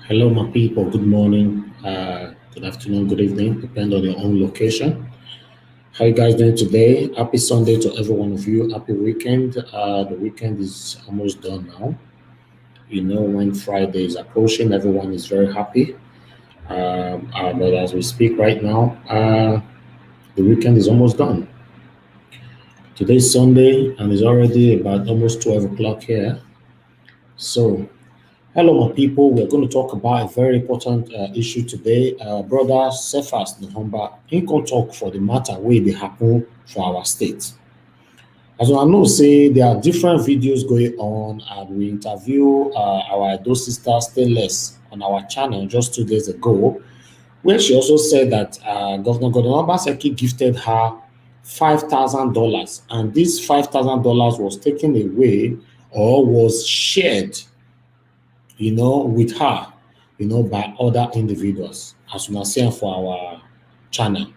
Hello, my people. Good morning, good afternoon, good evening, depending on your own location. How you guys doing today? Happy Sunday to every one of you. Happy weekend. The weekend is almost done now. You know, when Friday is approaching, everyone is very happy. But as we speak right now, the weekend is almost done. Today's Sunday, and it's already about almost 12 o'clock here. So hello, my people. We're going to talk about a very important issue today. Brother Cephas Nuhamba, he can talk for the matter where they happen for our state. As I know, say there are different videos going on, and we interview our Edo sister Stainless on our channel just 2 days ago, where she also said that Governor Gordon Obaseki gifted her $5,000, and this $5,000 was taken away or was shared with her, by other individuals, as we are seeing for our channel.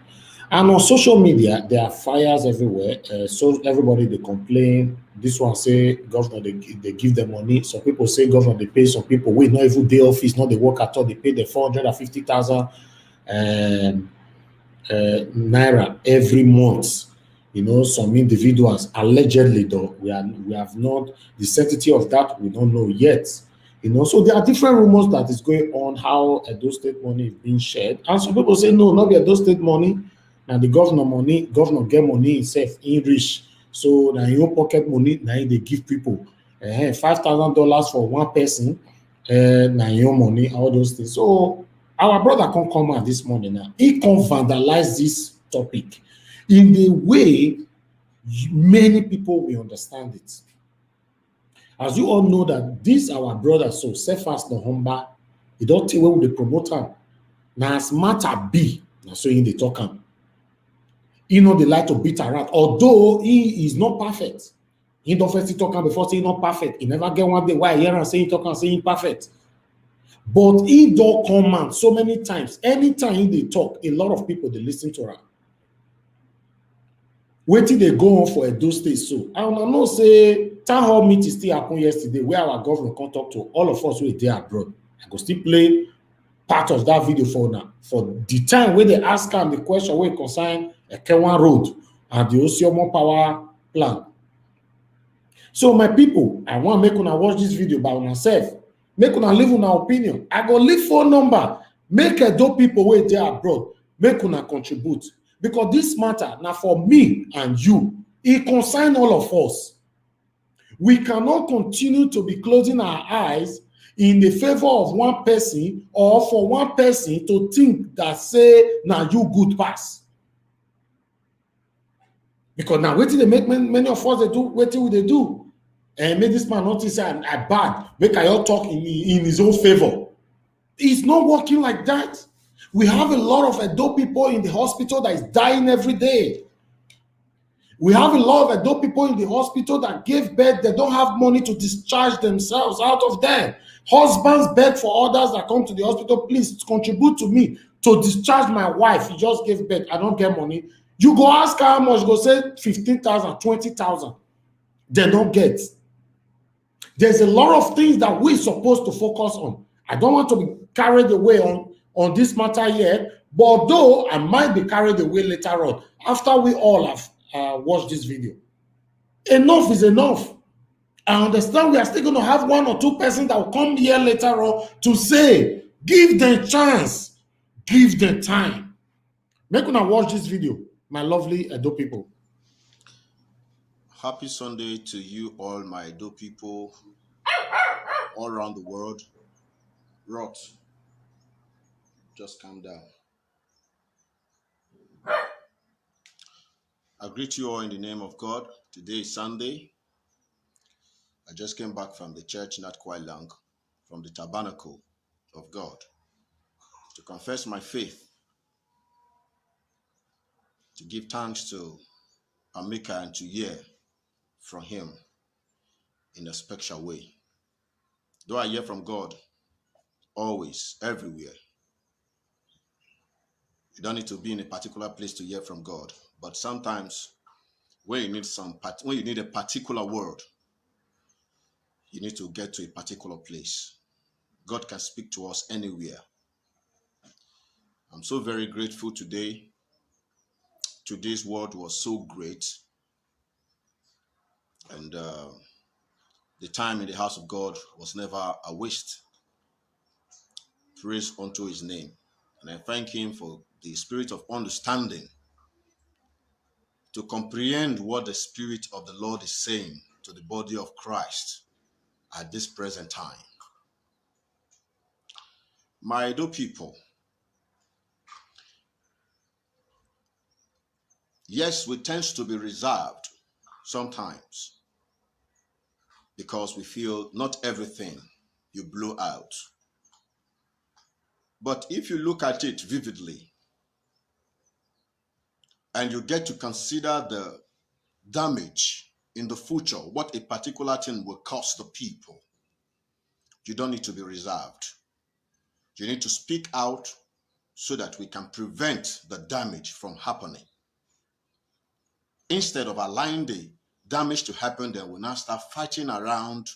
And on social media, there are fires everywhere. So everybody they complain. This one say governor they give them money. Some people say governor they pay some people. Wait, not even day office, not they work at all. They pay the 450,000 naira every month. Some individuals allegedly, though we have not the certainty of that. We don't know yet. So there are different rumors that is going on how Edo State money is being shared, and some people say no, not be Edo State money. Now the governor money, governor get money himself in rich. So now your pocket money, now they give people $5,000 for one person, now your money, all those things. So our brother can come out this morning now. He can vandalize this topic in the way many people will understand it. As you all know that this our brother, so Cephas Nuhamba, he don't tell where the promoter. Now as matter be, now so in the talk am. He know the like to beat around, although he is not perfect. He don't first talk am before say he not perfect. He never get one day why I hear am say he talk am say he perfect. But he don't come out so many times. Anytime he dey talk, a lot of people they listen to am. Wetin dey go on for Edo State so? I una know say town hall meeting still happen yesterday where our governor come talk to all of us wey dey abroad. I go still play part of that video for now. For the time wey they ask am the question wey concern Ekewan Road and the Osiomo Power Plant. So my people, I want make una watch this video by una sef. Make una leave una opinion. I go leave phone number. Make Edo people wey dey abroad. Make una contribute. Because this matter now for me and you, it concern all of us. We cannot continue to be closing our eyes in the favor of one person or for one person to think that say now you good pass. Because now wetin dey make many of us they do wetin we dey do. And make this man notice say I bad. Make I all talk in his own favor. It's not working like that. We have a lot of Edo people in the hospital that is dying every day. We have a lot of Edo people in the hospital that gave birth, they don't have money to discharge themselves out of them. Husbands beg for others that come to the hospital, please contribute to me to discharge my wife. He just gave birth, I don't get money. You go ask her how much, go say 15,000, 20,000. They don't get. There's a lot of things that we're supposed to focus on. I don't want to be carried away on this matter yet, but though I might be carried away later on, after we all have watched this video. Enough is enough. I understand we are still going to have one or two persons that will come here later on to say, give them chance, give them time. Make una watch this video, my lovely Edo people. Happy Sunday to you all, my Edo people, all around the world. Rot, just calm down. I greet you all in the name of God. Today is Sunday. I just came back from the church not quite long, from the tabernacle of God, to confess my faith, to give thanks to Amika and to hear from him in a special way. Though I hear from God always, everywhere. You don't need to be in a particular place to hear from God, but sometimes when you need a particular word, you need to get to a particular place. God can speak to us anywhere. I'm so very grateful today. Today's word was so great. And the time in the house of God was never a waste. Praise unto his name. And I thank him for the spirit of understanding to comprehend what the Spirit of the Lord is saying to the body of Christ at this present time. My Edo people, yes, we tend to be reserved sometimes because we feel not everything you blow out. But if you look at it vividly and you get to consider the damage in the future, what a particular thing will cost the people, you don't need to be reserved. You need to speak out so that we can prevent the damage from happening. Instead of allowing the damage to happen, then we now start fighting around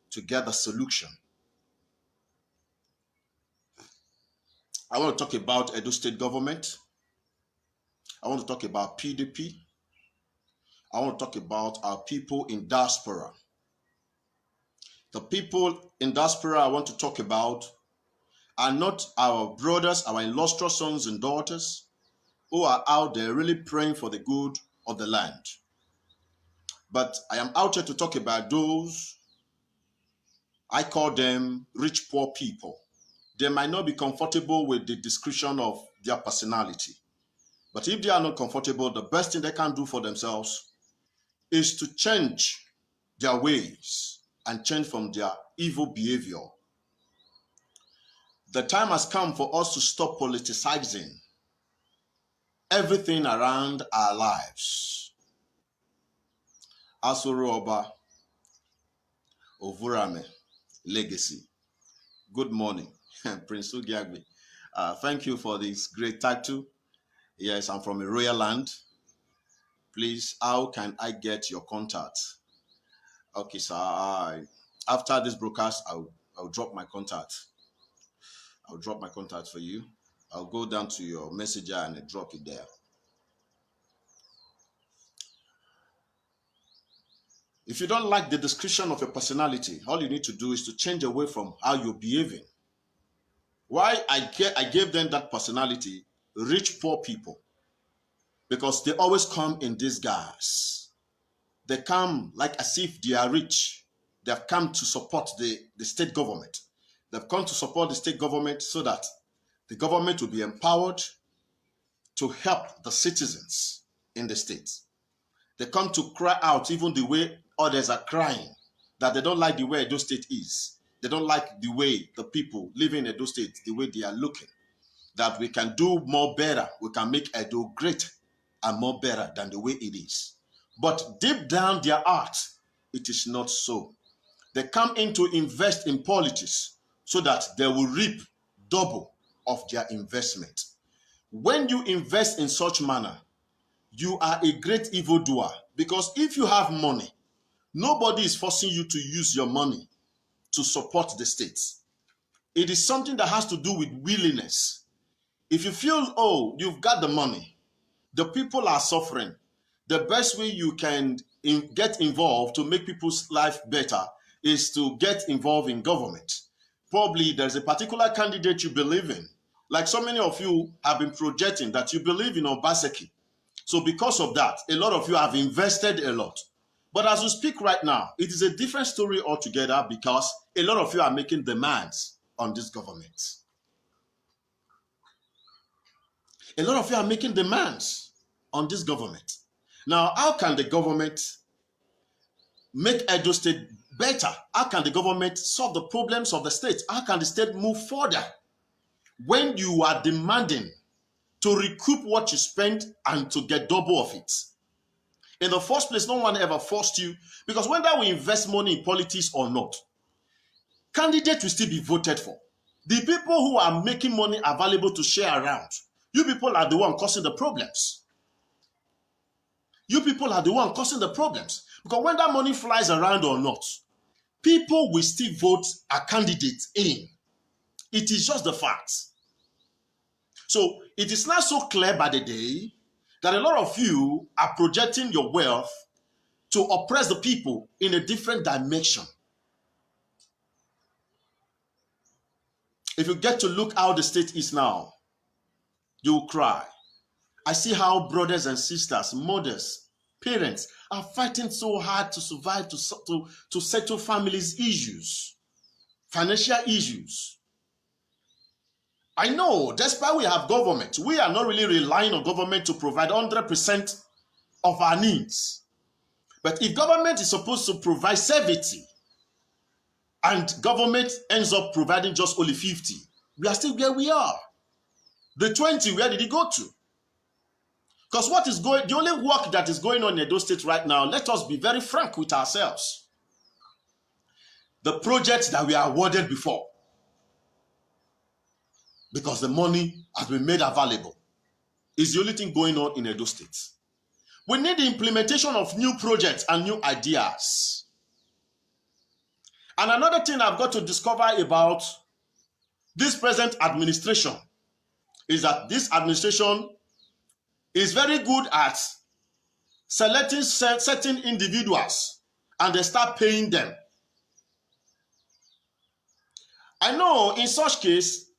to get the solution. I want to talk about Edo State government. I want to talk about PDP. I want to talk about our people in diaspora. The people in diaspora I want to talk about are not our brothers, our illustrious sons and daughters who are out there really praying for the good of the land. But I am out here to talk about those, I call them rich poor people. They might not be comfortable with the description of their personality. But if they are not comfortable, the best thing they can do for themselves is to change their ways and change from their evil behavior. The time has come for us to stop politicizing everything around our lives. Asoro Oba, Ovurame, Legacy. Good morning, Prince Ugiagbe. Thank you for this great title. Yes, I'm from a royal land. Please, how can I get your contact? Okay, sir. After this broadcast, I'll drop my contact. I'll drop my contact for you. I'll go down to your messenger and drop it there. If you don't like the description of your personality, all you need to do is to change away from how you're behaving. Why I gave them that personality, rich poor people, because they always come in disguise. They come like as if they are rich. They have come to support the state government. They've come to support the state government so that the government will be empowered to help the citizens in the state. They come to cry out even the way others are crying, that they don't like the way Edo State is. They don't like the way the people living in Edo State, the way they are looking, that we can do more better. We can make Edo great and more better than the way it is. But deep down their heart, it is not so. They come in to invest in politics so that they will reap double of their investment. When you invest in such manner, you are a great evildoer, because if you have money, nobody is forcing you to use your money to support the state. It is something that has to do with willingness. If you feel, oh, you've got the money, the people are suffering, the best way you can get involved to make people's life better is to get involved in government. Probably there's a particular candidate you believe in. Like so many of you have been projecting that you believe in Obaseki. So because of that, a lot of you have invested a lot. But as we speak right now, it is a different story altogether, because a lot of you are making demands on this government. A lot of you are making demands on this government. Now, how can the government make Edo State better? How can the government solve the problems of the state? How can the state move further when you are demanding to recoup what you spent and to get double of it? In the first place, no one ever forced you, because whether we invest money in politics or not, candidates will still be voted for. The people who are making money available to share around, you people are the one causing the problems. You people are the one causing the problems. Because when that money flies around or not, people will still vote a candidate in. It is just the facts. So it is now so clear by the day that a lot of you are projecting your wealth to oppress the people in a different dimension. If you get to look how the state is now, you will cry. I see how brothers and sisters, mothers, parents are fighting so hard to survive, to settle families' issues, financial issues. I know, despite we have government, we are not really relying on government to provide 100% of our needs. But if government is supposed to provide 70 and government ends up providing just only 50, we are still where we are. The 20, where did it go to? Because the only work that is going on in Edo State right now, let us be very frank with ourselves. The projects that we are awarded before, because the money has been made available, is the only thing going on in Edo State. We need the implementation of new projects and new ideas. And another thing I've got to discover about this present administration is that this administration is very good at selecting certain individuals and they start paying them. I know in such case,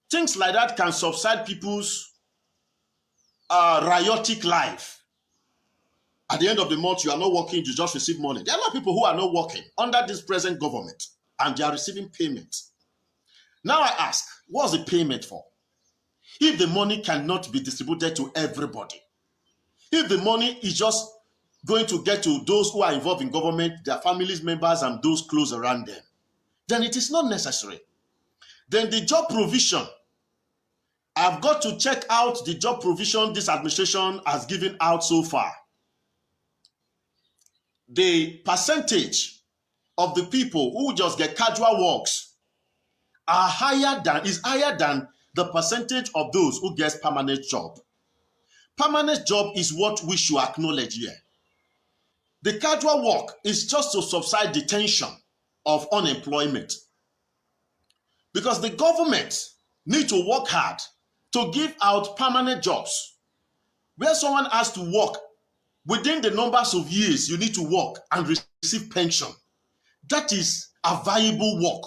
things like that can subside people's riotic life. At the end of the month, you are not working, you just receive money. There are a lot of people who are not working under this present government and they are receiving payment. Now I ask, what's the payment for? If the money cannot be distributed to everybody, if the money is just going to get to those who are involved in government, their families, members, and those close around them, then it is not necessary. Then the job provision, I've got to check out the job provision this administration has given out so far. The percentage of the people who just get casual works is higher than the percentage of those who get permanent job. Permanent job is what we should acknowledge here. The casual work is just to subside the tension of unemployment. Because the government need to work hard to give out permanent jobs where someone has to work within the numbers of years you need to work and receive pension. That is a viable work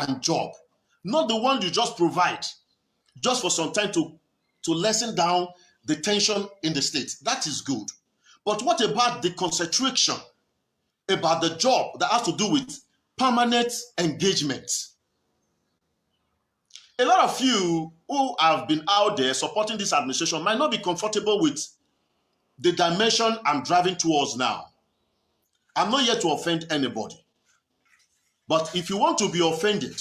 and job, not the one you just provide just for some time to lessen down the tension in the state. That is good. But what about the concentration, about the job that has to do with permanent engagement? A lot of you who have been out there supporting this administration might not be comfortable with the dimension I'm driving towards now. I'm not here to offend anybody. But if you want to be offended,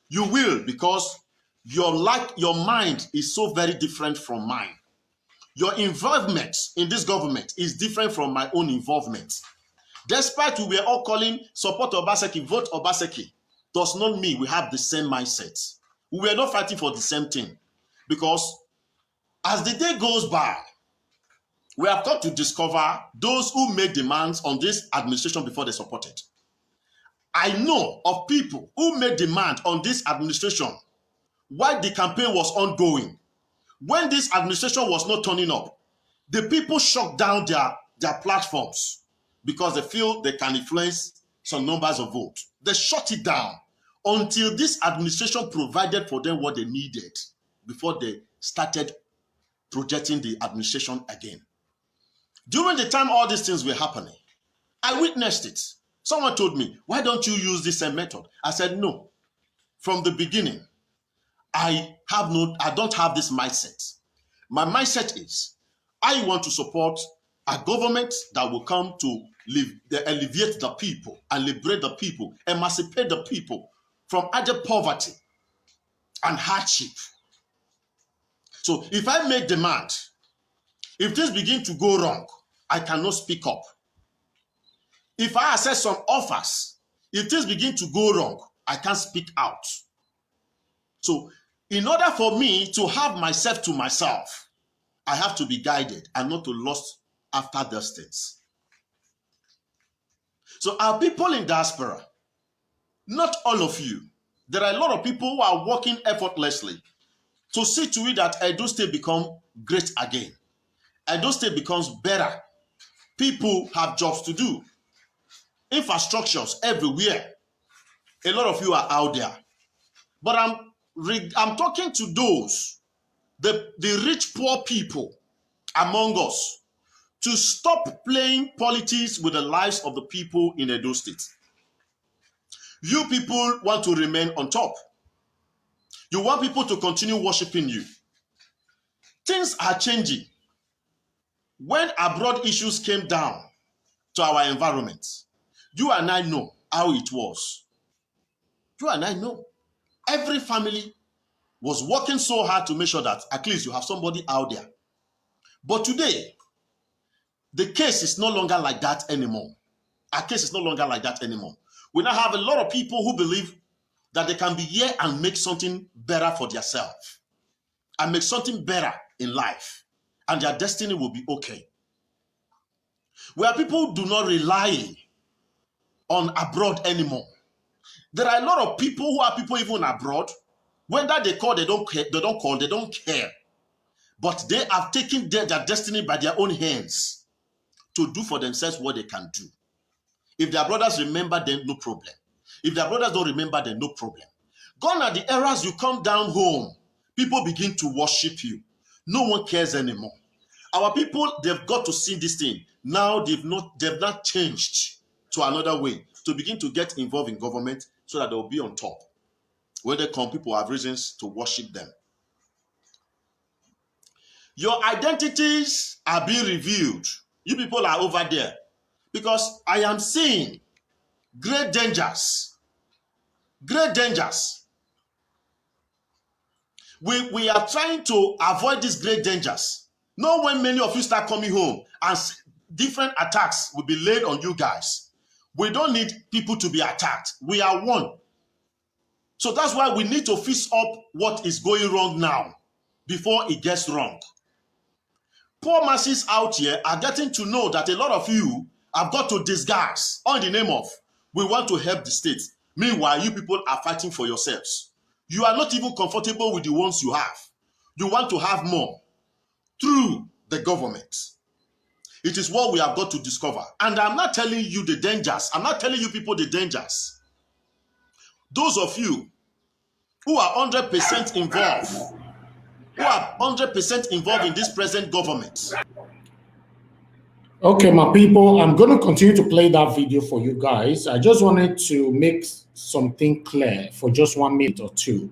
you will, because your mind is so very different from mine. Your involvement in this government is different from my own involvement. Despite we were all calling support Obaseki, vote Obaseki, does not mean we have the same mindset. We were not fighting for the same thing. Because as the day goes by, we have got to discover those who made demands on this administration before they supported. I know of people who made demand on this administration while the campaign was ongoing. When this administration was not turning up, the people shut down their platforms because they feel they can influence some numbers of votes. They shut it down until this administration provided for them what they needed before they started projecting the administration again. During the time all these things were happening, I witnessed it. Someone told me, why don't you use this same method? I said, no. From the beginning, I don't have this mindset. My mindset is, I want to support a government that will come to alleviate the people and liberate the people, emancipate the people from utter poverty and hardship. So if I make demand, if things begin to go wrong, I cannot speak up. If I accept some offers, if things begin to go wrong, I can't speak out. So in order for me to have myself to myself, I have to be guided and not to lust after those things. So our people in diaspora, not all of you, There are a lot of people who are working effortlessly to see to it that Edo State become great again. Edo State becomes better. People have jobs to do. Infrastructures everywhere. A lot of you are out there. But I'm talking to those, the rich poor people among us, to stop playing politics with the lives of the people in Edo State. You people want to remain on top. You want people to continue worshiping you. Things are changing. When abroad issues came down to our environment, you and I know how it was. You and I know. Every family was working so hard to make sure that at least you have somebody out there. But today, the case is no longer like that anymore. Our case is no longer like that anymore. We now have a lot of people who believe that they can be here and make something better for themselves and make something better in life, and their destiny will be okay. Where people do not rely on abroad anymore. There are a lot of people who are people even abroad. Whether they call, they don't care, they don't call, they don't care. But they have taken their destiny by their own hands to do for themselves what they can do. If their brothers remember them, no problem. If their brothers don't remember them, no problem. Gone are the eras you come down home, people begin to worship you. No one cares anymore. Our people, they've got to see this thing. Now they've not changed to another way to begin to get involved in government so that they'll be on top. When they come, people have reasons to worship them. Your identities are being revealed. You people are over there. Because I am seeing great dangers. Great dangers. We are trying to avoid these great dangers. Know when many of you start coming home and different attacks will be laid on you guys. We don't need people to be attacked. We are one. So that's why we need to fix up what is going wrong now before it gets wrong. Poor masses out here are getting to know that a lot of you have got to disguise all in the name of we want to help the state. Meanwhile, you people are fighting for yourselves. You are not even comfortable with the ones you have. You want to have more through the government. It is what we have got to discover. And I'm not telling you the dangers. I'm not telling you people the dangers. Those of you who are 100% involved, who are 100% involved in this present government. Okay, my people, I'm going to continue to play that video for you guys. I just wanted to make something clear for just 1 minute or two.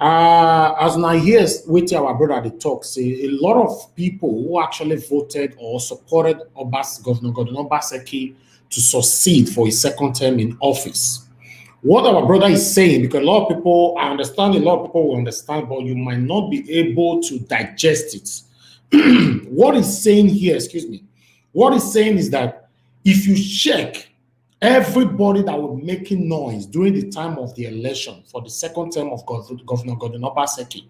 As now here's with our brother at the talk, say a lot of people who actually voted or supported Governor Gordon Obaseki to succeed for his second term in office. What our brother is saying, because a lot of people, I understand, a lot of people will understand, but you might not be able to digest it. What he's saying here, excuse me, what he's saying is that if you check everybody that was making noise during the time of the election for the second term of Governor Gordon Obaseki,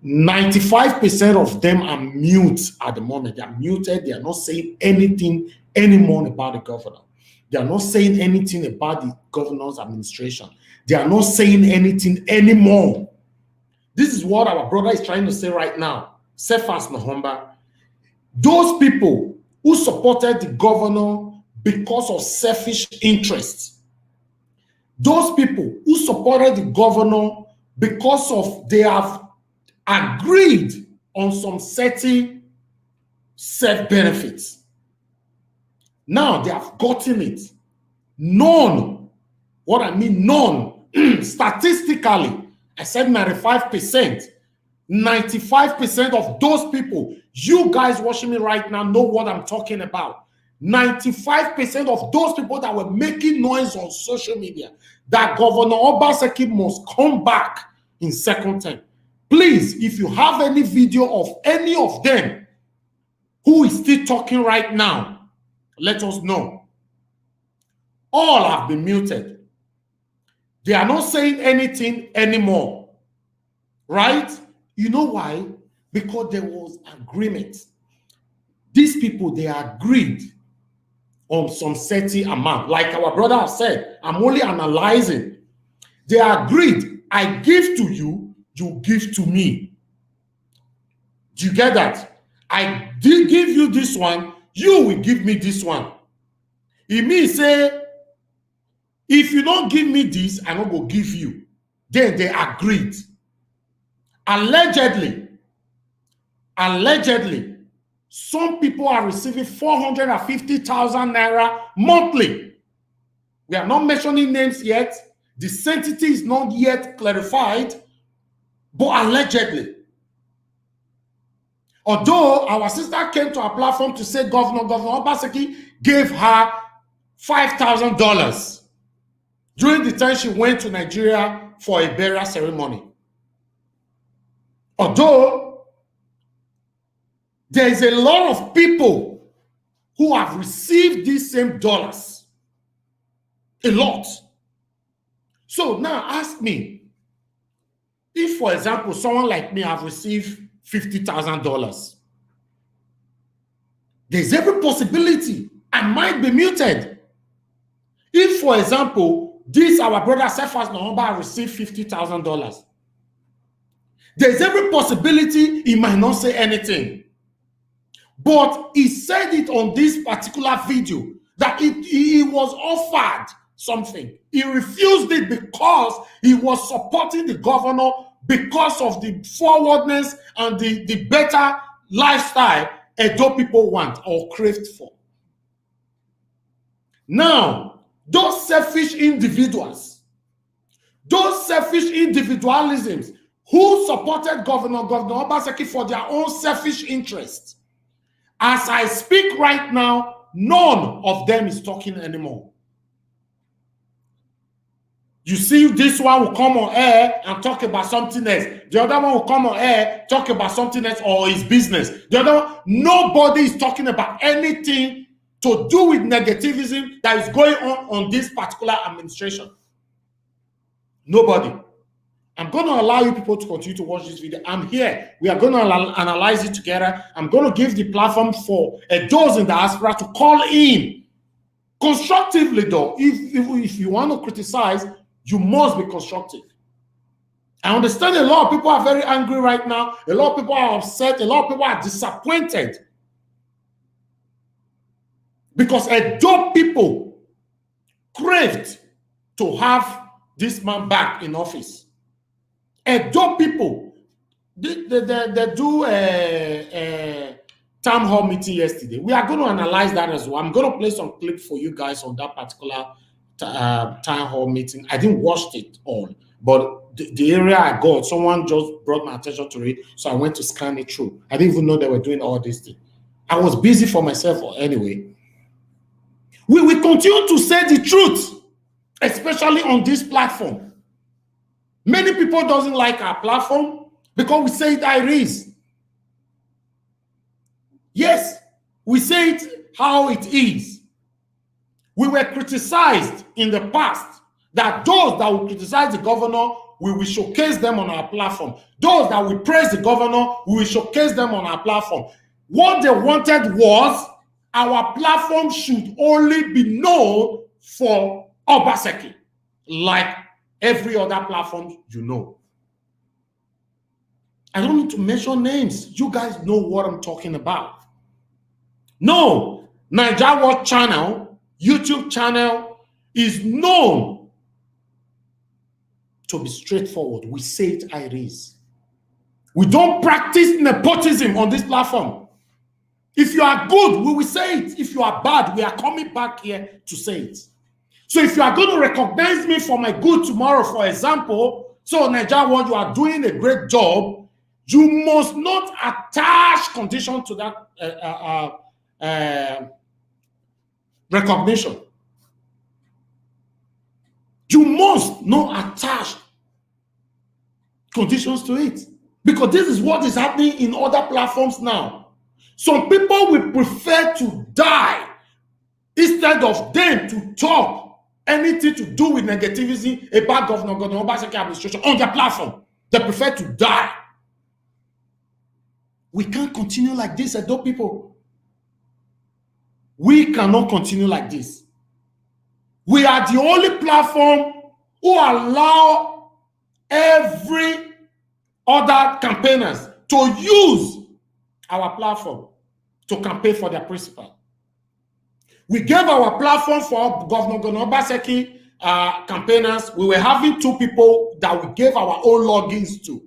95% of them are mute at the moment. They are muted. They are not saying anything anymore about the governor. They are not saying anything about the governor's administration. They are not saying anything anymore. This is what our brother is trying to say right now. Cephas Mahomba. Those people who supported the governor because of selfish interests. Those people who supported the governor because of they have agreed on some certain self-benefits. Now they have gotten it. None, what I mean, none, statistically, I said 95%. 95% of those people, you guys watching me right now know what I'm talking about. 95% of those people that were making noise on social media that Governor Obaseki must come back in second term. Please, if you have any video of any of them who is still talking right now, let us know. All have been muted. They are not saying anything anymore. Right? You know why? Because there was agreement. These people, they agreed on some certain amount. Like our brother has said, I'm only analyzing. They agreed, I give to you, you give to me. Do you get that? I did give you this one, you will give me this one. It means say, if you don't give me this, I don't go give you. Then they agreed. Allegedly, some people are receiving 450,000 naira monthly. We are not mentioning names yet. The sanctity is not yet clarified, but allegedly. Although our sister came to our platform to say Governor Obaseki gave her $5,000 during the time she went to Nigeria for a burial ceremony. Although there is a lot of people who have received these same dollars. A lot. So now ask me, if, for example, someone like me have received $50,000, there's every possibility I might be muted. If, for example, this our brother Cephas Nwamba received $50,000, there's every possibility he might not say anything. But he said it on this particular video that he was offered something. He refused it because he was supporting the governor because of the forwardness and the better lifestyle Edo people want or craved for. Now, those selfish individuals, those selfish individualisms who supported Governor Obaseki for their own selfish interests, as I speak right now, none of them is talking anymore. You see, this one will come on air and talk about something else. The other one will come on air, talk about something else or his business. The other one, nobody is talking about anything to do with negativism that is going on this particular administration. Nobody. I'm going to allow you people to continue to watch this video. I'm here. We are going to analyze it together. I'm going to give the platform for those in the diaspora to call in constructively, though. If you want to criticize, you must be constructive. I understand a lot of people are very angry right now. A lot of people are upset. A lot of people are disappointed. Because Edo people craved to have this man back in office. Edo people, they do a town hall meeting yesterday. We are going to analyze that as well. I'm going to play some clip for you guys on that particular town hall meeting. I didn't watch it all, but the area I got, someone just brought my attention to it, so I went to scan it through. I didn't even know they were doing all this thing. I was busy for myself anyway. We will continue to say the truth, especially on this platform. Many people doesn't like our platform because we say it how it is. Yes, we say it how it is. We were criticized in the past that those that will criticize the governor, we will showcase them on our platform. Those that will praise the governor, we will showcase them on our platform. What they wanted was our platform should only be known for Obaseki, like every other platform you know. I don't need to mention names. You guys know what I'm talking about. No, Naija World channel, YouTube channel is known to be straightforward. We say it how it is. We don't practice nepotism on this platform. If you are good, we will say it. If you are bad, we are coming back here to say it. So if you are going to recognize me for my good tomorrow, for example, so Naija World, you are doing a great job, you must not attach condition to that recognition. You must not attach conditions to it, because this is what is happening in other platforms now. Some people will prefer to die instead of them to talk anything to do with negativism about Governor Obaseki administration on their platform. They prefer to die. We can't continue like this, Edo people. We cannot continue like this. We are the only platform who allow every other campaigners to use our platform to campaign for their principal. We gave our platform for Governor Obaseki campaigners. We were having 2 people that we gave our own logins to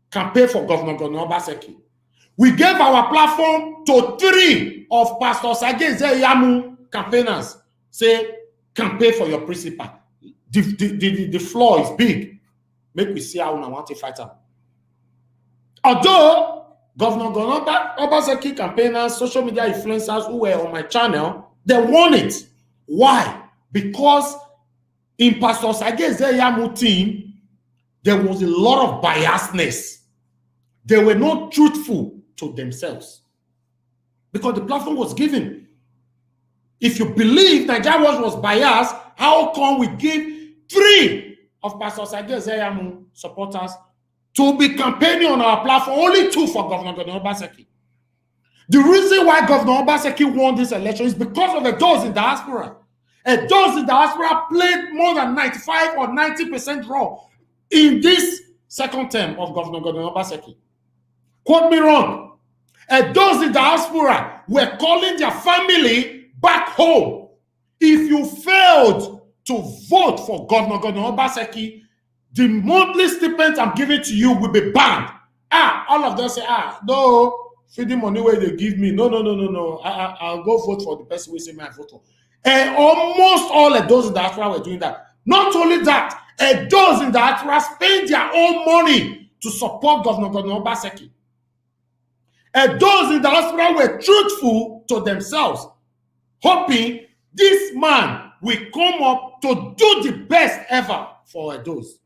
campaign for Governor Obaseki. We gave our platform to 3 of Pastor Sage Zeyamu campaigners. Say, campaign for your principal. The floor is big. Make we see how we want to fight out. Although Governor Obaseki campaigners, social media influencers who were on my channel, they won it. Why? Because in Pastor Sage Zeyamu team, there was a lot of biasness. They were not truthful to themselves. Because the platform was given. If you believe Nigeria was biased, how come we give 3 of Pastor Sage Zeyamu supporters to be campaigning on our platform, only 2 for Governor Obaseki? The reason why Governor Obaseki won this election is because of those in diaspora. Those in diaspora played more than 95 or 90% role in this second term of Governor Obaseki. Quote me wrong. Those in diaspora were calling their family back home. If you failed to vote for Governor Obaseki, the monthly stipend I'm giving to you will be banned. All of them say, no, feeding money where they give me. No. I'll go vote for the person who say my vote for. And almost all of those in diaspora were doing that. Not only that, those in diaspora spend their own money to support Governor Obaseki. And those in diaspora were truthful to themselves, hoping this man will come up to do the best ever for those.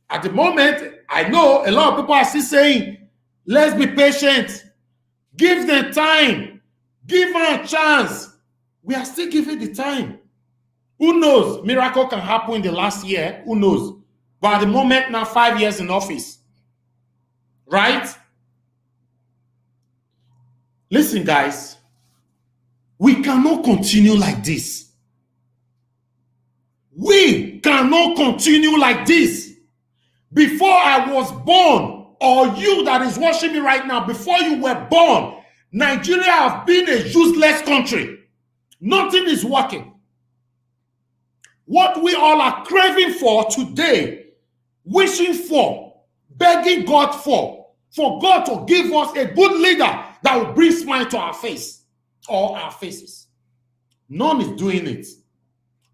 At the moment, I know a lot of people are still saying, let's be patient, give them time, give them a chance. We are still giving the time. Who knows? Miracle can happen in the last year. Who knows? But at the moment, now 5 years in office. Right? Listen, guys. We cannot continue like this. We cannot continue like this. Before I was born, or you that is watching me right now, before you were born, Nigeria has been a useless country. Nothing is working. What we all are craving for today, wishing for, begging God for God to give us a good leader that will bring smile to our face or our faces. None is doing it.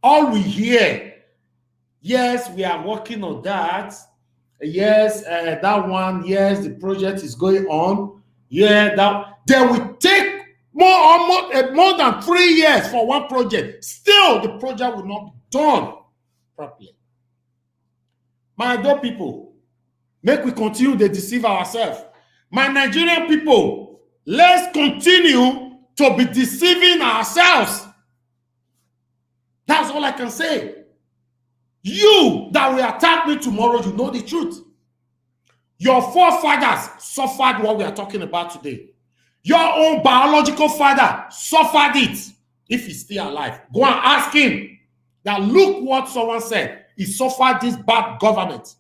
All we hear, yes, we are working on that. Yes, that one, yes, the project is going on. Yeah, that they will take more than 3 years for one project. Still, the project will not be done properly. My dear people, make we continue to deceive ourselves. My Nigerian people, let's continue to be deceiving ourselves. That's all I can say. You that will attack me tomorrow, you know the truth. Your forefathers suffered what we are talking about today. Your own biological father suffered it. If he's still alive, go and ask him that look what someone said. He suffered this bad government.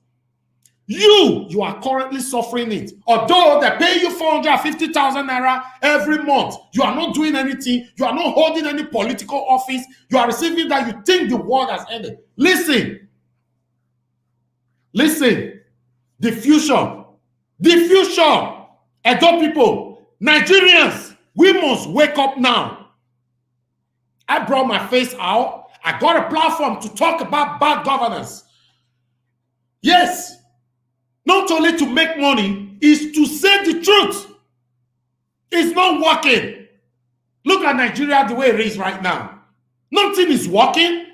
You are currently suffering it. Although they pay you 450,000 naira every month, you are not doing anything. You are not holding any political office. You are receiving that you think the world has ended. Listen. The future. Edo people, Nigerians, we must wake up now. I brought my face out. I got a platform to talk about bad governance. Yes. Not only to make money, is to say the truth. It's not working. Look at Nigeria the way it is right now. Nothing is working.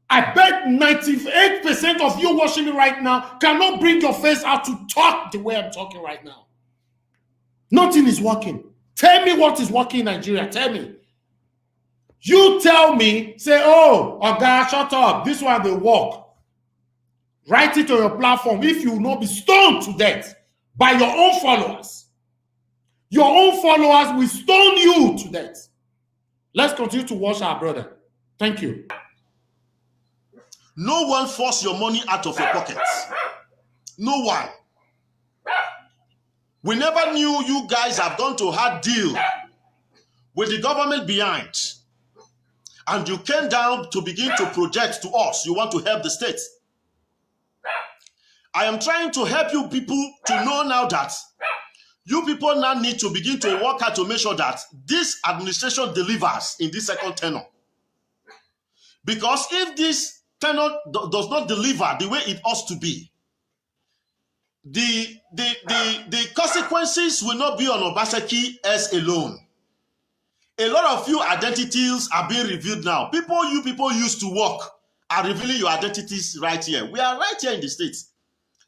I bet 98% of you watching me right now cannot bring your face out to talk the way I'm talking right now. Nothing is working. Tell me what is working in Nigeria. Tell me. You tell me, say, oh, Oga, shut up. This one, they work. Write it on your platform if you will not be stoned to death by your own followers. Your own followers will stone you to death. Let's continue to watch our brother. Thank you. No one forced your money out of your pockets. No one. We never knew you guys have gone to a hard deal with the government behind. And you came down to begin to project to us. You want to help the state. I am trying to help you people to know now that you people now need to begin to work hard to make sure that this administration delivers in this second tenure. Because if this tenure does not deliver the way it ought to be, the consequences will not be on Obaseki as alone. A lot of you identities are being revealed now. You people used to work are revealing your identities right here. We are right here in the States.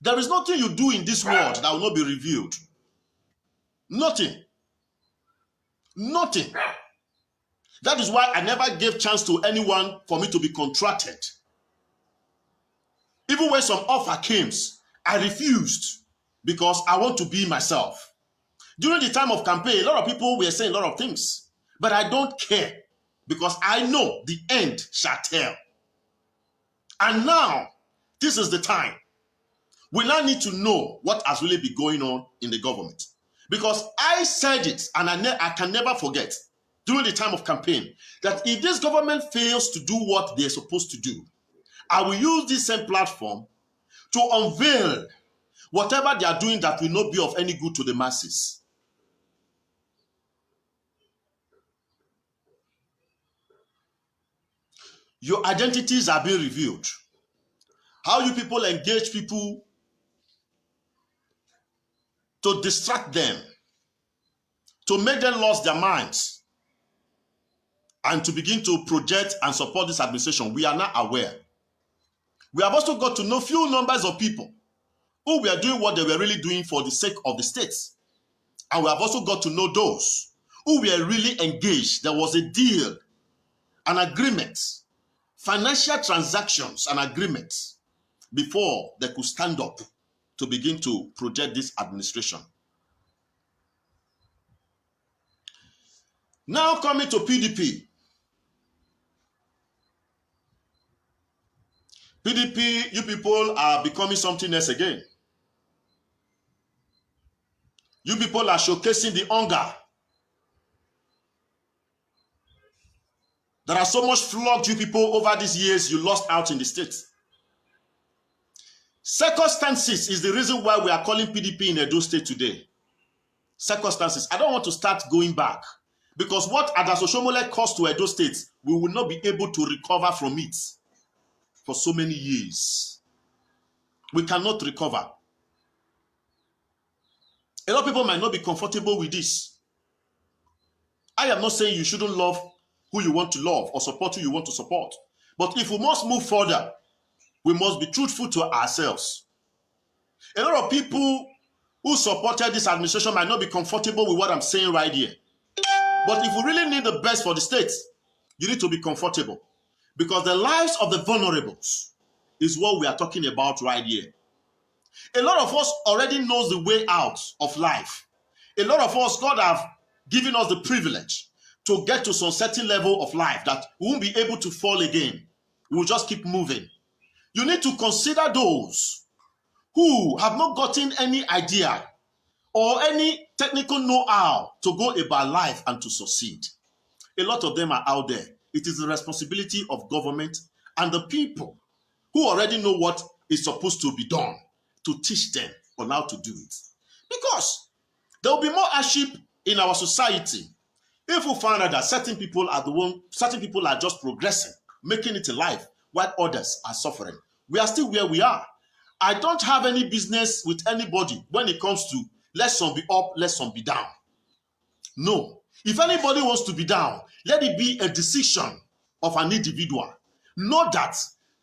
There is nothing you do in this world that will not be revealed. Nothing. Nothing. That is why I never gave chance to anyone for me to be contracted. Even when some offer came, I refused because I want to be myself. During the time of campaign, a lot of people were saying a lot of things, but I don't care because I know the end shall tell. And now, this is the time. We now need to know what has really been going on in the government. Because I said it, and I can never forget, during the time of campaign, that if this government fails to do what they're supposed to do, I will use this same platform to unveil whatever they are doing that will not be of any good to the masses. Your identities are being revealed. How you people engage people to distract them, to make them lose their minds, and to begin to project and support this administration. We are not aware. We have also got to know few numbers of people who were doing what they were really doing for the sake of the states. And we have also got to know those who were really engaged. There was a deal, an agreement, financial transactions and agreements before they could stand up to begin to project this administration. Now coming to PDP. PDP, you people are becoming something else again. You people are showcasing the hunger. There are so much flogged you people over these years you lost out in the states. Circumstances is the reason why we are calling PDP in Edo State today. Circumstances. I don't want to start going back because what Adaso Shomole caused to Edo State, we will not be able to recover from it for so many years. We cannot recover. A lot of people might not be comfortable with this. I am not saying you shouldn't love who you want to love or support who you want to support. But if we must move further, we must be truthful to ourselves. A lot of people who supported this administration might not be comfortable with what I'm saying right here. But if we really need the best for the state, you need to be comfortable. Because the lives of the vulnerables is what we are talking about right here. A lot of us already knows the way out of life. A lot of us, God have given us the privilege to get to some certain level of life that we won't be able to fall again. We'll just keep moving. You need to consider those who have not gotten any idea or any technical know-how to go about life and to succeed. A lot of them are out there. It is the responsibility of government and the people who already know what is supposed to be done to teach them on how to do it. Because there will be more hardship in our society if we find out that certain people are just progressing, making it a life, while others are suffering. We are still where we are. I don't have any business with anybody when it comes to let some be up, let some be down. No. If anybody wants to be down, let it be a decision of an individual. Not that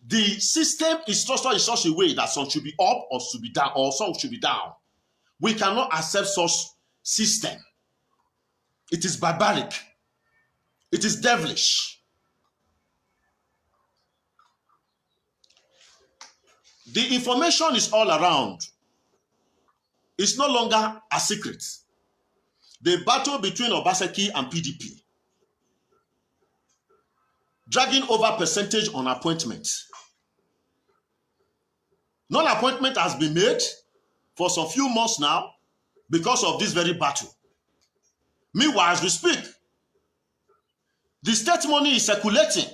the system is structured in such a way that some should be up or should be down, or some should be down. We cannot accept such system. It is barbaric. It is devilish. The information is all around. It's no longer a secret. The battle between Obaseki and PDP, dragging over percentage on appointments. Non-appointment has been made for some few months now because of this very battle. Meanwhile, as we speak, the state money is circulating.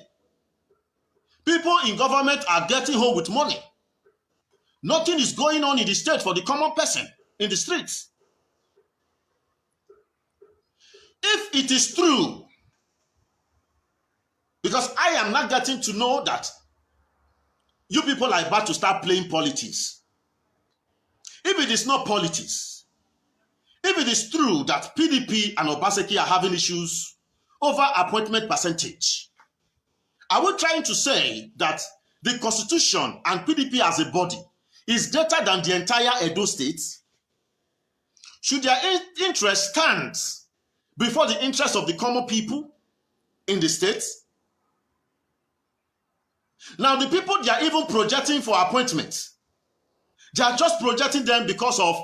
People in government are getting home with money. Nothing is going on in the state for the common person in the streets. If it is true, because I am not getting to know that you people are about to start playing politics. If it is not politics, if it is true that PDP and Obaseki are having issues over appointment percentage, are we trying to say that the Constitution and PDP as a body is greater than the entire Edo state? Should their interest stand before the interest of the common people in the state? Now, the people they are even projecting for appointments, they are just projecting them because of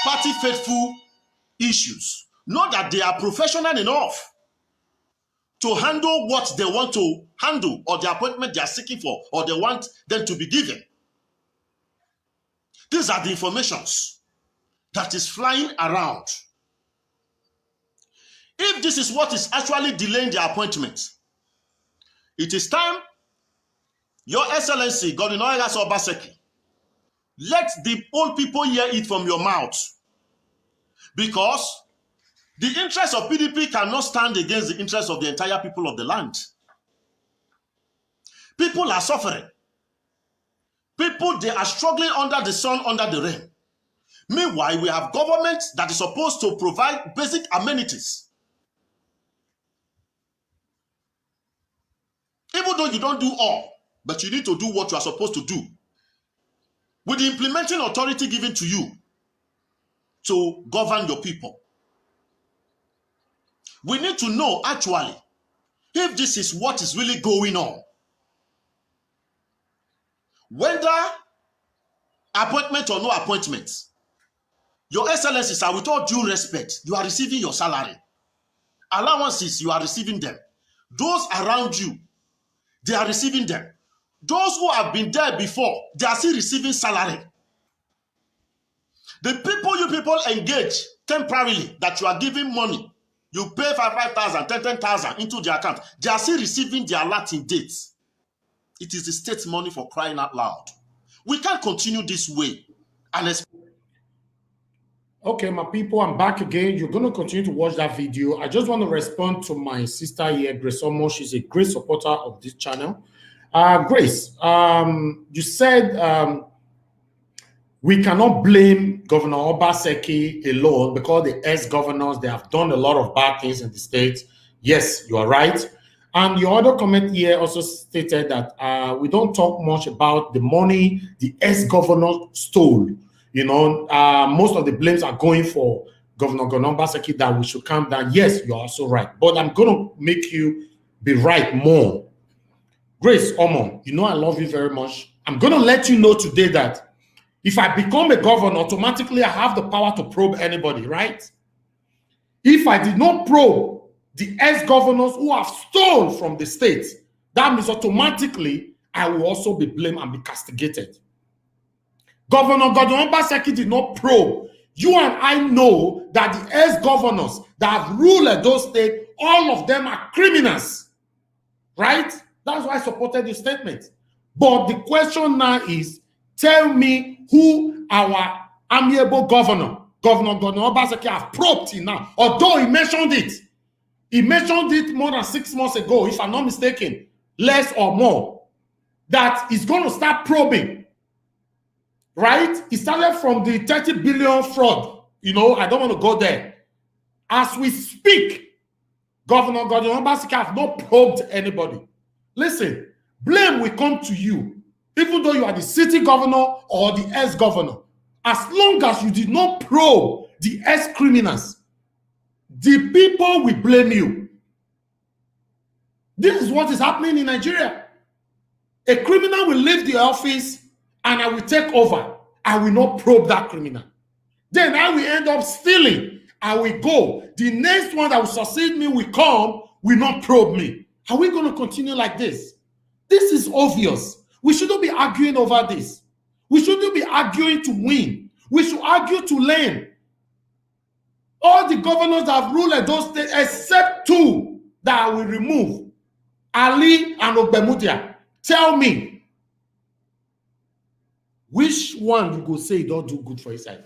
party faithful issues. Not that they are professional enough to handle what they want to handle or the appointment they are seeking for or they want them to be given. These are the informations that is flying around. If this is what is actually delaying the appointment, it is time, Your Excellency, Godwin Oyegas Obaseki, let the old people hear it from your mouth. Because the interest of PDP cannot stand against the interest of the entire people of the land. People are suffering. People, they are struggling under the sun, under the rain. Meanwhile, we have government that is supposed to provide basic amenities. Even though you don't do all, but you need to do what you are supposed to do. With the implementing authority given to you to govern your people. We need to know actually if this is what is really going on. Whether appointment or no appointment, Your Excellency, sir, with all due respect, you are receiving your salary. Allowances, you are receiving them. Those around you, they are receiving them. Those who have been there before, they are still receiving salary. The people you people engage temporarily that you are giving money, you pay 5,000, 10,000 into their account, they are still receiving their Latin dates. It is the state money, for crying out loud. We can't continue this way. Okay, my people, I'm back again. You're going to continue to watch that video. I just want to respond to my sister here, Grace Omo. She's a great supporter of this channel. Grace, you said we cannot blame Governor Obaseki alone because the ex-governors, they have done a lot of bad things in the state. Yes, you are right. And your other comment here also stated that we don't talk much about the money the ex-governor stole. You know, most of the blames are going for Governor Obaseki that we should calm down. Yes, you're also right. But I'm going to make you be right more. Grace Omo, you know I love you very much. I'm going to let you know today that if I become a governor, automatically I have the power to probe anybody, right? If I did not probe the ex-governors who have stolen from the state, that means automatically I will also be blamed and be castigated. Governor Godwin Obaseki did not probe. You and I know that the ex-governors that have ruled those states, all of them are criminals, right? That's why I supported the statement. But the question now is, tell me who our amiable Governor Godwin Obaseki have probed till now. Although he mentioned it. He mentioned it more than 6 months ago, if I'm not mistaken, less or more, that he's going to start probing. Right? It started from the 30 billion fraud. You know, I don't want to go there. As we speak, Governor Godwin Obaseki have not probed anybody. Listen, blame will come to you, even though you are the city governor or the ex-governor. As long as you did not probe the ex-criminals, the people will blame you. This is what is happening in Nigeria. A criminal will leave the office and I will take over. I will not probe that criminal. Then I will end up stealing. I will go. The next one that will succeed me will come, will not probe me. Are we going to continue like this? This is obvious. We shouldn't be arguing over this. We shouldn't be arguing to win. We should argue to learn. All the governors that have ruled those states, except 2 that I will remove, Ali and Ogbemudia. Tell me, which one you go say don't do good for his side?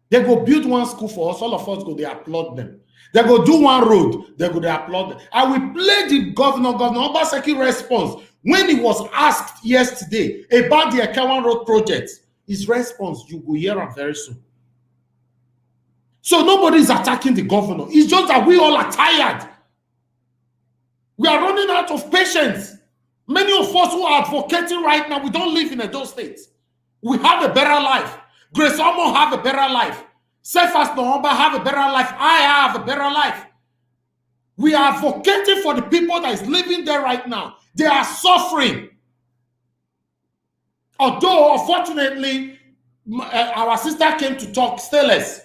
They go build one school for us, all of us go, they applaud them. They go do one road, they go, they applaud them. I will play the Governor Obaseki response when he was asked yesterday about the Ekawan Road project. His response, you will hear him very soon. So nobody is attacking the governor. It's just that we all are tired. We are running out of patience. Many of us who are advocating right now, we don't live in those states. We have a better life. Grace Omo have a better life. Cephas Nohomba have a better life. I have a better life. We are advocating for the people that is living there right now. They are suffering. Although, unfortunately, our sister came to talk stainless.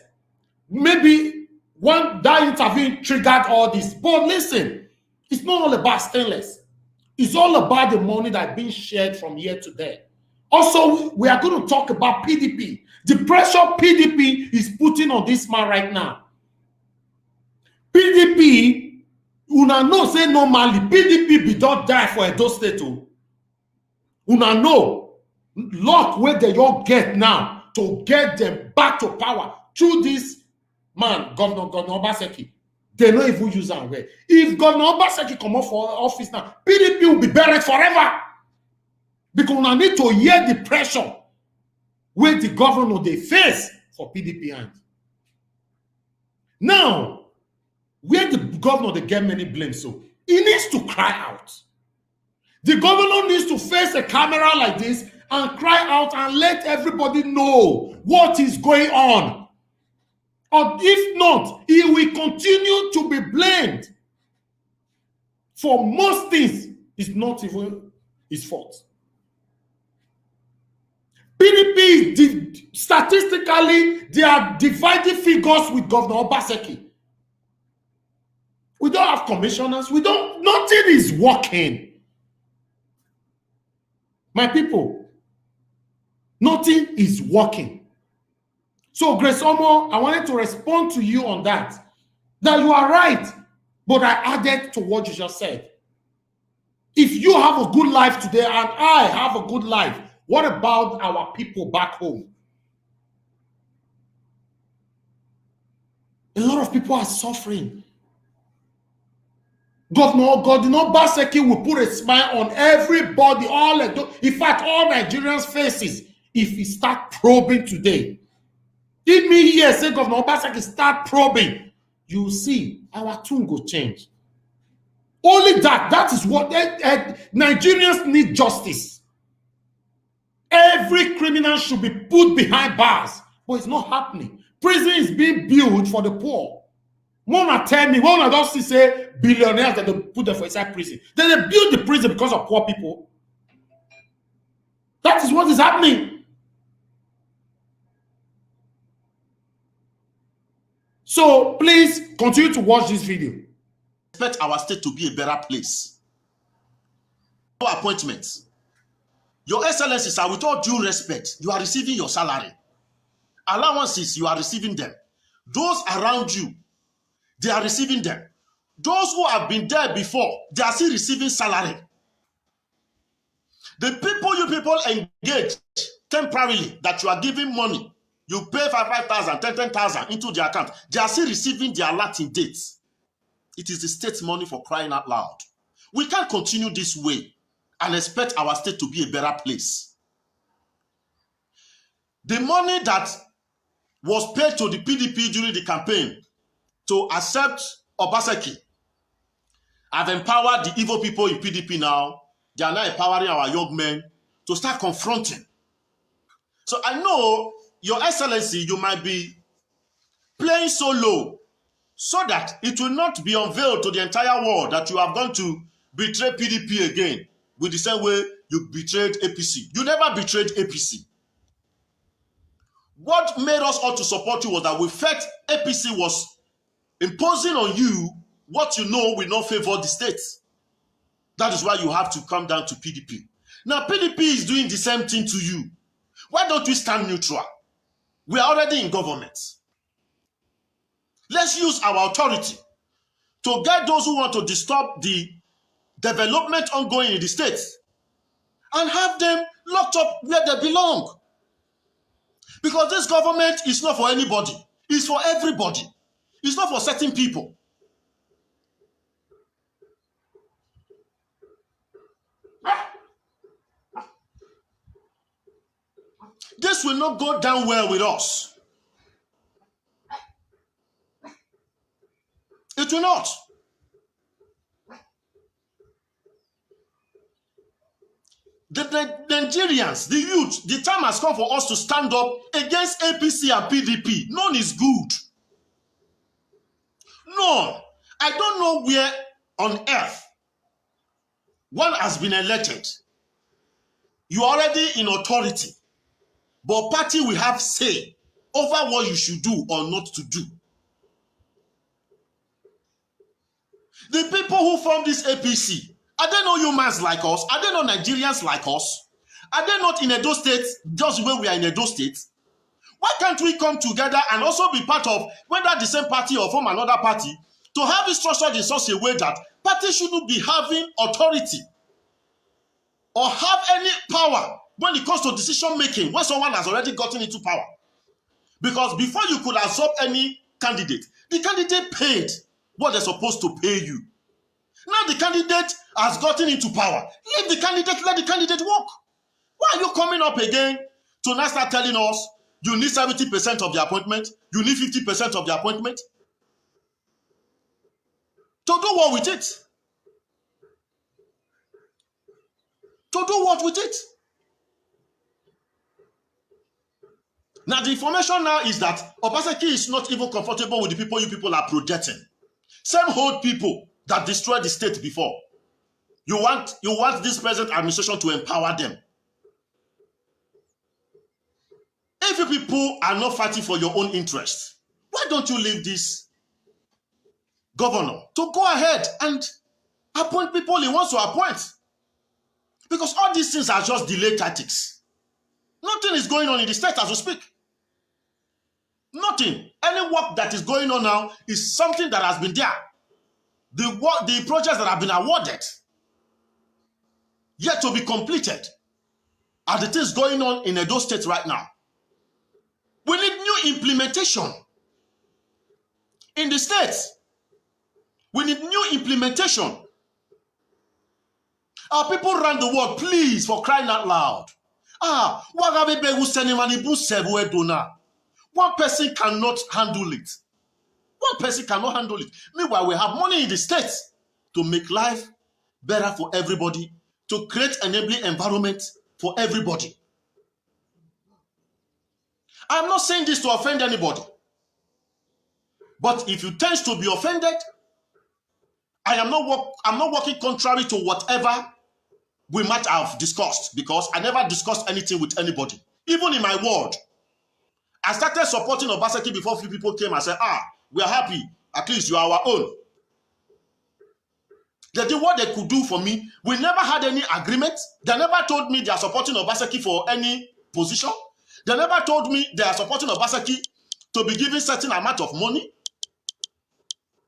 Maybe that interview triggered all this. But listen, it's not all about stainless. It's all about the money that's being shared from here to there. Also, we are going to talk about PDP. The pressure PDP is putting on this man right now. PDP, una know say normally, PDP be don't die for Edo State. Una know, luck where they all get now to get them back to power through this man, Governor Obaseki. They don't even use that way. If Governor Obaseki come up for office now, PDP will be buried forever. Because we need to hear the pressure where the governor they face for PDP hand. Now, where the governor they get many blames, so he needs to cry out. The governor needs to face a camera like this and cry out and let everybody know what is going on. Or if not, he will continue to be blamed for most things. It's not even his fault. PDP, statistically, they are dividing figures with Governor Obaseki. We don't have commissioners. Nothing is working. My people, nothing is working. So, Grace Omo, I wanted to respond to you on that. That you are right, but I added to what you just said. If you have a good life today and I have a good life, what about our people back home? A lot of people are suffering. Governor Obaseki will put a smile on everybody, in fact, all Nigerians' faces if he start probing today. Give me here, say Governor Obaseki start probing. You see, our tune will change. Only that is what Nigerians need justice. Every criminal should be put behind bars, but it's not happening. Prison is being built for the poor. One tell me, one of those say billionaires that they put them for inside prison. Then they build the prison because of poor people. That is what is happening. So please continue to watch this video. Expect our state to be a better place. No appointments. Your Excellencies are, with all due respect, you are receiving your salary. Allowances, you are receiving them. Those around you, they are receiving them. Those who have been there before, they are still receiving salary. The people you people engage temporarily that you are giving money, you pay 5,000, 10,000 into their account, they are still receiving their Latin dates. It is the state's money, for crying out loud. We can't continue this way and expect our state to be a better place. The money that was paid to the PDP during the campaign to accept Obaseki have empowered the evil people in PDP now. They are now empowering our young men to start confronting. So I know, Your Excellency, you might be playing so low so that it will not be unveiled to the entire world that you have gone to betray PDP again with the same way you betrayed APC. You never betrayed APC. What made us all to support you was that we felt APC was imposing on you what you know will not favor the state. That is why you have to come down to PDP. Now PDP is doing the same thing to you. Why don't we stand neutral? We are already in government. Let's use our authority to guide those who want to disturb the development ongoing in the states and have them locked up where they belong. Because this government is not for anybody. It's for everybody. It's not for certain people. This will not go down well with us. It will not. The Nigerians, the youth, the time has come for us to stand up against APC and PDP. None is good. None. I don't know where on earth one has been elected. You are already in authority, but party will have say over what you should do or not to do. The people who formed this APC, are they not humans like us? Are they not Nigerians like us? Are they not in Edo State just the way we are in Edo State? Why can't we come together and also be part of whether the same party or form another party to have it structured in such a way that parties shouldn't be having authority or have any power when it comes to decision making when someone has already gotten into power? Because before you could absorb any candidate, the candidate paid what they're supposed to pay you. Now the candidate has gotten into power. Leave the candidate, let the candidate work. Why are you coming up again to now start telling us you need 70% of the appointment, you need 50% of the appointment? To do what with it? To do what with it? Now the information now is that Obaseki is not even comfortable with the people you people are projecting. Same old people that destroyed the state before. You want this present administration to empower them. If you people are not fighting for your own interests, why don't you leave this governor to go ahead and appoint people he wants to appoint? Because all these things are just delay tactics. Nothing is going on in the state as we speak. Nothing. Any work that is going on now is something that has been there. The projects that have been awarded, yet to be completed, are the things going on in Edo State right now. We need new implementation in the states. We need new implementation. Our people around the world, please, for crying out loud. One person cannot handle it. One person cannot handle it. Meanwhile, we have money in the states to make life better for everybody, to create an enabling environment for everybody. I'm not saying this to offend anybody. But if you tend to be offended, I'm not working contrary to whatever we might have discussed, because I never discussed anything with anybody. Even in my ward, I started supporting Obaseki before few people came and said, we are happy. At least you are our own. They did what they could do for me. We never had any agreement. They never told me they are supporting Obaseki for any position. They never told me they are supporting Obaseki to be given certain amount of money.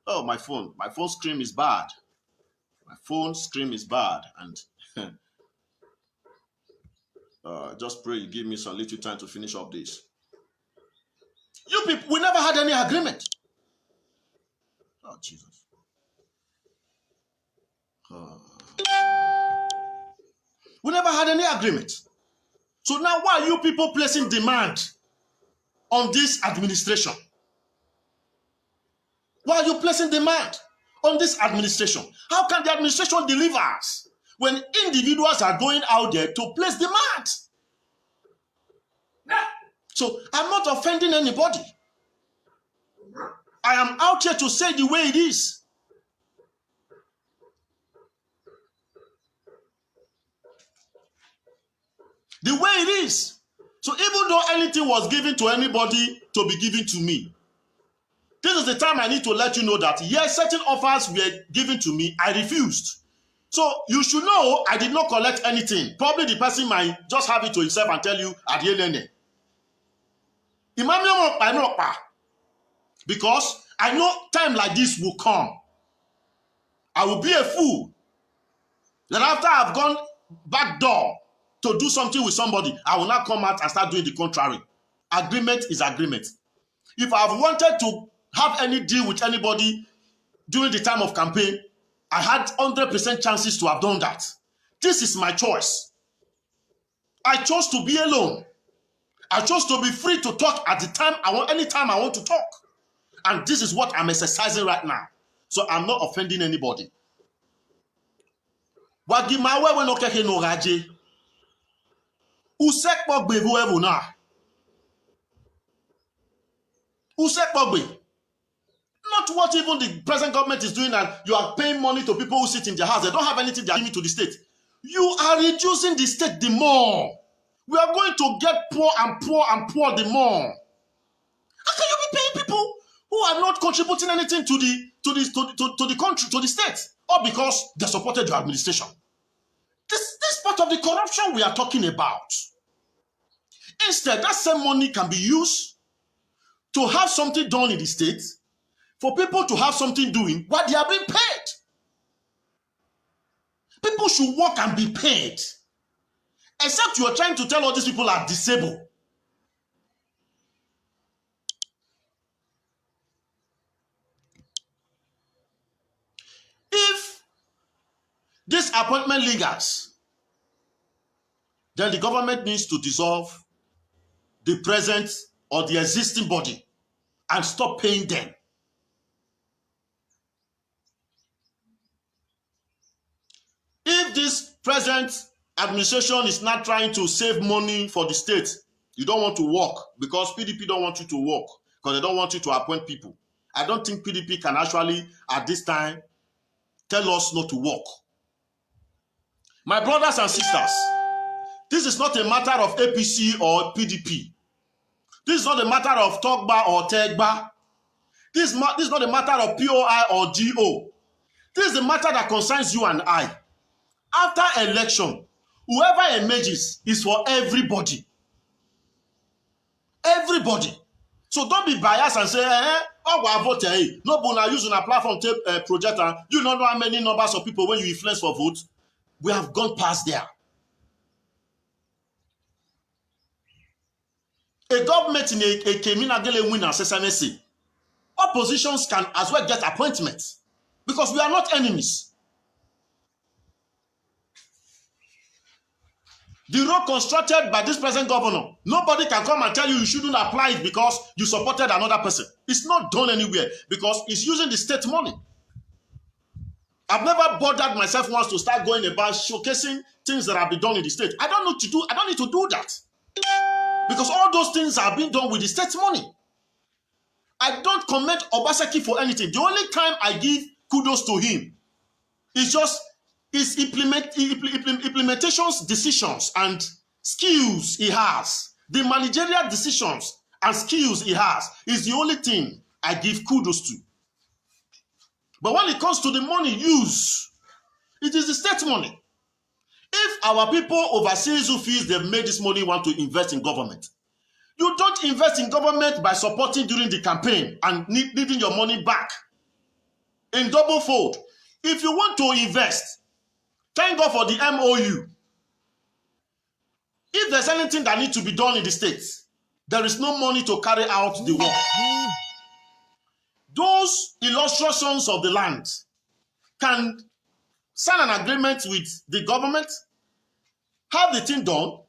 Oh, my phone screen is bad. My phone screen is bad. And just pray you give me some little time to finish up this. You people, we never had any agreement. Oh, Jesus. We never had any agreement. So now why are you people placing demand on this administration? Why are you placing demand on this administration? How can the administration deliver us when individuals are going out there to place demand? So I'm not offending anybody. I am out here to say the way it is. The way it is. So even though anything was given to anybody to be given to me, this is the time I need to let you know that yes, certain offers were given to me. I refused So you should know I did not collect anything. Probably the person might just have it to himself and tell you at the end. Because I know time like this will come. I will be a fool. Then after I've gone back door to do something with somebody, I will not come out and start doing the contrary. Agreement is agreement. If I've wanted to have any deal with anybody during the time of campaign, I had 100% chances to have done that. This is my choice. I chose to be alone. I chose to be free to talk at the time I want, anytime I want to talk. And this is what I'm exercising right now. So I'm not offending anybody. Wagimawe we no keke no raje. Usek pogbe whoever na. Usek pogbe. Not what even the present government is doing, and you are paying money to people who sit in their house. They don't have anything they are giving to the state. You are reducing the state the more. We are going to get poor and poor and poor the more. How can you be paying people who are not contributing anything to the country, to the state, or because they supported your administration? This part of the corruption we are talking about. Instead, that same money can be used to have something done in the state, for people to have something doing while they are being paid. People should work and be paid. Except you are trying to tell all these people are disabled. If this appointment lingers, then the government needs to dissolve the present or the existing body and stop paying them. If this present administration is not trying to save money for the state, you don't want to work because PDP don't want you to work because they don't want you to appoint people. I don't think PDP can actually, at this time, tell us not to work. My brothers and sisters, this is not a matter of APC or PDP. This is not a matter of Togba or Tegba. This is not a matter of POI or GO. This is a matter that concerns you and I. After election, whoever emerges is for everybody. Everybody. So don't be biased and say, oh, we vote. No, but now using a platform projector. You don't know how many numbers of people when you influence for vote. We have gone past there. A government in a Keminagele win and Sesame. Oppositions can as well get appointments because we are not enemies. The road constructed by this present governor, nobody can come and tell you shouldn't apply it because you supported another person. It's not done anywhere because it's using the state money. I've never bothered myself once to start going about showcasing things that have been done in the state. I don't need to do that. Because all those things are being done with the state money. I don't commend Obaseki for anything. The only time I give kudos to him is just his implementations, decisions, and skills he has. The managerial decisions and skills he has is the only thing I give kudos to. But when it comes to the money used, it is the state money. If our people overseas who feels they've made this money want to invest in government, you don't invest in government by supporting during the campaign and needing your money back in double fold. If you want to invest, thank God for the MOU. If there's anything that needs to be done in the states, there is no money to carry out the work. Those illustrations of the land can sign an agreement with the government, have the thing done,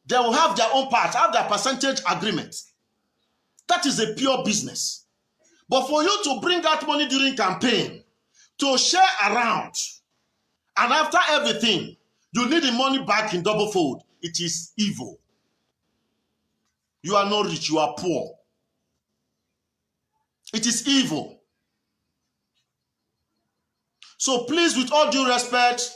they will have their own part, have their percentage agreement. That is a pure business. But for you to bring that money during campaign, to share around, and after everything, you need the money back in double fold, it is evil. You are not rich, you are poor. It is evil. So please, with all due respect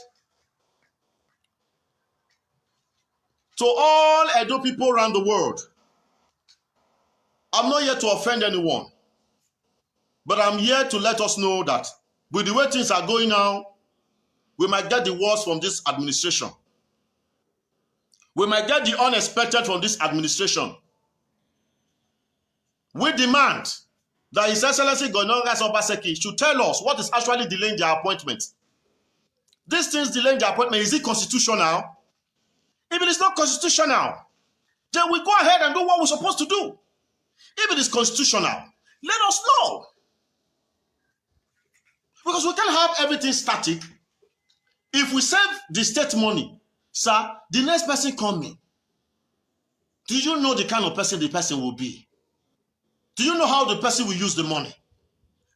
to all Edo people around the world, I'm not here to offend anyone, but I'm here to let us know that with the way things are going now, We might get the worst from this administration. We might get the unexpected from this administration. We demand that His Excellency Governor Obaseki should tell us what is actually delaying their appointment. These things delaying their appointment, is it constitutional? If it is not constitutional, then we go ahead and do what we're supposed to do. If it is constitutional, let us know. Because we can't have everything static. If we save the state money, sir, the next person coming, do you know the kind of person the person will be? Do you know how the person will use the money?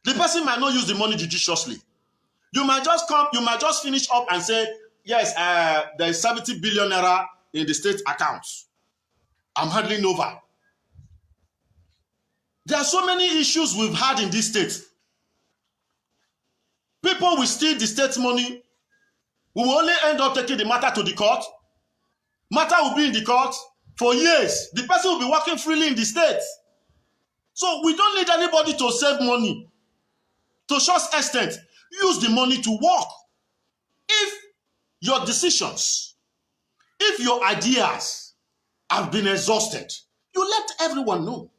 The person might not use the money judiciously. You might just come, you might just finish up and say, yes, there is 70 billion naira in the state accounts. I'm handling over. There are so many issues we've had in this state. People will steal the state money. We will only end up taking the matter to the court. Matter will be in the court for years. The person will be working freely in the state. So we don't need anybody to save money. To such extent, use the money to work. If your decisions, if your ideas have been exhausted, you let everyone know.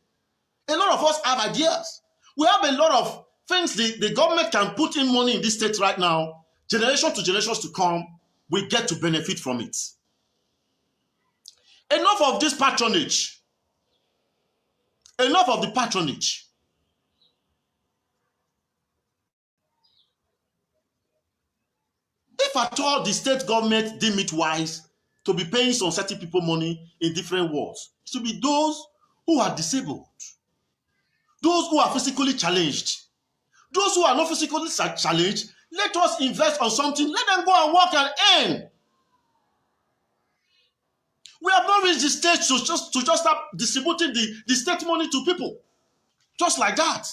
A lot of us have ideas. We have a lot of things the government can put in money in this state right now. Generation to generations to come, we get to benefit from it. Enough of this patronage. Enough of the patronage. If at all the state government deem it wise to be paying some certain people money in different wards, it should be those who are disabled, those who are physically challenged, those who are not physically challenged. Let us invest on something. Let them go and work and earn. We have not reached the stage to just start distributing the state money to people. Just like that.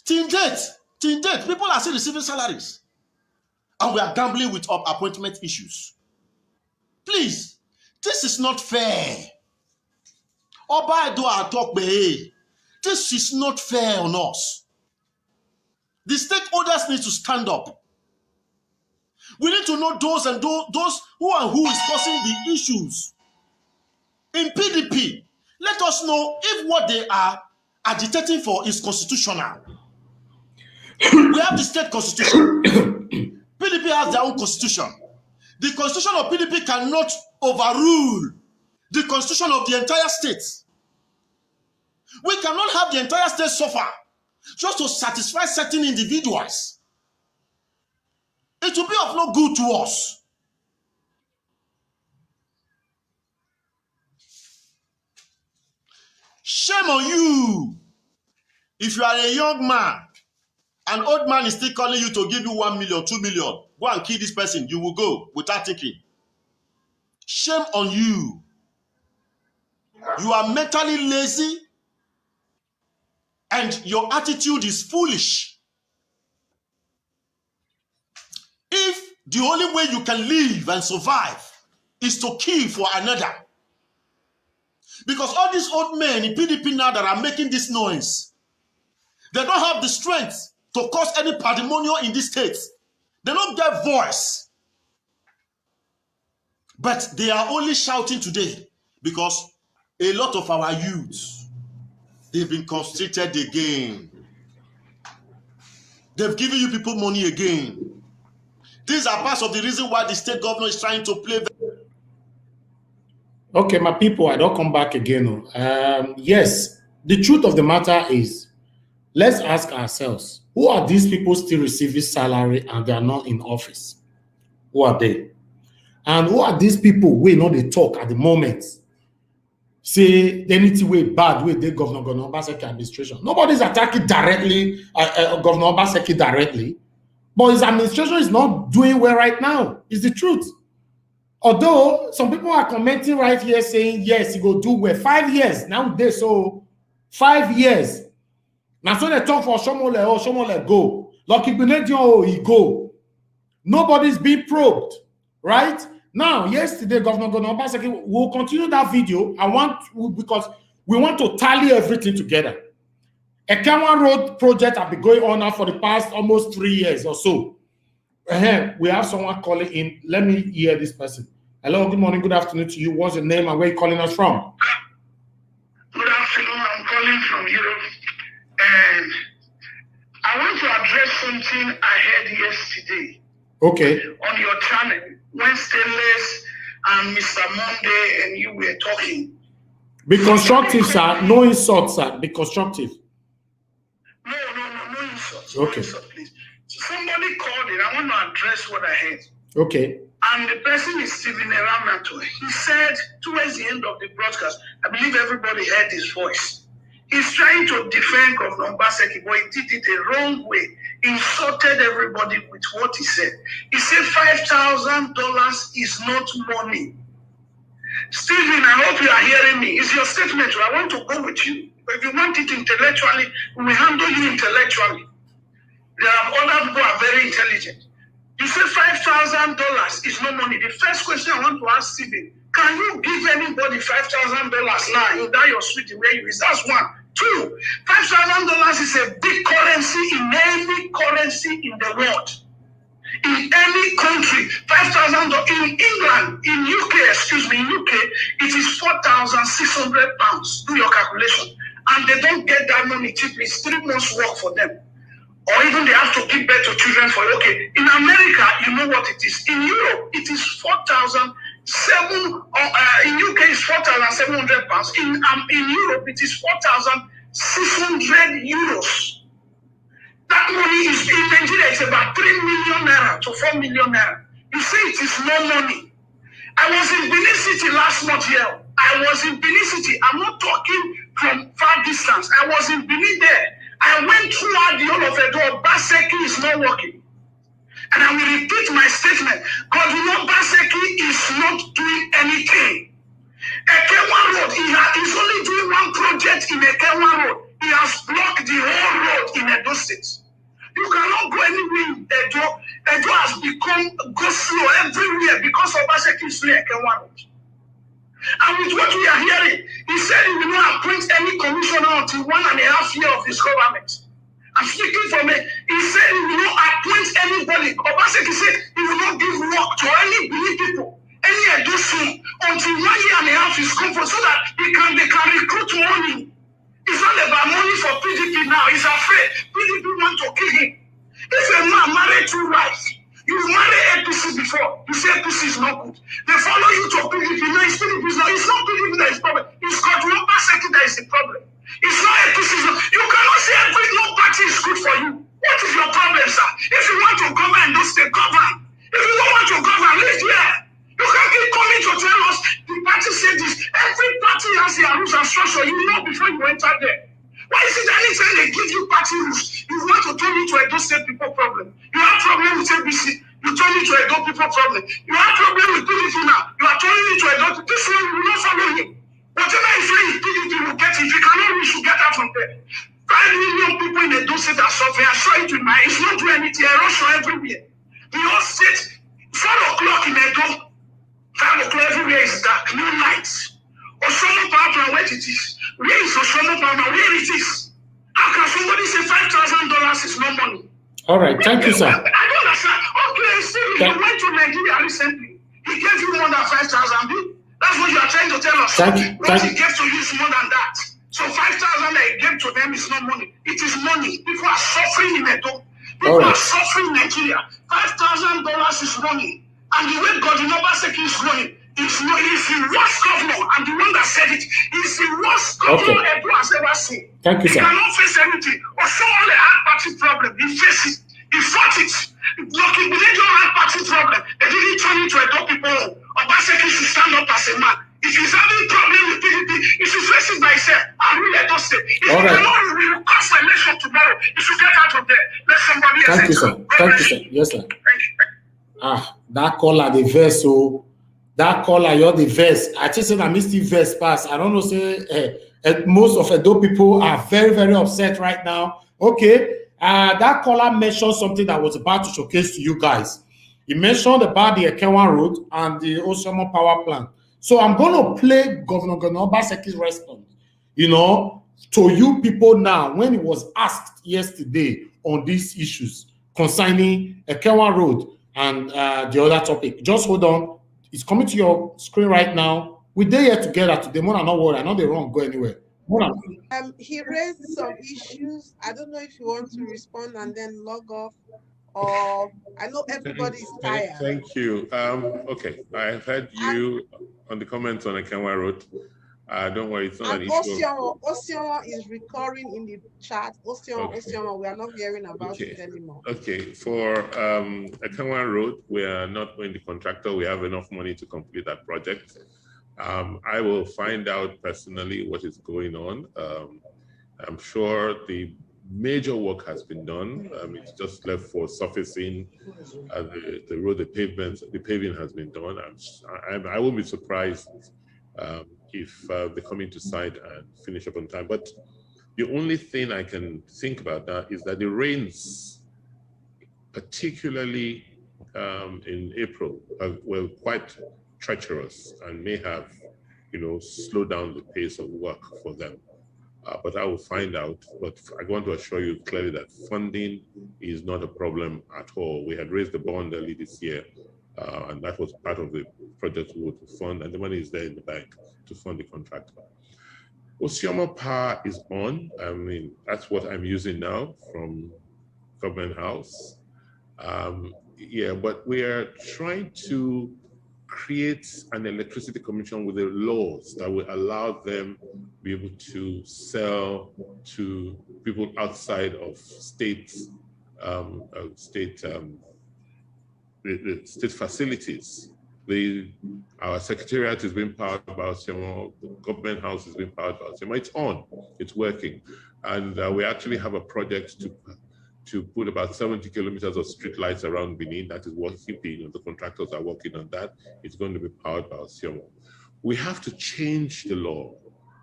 Till date, people are still receiving salaries. And we are gambling with appointment issues. Please, this is not fair. This is not fair on us. The stakeholders need to stand up. We need to know those and those who is causing the issues. In PDP, let us know if what they are agitating for is constitutional. We have the state constitution. PDP has their own constitution. The constitution of PDP cannot overrule the constitution of the entire state. We cannot have the entire state suffer just to satisfy certain individuals. It will be of no good to us. Shame on you. If you are a young man, an old man is still calling you to give you 1 million, 2 million. Go and kill this person. You will go without thinking. Shame on you. You are mentally lazy and your attitude is foolish. If the only way you can live and survive is to kill for another, because all these old men in PDP now that are making this noise, they don't have the strength to cause any pandemonium in this state. They don't get voice. But they are only shouting today because a lot of our youths, they've been constricted again. They've given you people money again. These are parts of the reason why the state governor is trying to play. Okay, my people, I don't come back again. Yes, the truth of the matter is, let's ask ourselves, who are these people still receiving salary and they are not in office? Who are they? And who are these people we know they talk at the moment? Say anything way bad way they Governor Obaseki administration. Nobody's attacking directly Governor Obaseki directly, but his administration is not doing well right now. It's the truth. Although some people are commenting right here saying yes, he go do well. 5 years nowadays, so 5 years. Now so they talk for Shomole go. Lucky Benedio, he go. Nobody's being probed, right? Now, yesterday, Governor Obaseki will continue that video. Because we want to tally everything together. A Ekenwa Road project has been going on now for the past almost 3 years or so. We have someone calling in. Let me hear this person. Hello, good morning, good afternoon to you. What's your name and where are you calling us from? Good afternoon. I'm calling from Europe, and I want to address something I heard yesterday. Okay. On your channel, when Stainless and Mr. Monday and you were talking. Be constructive, sir. No insult, sir. Be constructive. No insult. Okay. No insult, please. So somebody called it. I want to address what I heard. Okay. And the person is Stephen Eramato. He said towards the end of the broadcast, I believe everybody heard his voice. He's trying to defend Governor Obaseki, but he did it the wrong way. He insulted everybody with what he said. He said $5,000 is not money. Stephen, I hope you are hearing me. It's your statement. I want to go with you. But if you want it intellectually, we will handle you intellectually. There are other people who are very intelligent. You say $5,000 is no money. The first question I want to ask Stephen, can you give anybody $5,000 now in that your suite where you is? That's one. Two, $5,000 is a big currency in any currency in the world. In any country, $5,000 in England, in UK, it is 4,600 pounds. Do your calculation. And they don't get that money cheaply. It's 3 months work for them. Or even they have to give birth to children for okay. In America, you know what it is. In Europe, it is 4,700. In UK, it's 4,700 pounds. In Europe, it is 4,600 euros. That money is in Nigeria. It's about 3 million naira to 4 million naira. You say it is no money. I was in Benin City last month here. I was in Benin City. I'm not talking from far distance. I was in Benin there. I went throughout the whole of Edo. Obaseki is not working. And I will repeat my statement. Governor Obaseki is not doing anything. Ekenwa Road, he's only doing one project in Ekenwa Road. He has blocked the whole road in Edo State. You cannot go anywhere in Edo. Edo has become go slow everywhere because Obaseki is doing Ekenwa Road. And with what we are hearing, he said he will not appoint any commissioner until 1.5 years of his government. I'm speaking for me. He said he will not appoint anybody. Obaseki said he will not give work to any Benin people, any Edosu, until 1.5 years is come for so that they can recruit money. It's not about money for PDP now. He's afraid PDP want to kill him. If a man married 2 wives, you married APC before. You say APC is not good. They follow you to PDP. No, it's PDP. It's not PDP that is the problem. It's Governor Obaseki that is the problem. It's not APC. You cannot say every no party is good for you. What is your problem, sir? If you want to govern, don't stay govern. If you don't want to govern, live here. You can't keep coming to tell us the party said this. Every party has their rules and structure. You know before you enter there. Why is it anytime they give you party rules, you want to turn it to Edo State people problem? You have problem with ABC, you turn it to Edo people problem. You have problem with PDP now, you are turning it to Edo. This one you will not follow him. Whatever you say is PDP will get it. If you cannot reach, you get out from there. 5 million people in Edo State are suffering. I saw it with my eyes. It's not doing anything. Erosion everywhere. The whole state, 4 o'clock in Edo, 5 o'clock everywhere is dark, no lights. Oshomo Power Plant, where it is? Where is Oshomo Power Plant? Where it is? How can somebody say $5,000 is no money? All right, thank you, sir. I don't understand. Okay, Steve, he went to Nigeria recently. He gave you more than 5,000. That's what you are trying to tell us. What he gave to you is more than that. So 5,000 that he gave to them is not money. It is money. People are suffering in Edo. People are suffering in Nigeria. $5,000 is money. And the way Governor Obaseki is going, he's the worst governor, and the one that said it is the worst governor Edo has ever seen. Thank you, sir. He cannot face anything. Or someone had party problem. He faced it. He fought it. Looking, they don't have party problem. They didn't turn into Edo people. Obaseki should stand up as a man. If he's having problem with PDP, he should face it by himself. I will Edo State. If he cannot, we will call for election tomorrow. He should get out of there. Let somebody else. Thank you, sir. Thank you, sir. Yes, sir. Thank you. That caller the verse, so that caller you're the verse. I just said I missed the verse pass. I don't know, say most of Edo people are very, very upset right now. Okay, that caller mentioned something that was about to showcase to you guys. He mentioned about the Ekenwa Road and the Oshomo Power Plant. So I'm going to play Governor Obaseki's response, to you people now when he was asked yesterday on these issues concerning Ekenwa Road and the other topic. Just hold on. It's coming to your screen right now. We're there here together today. Mona, not worry. I know they won't go anywhere. Mona. He raised some issues. I don't know if you want to respond and then log off, or I know everybody's tired. Thank you. Okay, I heard you on the comments on Ekenwa Road. Don't worry, it's not an issue. Osiomo is recurring in the chat. Osiomo, we are not hearing about it anymore. Okay, for Ekenwa Road, we are not going to contractor. We have enough money to complete that project. I will find out personally what is going on. I'm sure the major work has been done. It's just left for surfacing the road, the paving has been done. I won't be surprised if they come into site and finish up on time. But the only thing I can think about that is that the rains, particularly in April, were quite treacherous and may have, slowed down the pace of work for them. But I will find out. But I want to assure you clearly that funding is not a problem at all. We had raised the bond early this year, and that was part of the project we would fund, and the money is there in the bank to fund the contract. Osiomo Power is on. That's what I'm using now from Government House. But we are trying to create an electricity commission with the laws that will allow them to be able to sell to people outside of states, state facilities. Our secretariat is being powered by Osiomo, the Government House is being powered by Osiomo. It's on, it's working. And we actually have a project to put about 70 kilometers of street lights around Benin. That is working. The contractors are working on that. It's going to be powered by Osiomo. We have to change the law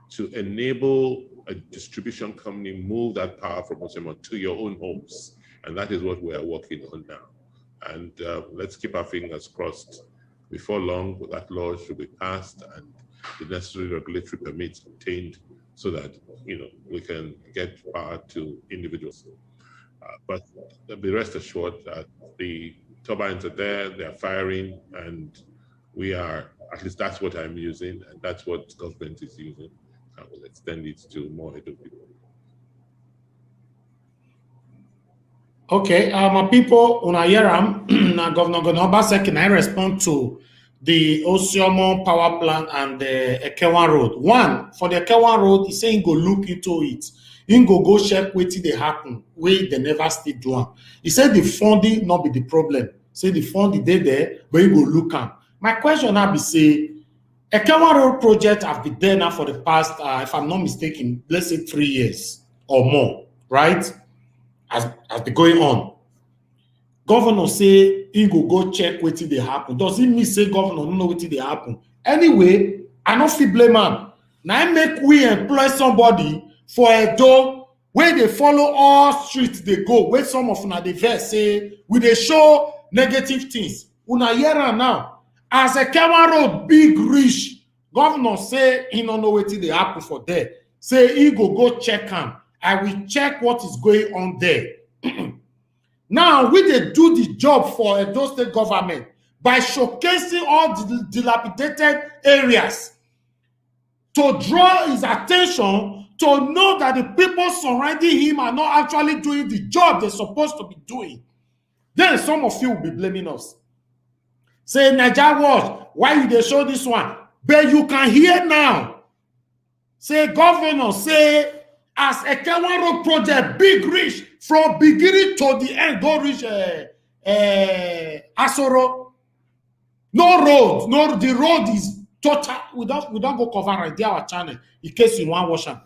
to enable a distribution company move that power from Osiomo to your own homes. And that is what we are working on now. And let's keep our fingers crossed. Before long, that law should be passed and the necessary regulatory permits obtained so that we can get power to individuals. But be rest assured that the turbines are there, they are firing, and we are, at least that's what I'm using, and that's what government is using. I will extend it to more Edo people. Okay, my people, Unayeram, Governor Obaseki, I respond to the Osiomo power plant and the Ekenwa Road. One, for the Ekenwa Road, he's saying go look into it. He go check wetin dey happen, wey they never still do am. He said the funding not be the problem. Say the funding dey there, but he go look am. My question now be say, Ekenwa Road project have been there now for the past, if I'm not mistaken, let's say 3 years or more, right? Has been going on. Governor say he go check wetin dey happen. Does it mean say governor don't know wetin dey happen? Anyway, I no fit blame am. Now make we employ somebody for Edo where they follow all streets they go, where some of una dey vex say we dey show negative things. Una hear am now. As Ekenwa Road big reach, governor say he no know wetin dey happen for there. Say he go check am. I will check what is going on there. Now we dey do the job for Edo State government by showcasing all the dilapidated areas to draw his attention to know that the people surrounding him are not actually doing the job they're supposed to be doing. Then some of you will be blaming us. Say, Naija Watch, why you dey show this one? But you can hear now. Say, governor, say, as Ekenwa Road project, big reach, from beginning to the end, go reach Asoro. No road, the road is total. We don't go cover right there our channel in case you want to watch am.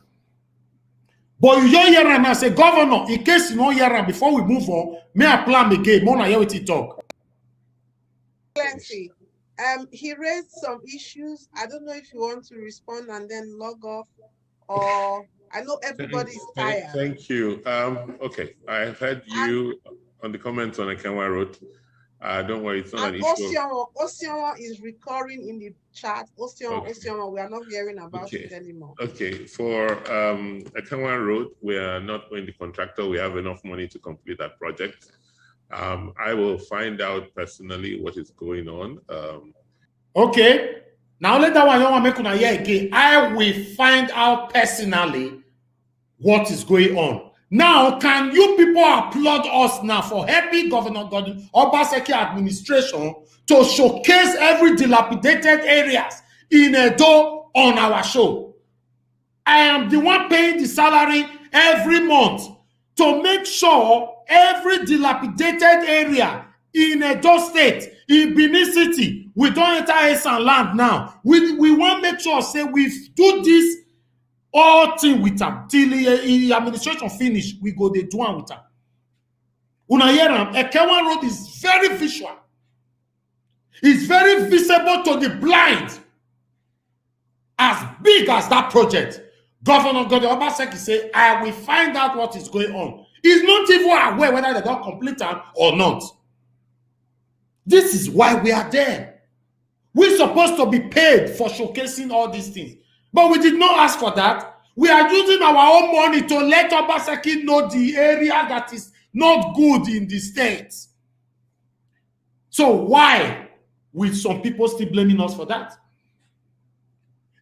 But you don't hear am now, say, governor, in case you don't hear am, before we move on, may I plan again, more hear what he talk. Plenty. He raised some issues. I don't know if you want to respond and then log off, or I know everybody's tired. Thank you. Okay, I heard you on the comments on Ekenwa Road. Don't worry, it's not an issue. Osiomo is recurring in the chat. Osiomo, we are not hearing about it anymore. Okay, for Ekenwa Road, we are not going to contractor. We have enough money to complete that project. I will find out personally what is going on. Okay. Now let that one you want to make una hear again. I will find out personally what is going on. Now, can you people applaud us now for helping Governor Godwin Obaseki administration to showcase every dilapidated areas in Edo on our show? I am the one paying the salary every month to make sure every dilapidated area in Edo State, in Benin City, we don't enter Esan land now. We want to make sure, say, we do this all thing with them till the administration finish. We go they do one with them. Una hear am? Ekewan Road is very visual. It's very visible to the blind. As big as that project, Governor Godwin Obaseki say, I will find out what is going on. He's not even aware whether they don't complete them or not. This is why we are there. We're supposed to be paid for showcasing all these things. But we did not ask for that. We are using our own money to let Obaseki know the area that is not good in the state. So why will some people still blaming us for that?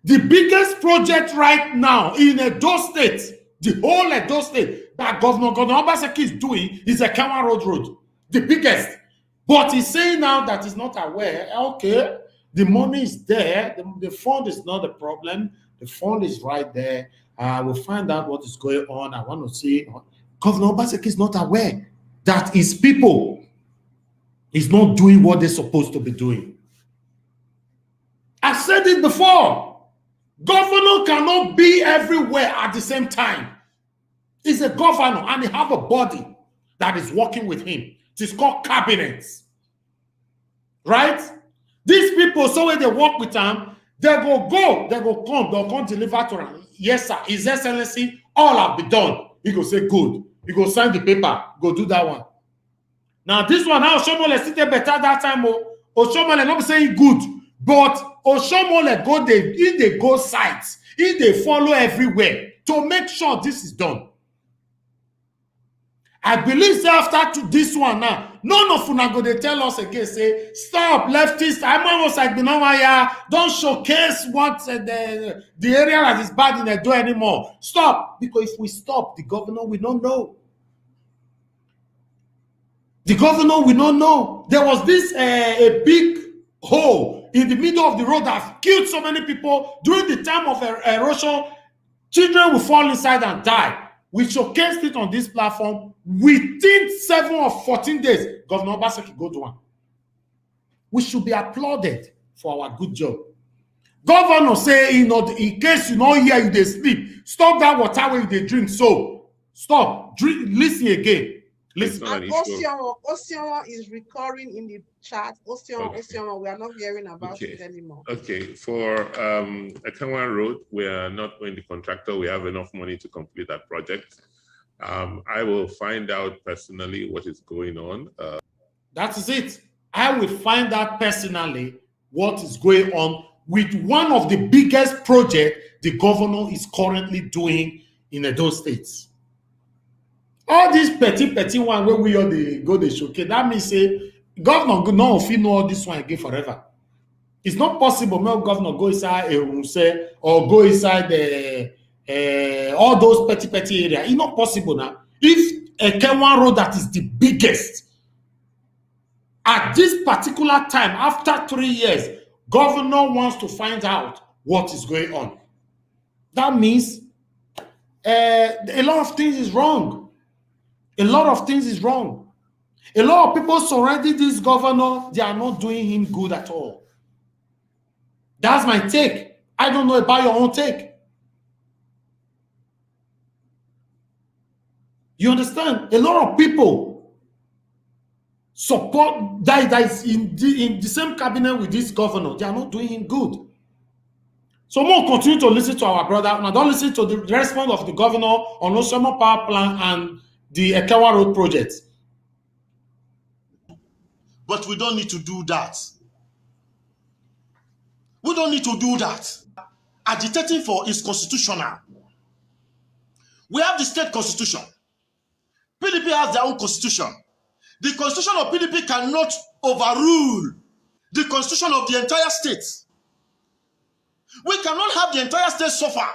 The biggest project right now in Edo State, the whole Edo State, that Governor Obaseki is doing is a Ekewan Road. The biggest. But he's saying now that he's not aware, okay, the money is there. The fund is not the problem. The fund is right there. We'll find out what is going on. I want to see. Governor Obaseki is not aware that his people is not doing what they're supposed to be doing. I said it before. Governor cannot be everywhere at the same time. He's a governor and he have a body that is working with him. It is called cabinets. Right? These people, so when they work with them, they go come, they'll come deliver to them. Yes, sir, His Excellency, all have been done. He go say, good. He go sign the paper, go do that one. Now, this one, now Oshomole still better that time. Oshomole not be saying good, but Oshomole go they go sites, they follow everywhere to make sure this is done. I believe after this one now, none of una go they tell us again, say, stop, leftists, I'm almost like don't showcase what the area that is bad in Edo anymore. Stop, because if we stop, the governor will not know. The governor will not know. There was this a big hole in the middle of the road that killed so many people during the time of erosion. Children will fall inside and die. We showcased it on this platform. Within 7 or 14 days, Governor Obaseki go to one. We should be applauded for our good job. Governor say, in case you don't hear you they sleep, stop that water where they drink. So stop. Drink, listen again. Listen. And Osionwo is recurring in the chat. Osionwo, we are not hearing about it anymore. Okay, for Ekewan Road, we are not going the contractor. We have enough money to complete that project. I will find out personally what is going on. That is it. I will find out personally what is going on with one of the biggest projects the governor is currently doing in Edo State. All these petty one where we all go the showcase, that means say governor no if you know all this one again forever. It's not possible. No governor go inside or go inside all those petty area. It's not possible now. If Ekewan Road that is the biggest at this particular time, after 3 years, governor wants to find out what is going on. That means a lot of things is wrong. A lot of things is wrong. A lot of people surrounding this governor, they are not doing him good at all. That's my take. I don't know about your own take. You understand? A lot of people support that is in the same cabinet with this governor. They are not doing him good. So we'll continue to listen to our brother. Now don't listen to the response of the governor on Osoma Power Plant and the Ekewan Road project. But we don't need to do that. We don't need to do that. Agitating for is constitutional. We have the state constitution. PDP has their own constitution. The constitution of PDP cannot overrule the constitution of the entire state. We cannot have the entire state suffer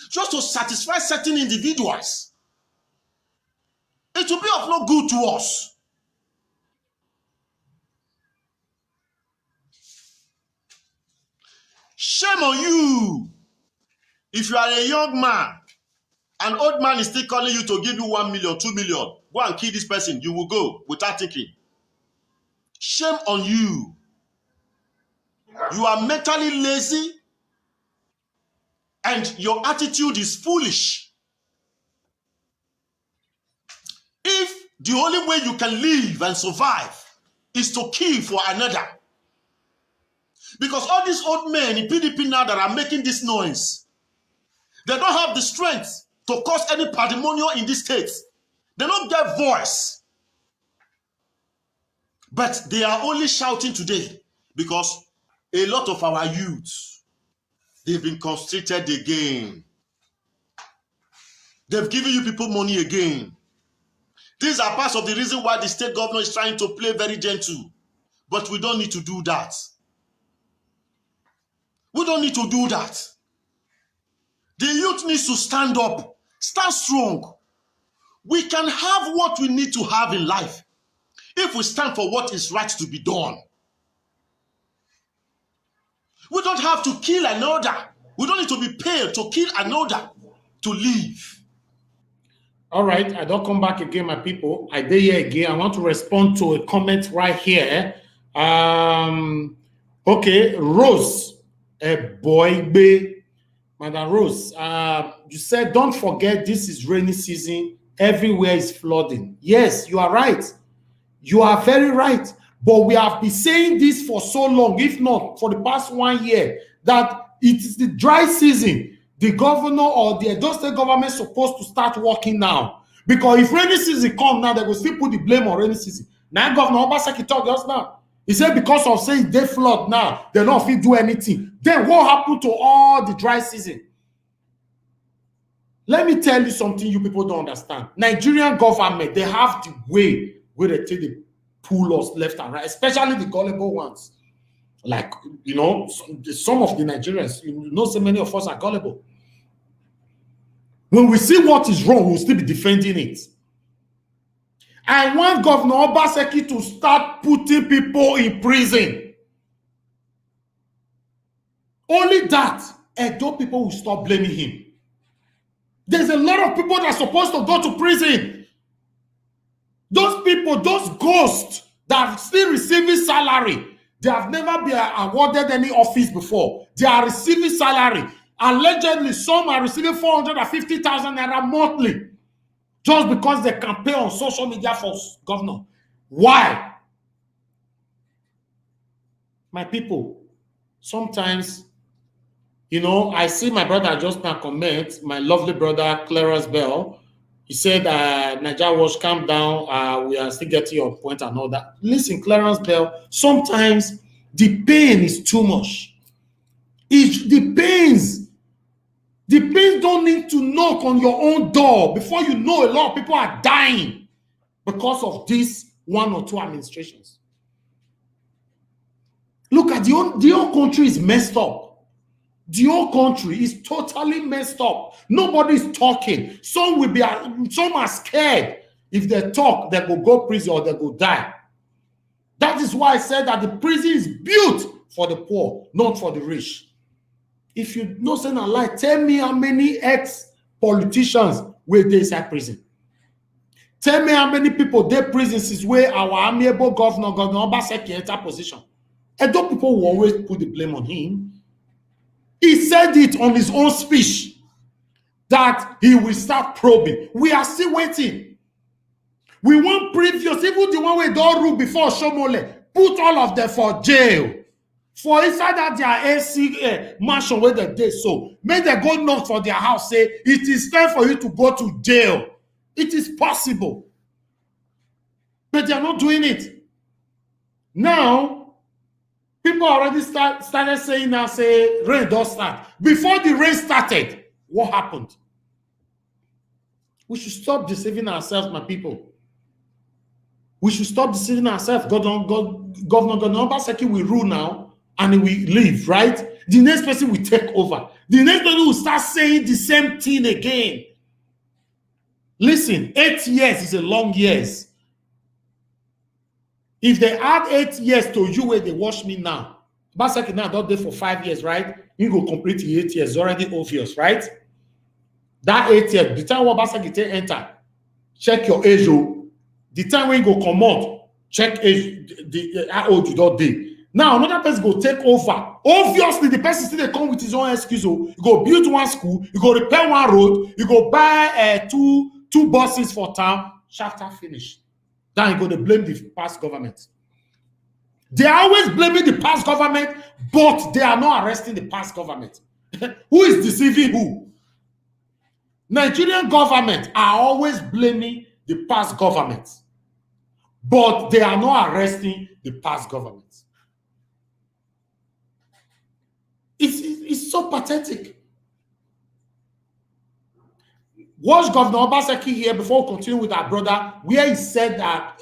just to satisfy certain individuals. It will be of no good to us. Shame on you. If you are a young man, an old man is still calling you to give you 1 million, 2 million. Go and kill this person. You will go without thinking. Shame on you. You are mentally lazy and your attitude is foolish. If the only way you can live and survive is to kill for another, because all these old men in PDP now that are making this noise, they don't have the strength to cause any pandemonium in this state. They don't get voice. But they are only shouting today because a lot of our youth, they've been constricted again. They've given you people money again. These are parts of the reason why the state governor is trying to play very gentle. But we don't need to do that. We don't need to do that. The youth needs to stand up, stand strong. We can have what we need to have in life if we stand for what is right to be done. We don't have to kill another. We don't need to be paid to kill another to live. All right, I don't come back again, my people. I did here again. I want to respond to a comment right here. Okay, Rose, Madam Rose, you said, don't forget this is rainy season. Everywhere is flooding. Yes, you are right. You are very right. But we have been saying this for so long, if not for the past 1 year, that it is the dry season. The governor or the Edo State government is supposed to start working now. Because if rainy season comes now, they will still put the blame on rainy season. Now, Governor Obaseki talked just now. He said because of saying they flood now, they don't fit do anything. Then what happened to all the dry season? Let me tell you something you people don't understand. Nigerian government, they have the way where they take the pull us left and right, especially the gullible ones. Like, you know, some of the Nigerians, you know, so many of us are gullible. When we see what is wrong, we'll still be defending it. I want Governor Obaseki to start putting people in prison. Only that, Edo people will stop blaming him. There's a lot of people that are supposed to go to prison. Those people, those ghosts that are still receiving salary, they have never been awarded any office before. They are receiving salary. Allegedly, some are receiving 450,000 naira monthly just because they campaign on social media for governor. Why? My people, sometimes, you know, I see my brother just now comment, my lovely brother Clarence Bell. He said, Naija Watch, calm down. We are still getting your point and all that. Listen, Clarence Bell, sometimes the pain is too much. The pains don't need to knock on your own door before you know a lot of people are dying because of these 1 or 2 administrations. Look at the whole country is messed up. The whole country is totally messed up. Nobody's talking. Some are scared. If they talk, they will go prison or they will die. That is why I said that the prison is built for the poor, not for the rich. If you know saying a lie, tell me how many ex-politicians were they inside prison. Tell me how many people they prisons is where our amiable governor Obaseki enter position. And those people will always put the blame on him. He said it on his own speech that he will start probing. We are still waiting. We want previous, even the one we don't rule before Shomole, put all of them for jail. For inside that their AC mansion where they did so, make them go knock for their house, say, it is time for you to go to jail. It is possible. But they are not doing it. Now, people already started saying now, say, rain does start. Before the rain started, what happened? We should stop deceiving ourselves, my people. We should stop deceiving ourselves. Governor Obaseki will rule now and he will leave, right? The next person will take over. The next person will start saying the same thing again. Listen, 8 years is a long years. If they add 8 years to you where they watch me now, Obaseki now don't there for 5 years, right? You go complete the 8 years. It's already obvious, right? That 8 years, the time Obaseki take enter, check your age. The time when you go come out, check age, how old you don't be. Now another person go take over. Obviously, the person still they come with his own excuse. You go build one school, you go repair one road, you go buy two buses for town. Chapter finish. Then you go to blame the past government. They are always blaming the past government, but they are not arresting the past government. Who is deceiving who? Nigerian government are always blaming the past government, but they are not arresting the past government. It's so pathetic. Watch Governor Obaseki here before we continue with our brother, where he said that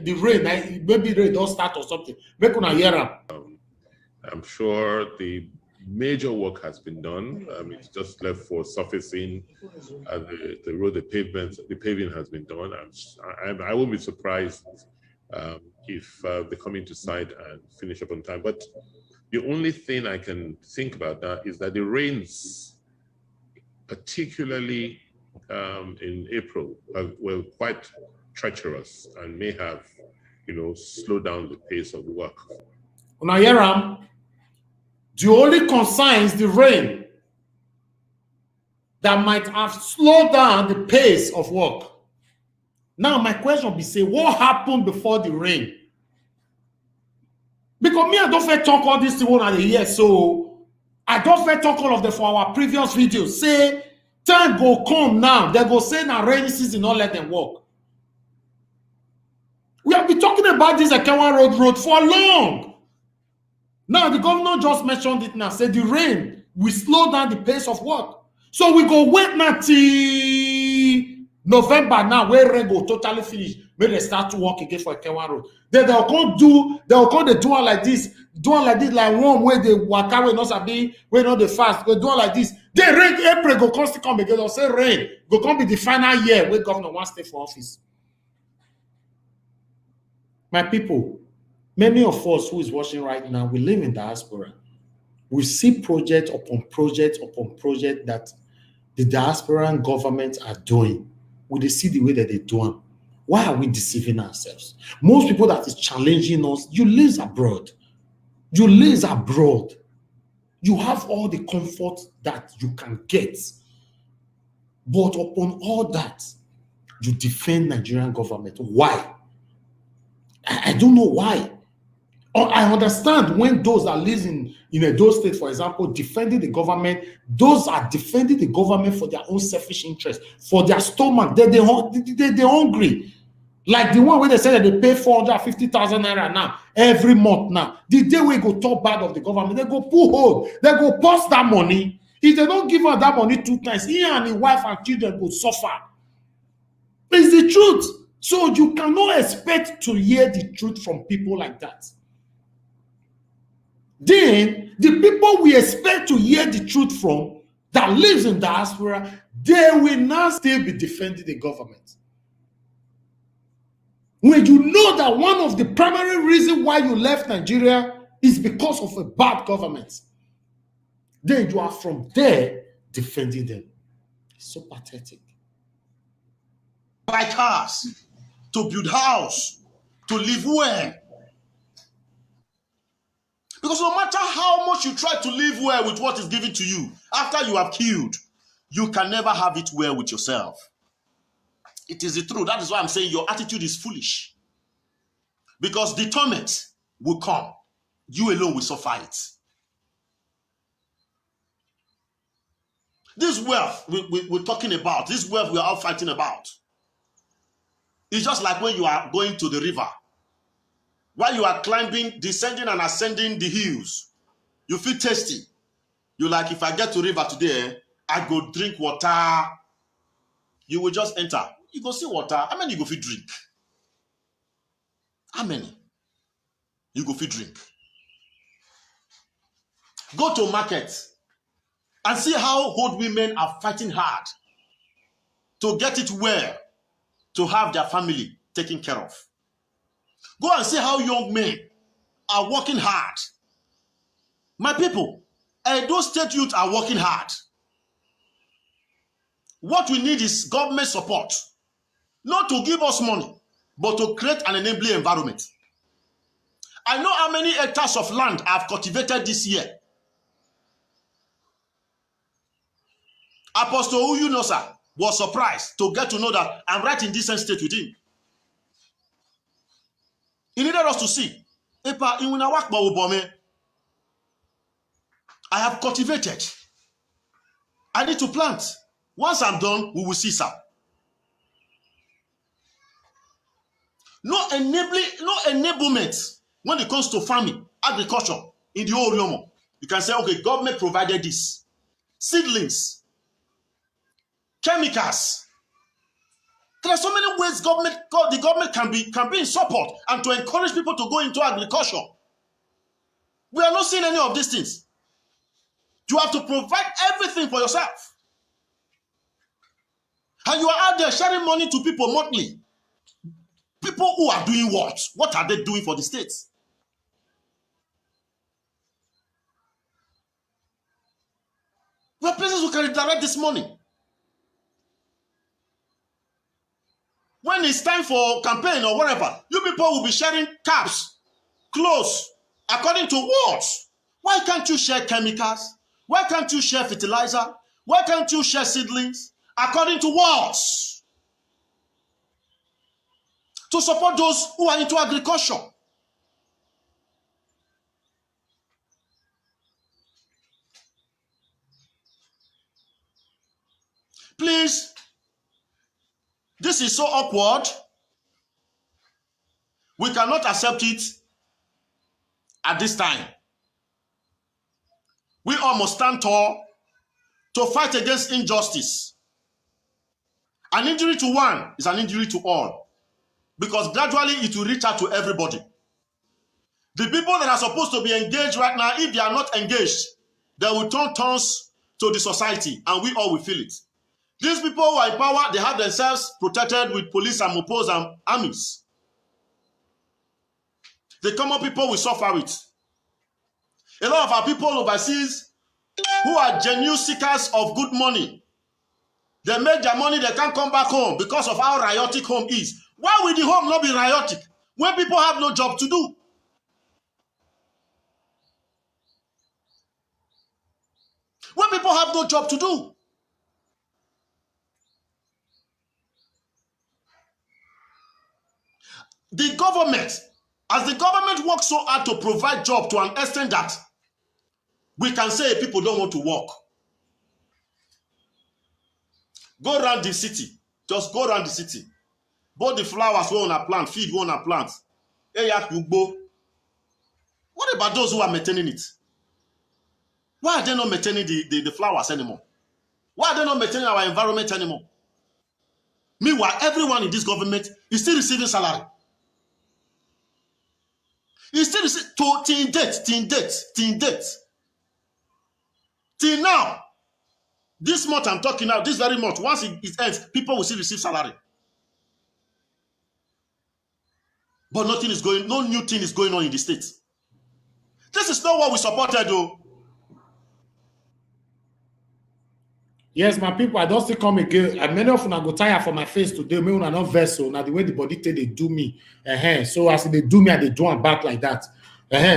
the rain, maybe rain don't start or something. Make una hear him. I'm sure the major work has been done. It's just left for surfacing, and the road, the paving has been done. I won't be surprised if they come into site and finish up on time. But the only thing I can think about that is that the rains, particularly in April, were quite treacherous and may have, slowed down the pace of the work. Now, Yaram, the only concern is the rain that might have slowed down the pace of work. Now, my question be say, what happened before the rain? Because me, I don't fit talk all this one at the year, so I don't fit talk all of them for our previous videos. Say, time go come now. They go say na rainy season, not let them work. We have been talking about this Ekewan road for long. Now the governor just mentioned it now. Say the rain will slow down the pace of work. So we go wait now till November now, where rain go totally finish. Maybe they start to work again for Ekewan road. Then they'll come do it like this, like one way they walk away, not sabi, where not the fast, they do it like this. Then rain April go constantly come again. They'll say rain go come be the final year where governor wants to stay for office. My people, many of us who is watching right now, we live in diaspora. We see project upon project upon project that the diasporan governments are doing. We see the way that they do them. Why are we deceiving ourselves? Most people that is challenging us, you live abroad. You live abroad. You have all the comfort that you can get. But upon all that, you defend Nigerian government. Why? I don't know why. I understand when those that live in Edo State, for example, defending the government, those are defending the government for their own selfish interest, for their stomach. They're hungry. Like the one where they say that they pay 450,000 naira now, every month now. The day we go talk bad of the government, they go pull hold, they go post that money. If they don't give us that money 2 times, he and his wife and children will suffer. It's the truth. So you cannot expect to hear the truth from people like that. Then the people we expect to hear the truth from that lives in diaspora, they will now still be defending the government. When you know that one of the primary reasons why you left Nigeria is because of a bad government, then you are from there defending them. It's so pathetic. Buy cars, to build house, to live well. Because no matter how much you try to live well with what is given to you, after you have killed, you can never have it well with yourself. It is the truth. That is why I'm saying your attitude is foolish. Because the torment will come. You alone will suffer it. This wealth we're talking about, this wealth we are all fighting about, it's just like when you are going to the river. While you are climbing, descending and ascending the hills, you feel thirsty. You like, if I get to river today, I go drink water. You will just enter. You go see water. How many you go fit drink? How many? You go fit drink. Go to market and see how old women are fighting hard to get it well, to have their family taken care of. Go and see how young men are working hard. My people, those state youth are working hard. What we need is government support, not to give us money, but to create an enabling environment. I know how many hectares of land I've cultivated this year. Apostle Uyunosa was surprised to get to know that I'm right in this state with him. He needed us to see. I have cultivated. I need to plant. Once I'm done, we will see some. No enablement when it comes to farming, agriculture in the whole realm. You can say, okay, government provided this. Seedlings, chemicals. There are so many ways the government can be in support and to encourage people to go into agriculture. We are not seeing any of these things. You have to provide everything for yourself. And you are out there sharing money to people monthly. People who are doing what? What are they doing for the states? There are places who can redirect this money. When it's time for campaign or whatever, you people will be sharing caps, clothes, according to what? Why can't you share chemicals? Why can't you share fertilizer? Why can't you share seedlings? According to what? To support those who are into agriculture. Please, this is so awkward. We cannot accept it at this time. We all must stand tall to fight against injustice. An injury to one is an injury to all, because gradually it will reach out to everybody. The people that are supposed to be engaged right now, if they are not engaged, they will turn turns to the society, and we all will feel it. These people who are in power, they have themselves protected with police and mopos and armies. The common people will suffer it. A lot of our people overseas who are genuine seekers of good money, they make their money, they can't come back home because of how riotic home is. Why will the home not be riotic when people have no job to do? When people have no job to do. The government, as the government works so hard to provide job to an extent that we can say people don't want to work. Go around the city. Just go around the city. Both the flowers we want to plant, feed we want to plant. What about those who are maintaining it? Why are they not maintaining the flowers anymore? Why are they not maintaining our environment anymore? Meanwhile, everyone in this government is still receiving salary. He's still receiving till date. Till now, this month I'm talking now, this very month, once it ends, people will still receive salary. But no new thing is going on in the States. This is not what we supported, though. Yes, my people, I don't still come again. And many of them go tired for my face today. Me una not vessel. Now the way the body take they do me. So as they do me, and they do am back like that.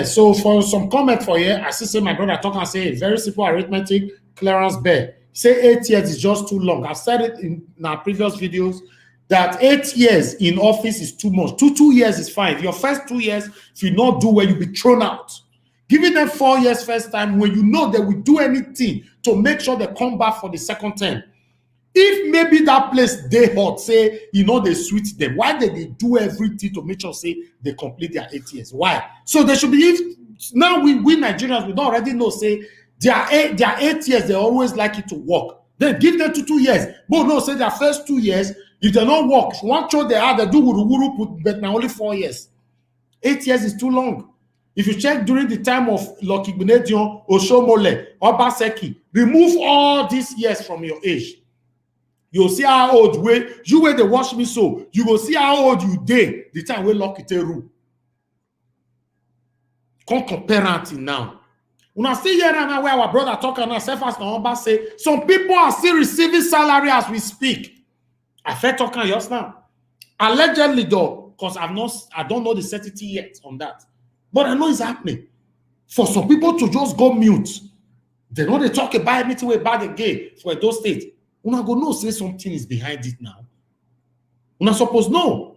So for some comment for you, I see my brother talk and say very simple arithmetic. Clarence Bear say 8 years is just too long. I've said it in our previous videos that 8 years in office is too much. 2 years is fine. Your first 2 years, if you not do well, you'll be thrown out. Giving them 4 years first time when you know they will do anything to make sure they come back for the second term. If maybe that place they hot, say, they switch them. Why did they do everything to make sure, say, they complete their 8 years? Why? So they should be, now we Nigerians, we don't already know, say, their 8 years, they always like it to work. Then give them to 2 years. But no, say their first 2 years, if they don't work, one show they have, they do wuru put, but now only 4 years. 8 years is too long. If you check during the time of Lucky Benedion, Oshomole, Obaseki, remove all these years from your age. You'll see how old you where they watch me so. You will see how old you did the time we lock it rule. Come compare now. When I see here now where our brother talking now, self as number say some people are still receiving salary as we speak. I felt talking just now. Allegedly though, because I don't know the certainty yet on that. But I know it's happening. For some people to just go mute, they know they talk about anything about the gay for those states. Una go no say something is behind it now. Una suppose no.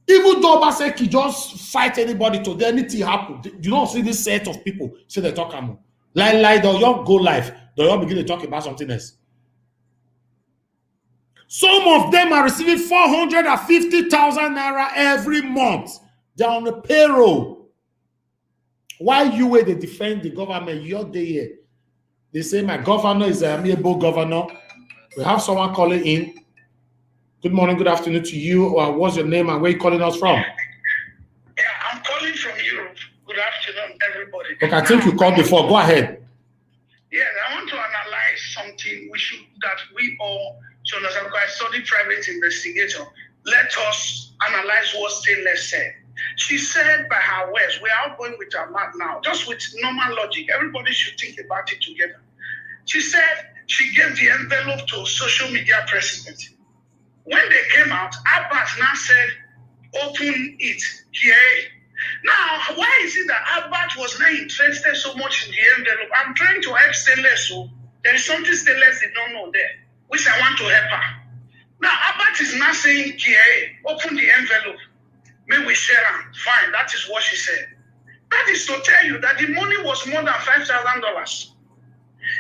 Even though Obaseki just fight anybody to anything happen, you don't see this set of people say they talk about lie, they'll go live, they'll begin to talk about something else. Some of them are receiving 450,000 naira every month. They're on the payroll. Why you where they defend the government? You're there. They say my governor is a amiable governor. We have someone calling in. Good morning, good afternoon to you. What's your name and where are you calling us from? Yeah, I'm calling from Europe. Good afternoon, everybody. Okay, I think you called before. Go ahead. Yes, I want to analyze something that we all should understand. Because I studied private investigator. Let us analyze what Stainless said. She said by her words, we are going with her mouth now, just with normal logic. Everybody should think about it together. She said she gave the envelope to social media president. When they came out, Abbas now said, open it here. Now, why is it that Abbas was not interested so much in the envelope? I'm trying to help Stainless, so there is something Stainless did not know there, which I want to help her. Now, Abbas is now saying, here, open the envelope. May we share them. Fine, that is what she said. That is to tell you that the money was more than $5,000.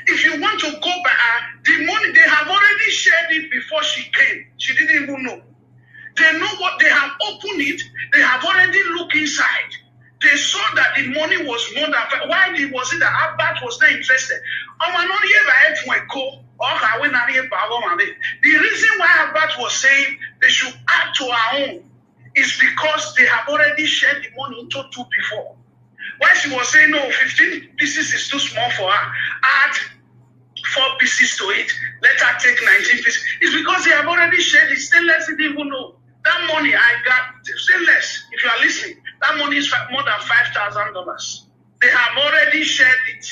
If you want to go by her, the money, they have already shared it before she came. She didn't even know. They know what they have opened it. They have already looked inside. They saw that the money was more than. Why was it that Abbas was not interested? The reason why Abbas was saying they should add to our own is because they have already shared the money into two before. Why she was saying, no, 15 pieces is too small for her, add 4 pieces to it, let her take 19 pieces. It's because they have already shared it. Stainless didn't even know. That money I got, Stainless, if you are listening, that money is more than $5,000. They have already shared it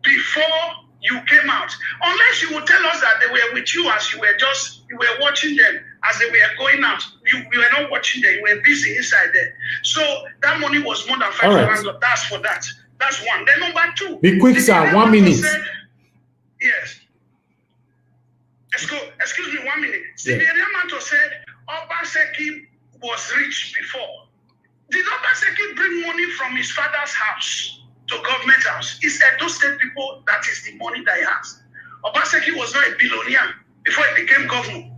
before you came out. Unless you will tell us that they were with you as you were watching them as they were going out. You were not watching them, you were busy inside there. So that money was more than $5,000. Right. That's for that. That's one. Then number 2. Be quick, sir. 1 minute. Yes. Excuse me, 1 minute. Stephen Yamato said Obaseki was rich before. Did Obaseki bring money from his father's house to government house? It's those state people that is the money that he has. Obaseki was not a billionaire before he became governor.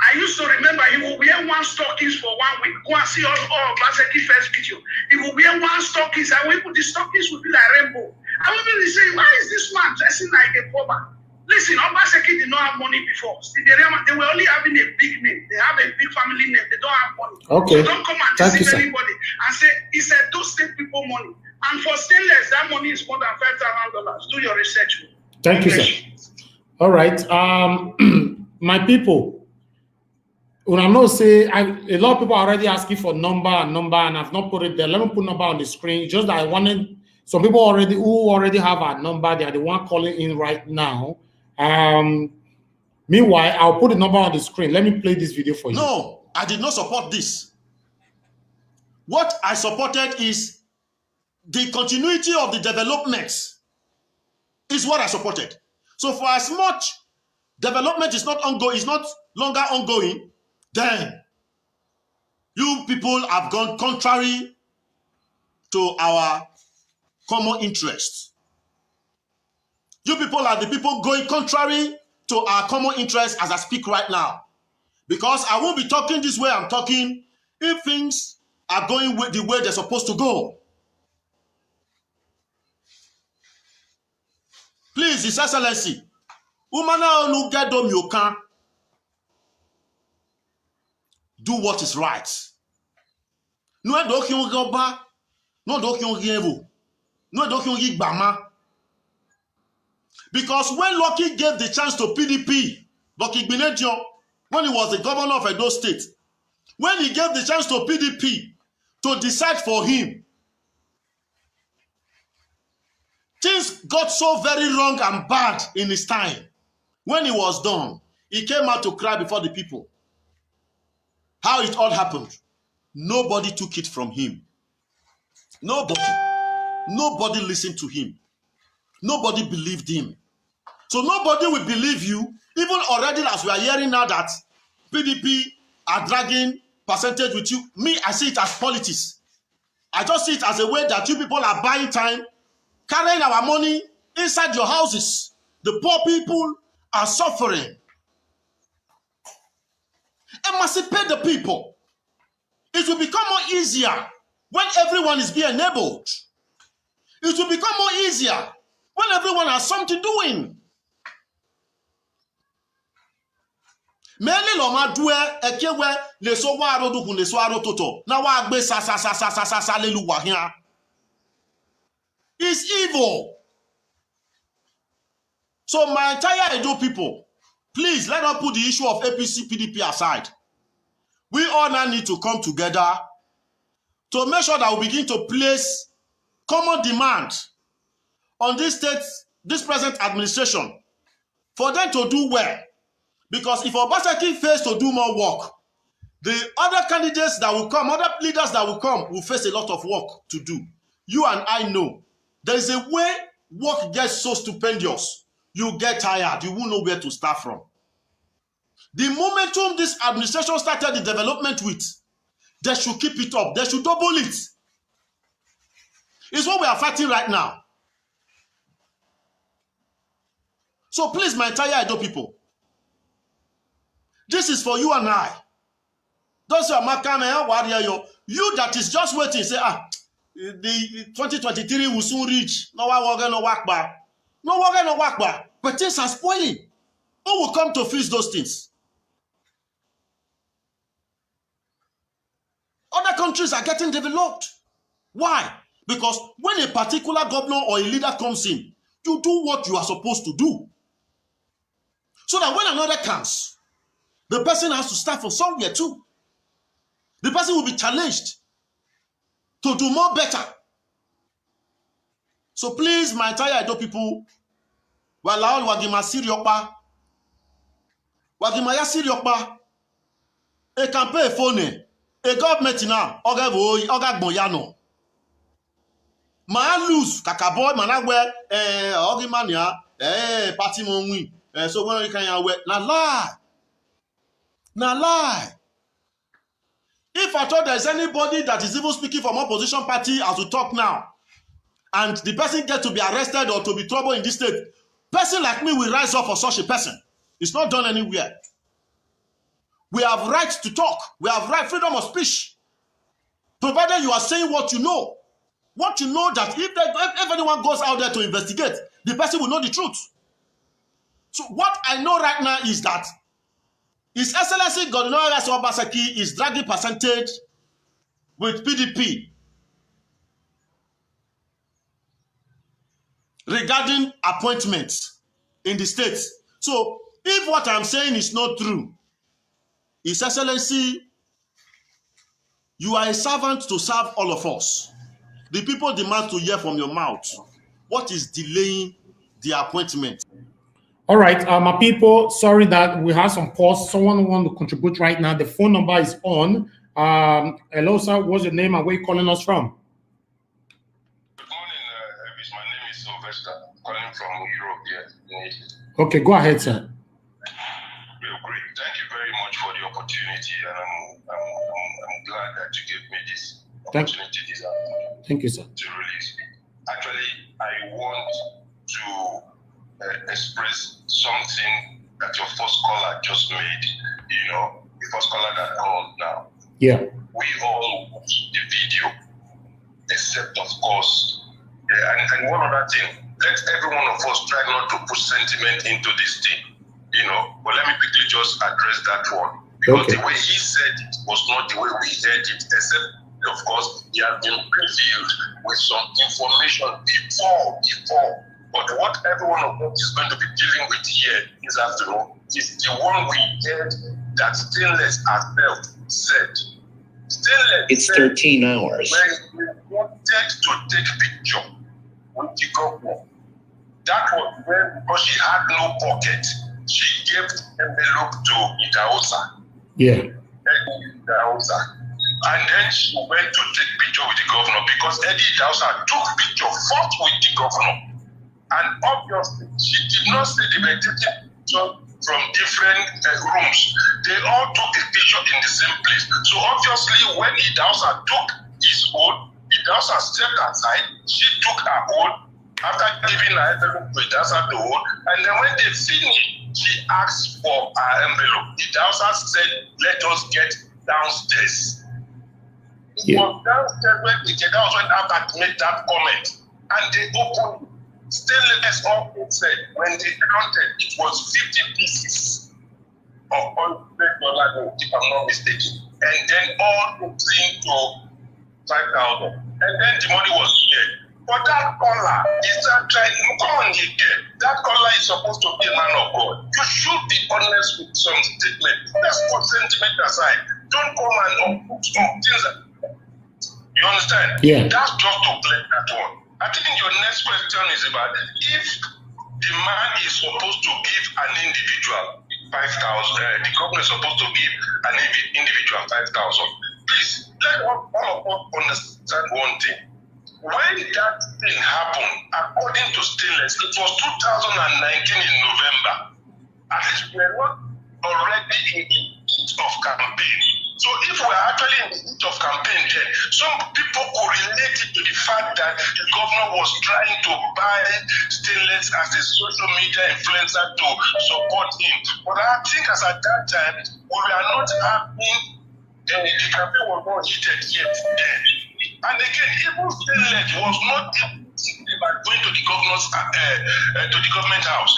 I used to remember he would wear one stockings for 1 week. Go and see all Obaseki first video. He would wear one stockings, and the stockings would be like rainbow. I would be saying, why is this man dressing like a pauper? Listen, Obaseki did not have money before. They were only having a big name. They have a big family name. They don't have money. Okay. So don't come and deceive anybody and say it's those state people money. And for Stainless, that money is more than $5,000. Do your research. Thank you, sir. All right. My people, when I know say a lot of people are already asking for number, and I've not put it there. Let me put number on the screen. Just that I wanted some people who already have our number. They are the one calling in right now. Meanwhile, I'll put the number on the screen. Let me play this video for you. No, I did not support this. What I supported is the continuity of the developments is what I supported. So for as much development is not longer ongoing, then you people have gone contrary to our common interests. You people are the people going contrary to our common interests as I speak right now. Because I won't be talking this way I'm talking if things are going the way they're supposed to go. Please, His Excellency, do what is right. No do ki on ba. No do ki on evo. No do ki on gbama. Because when Lucky gave the chance to PDP, Lucky Gbenedion, when he was the governor of Edo State, when he gave the chance to PDP to decide for him, things got so very wrong and bad in his time. When he was done, he came out to cry before the people. How it all happened. Nobody took it from him. Nobody. Nobody listened to him. Nobody believed him. So nobody will believe you, even already as we are hearing now that PDP are dragging percentage with you. Me, I see it as politics. I just see it as a way that you people are buying time, carrying our money inside your houses. The poor people are suffering. Emancipate the people. It will become more easier when everyone is being enabled. It will become more easier when everyone has something doing. Many loma due ekewe le so wa arodukun le so arototo na wa gbe sa lelu wa hia. It's evil. So my entire Edo people, please let us put the issue of APC PDP aside. We all now need to come together to make sure that we begin to place common demand on this state, this present administration, for them to do well. Because if Obaseki fails to do more work, the other candidates that will come, other leaders that will come, will face a lot of work to do. You and I know there is a way work gets so stupendous, you get tired, you won't know where to start from. The momentum this administration started the development with, they should keep it up. They should double it. It's what we are fighting right now. So please, my entire Edo people, this is for you and I. Those who are you that is just waiting, say, the 2023 will soon reach. No work back. But things are spoiling. Who will come to fix those things? Other countries are getting developed. Why? Because when a particular governor or a leader comes in, you do what you are supposed to do. So that when another comes, the person has to start from somewhere too. The person will be challenged to do more better. So please, my entire Edo people, walaol wagima siriokpa, wagima ya siriokpa, e campaign phone, e government now, oga gbonyano. Ma lose kakaboy managwe ogimania party mon win. So when you can wear na lie. Now lie. If I thought there's anybody that is even speaking from opposition party as we talk now, and the person gets to be arrested or to be trouble in this state, person like me will rise up for such a person. It's not done anywhere. We have right to talk. We have right, freedom of speech. Provided you are saying what you know. What you know that if anyone goes out there to investigate, the person will know the truth. So what I know right now is that His Excellency Godwin Obaseki is dragging percentage with PDP regarding appointments in the states. So if what I'm saying is not true, His Excellency, you are a servant to serve all of us. The people demand to hear from your mouth what is delaying the appointment. All right, my people, sorry that we have some pause. Someone want to contribute right now. The phone number is on. Hello, sir. What's your name and where you calling us from? Good morning, Elvis. My name is Sylvester. I'm calling from Europe here. Okay, go ahead, sir. Great. Thank you very much for the opportunity, and I'm glad that you gave me this opportunity this afternoon. Thank you, sir. To release me. Actually, I want to express something that your first caller just made. You know, the first caller that called now. Yeah. We all watch the video, except of course, and one other thing. Let every one of us try not to put sentiment into this thing. You know, but let me quickly just address that one. Because the way he said it was not the way we heard it, except of course, he has been previewed with some information before. But what every one of us is going to be dealing with here this afternoon is the one we heard that Stainless herself said. Stainless It's said 13 hours. when we wanted to take picture with the governor, that was when, because she had no pocket, she gave the envelope to Idahosa. Yeah. And then she went to take picture with the governor because Eddie Idahosa took picture first with the governor. And obviously, she did not say they were taking picture from different rooms. They all took a picture in the same place. So obviously, when Idahosa took his own, Idahosa stepped aside, she took her own, after giving her envelope to Idahosa to hold, and then when they finished, she asked for her envelope. Idahosa said, let us get downstairs. It was downstairs when the Jeddah went out and made that comment, and they opened. Stainless also said when they counted, it was 50 pieces of $100 note, if I'm not mistaken, and then all totaling to 5,000, and then the money was shared. But that caller is not trying. Come on, that caller is supposed to be a man of God. You should be honest with some statement. Let's put sentiment aside. Don't come and put some things. You understand? Yeah. That's just to play that one. I think your next question is about if the man is supposed to give an individual 5,000, the government is supposed to give an individual 5,000. Please, let all of us understand one thing. When that thing happened, according to Stainless, it was 2019 in November. At least we were not already in the heat of campaign. So if we are actually in the heat of campaign then, some people could relate it to the fact that the governor was trying to buy Stainless as a social media influencer to support him. But I think as at that time, we were not having, the campaign was not heated yet then. And again, even Stainless was not about going to the governor's to the government house.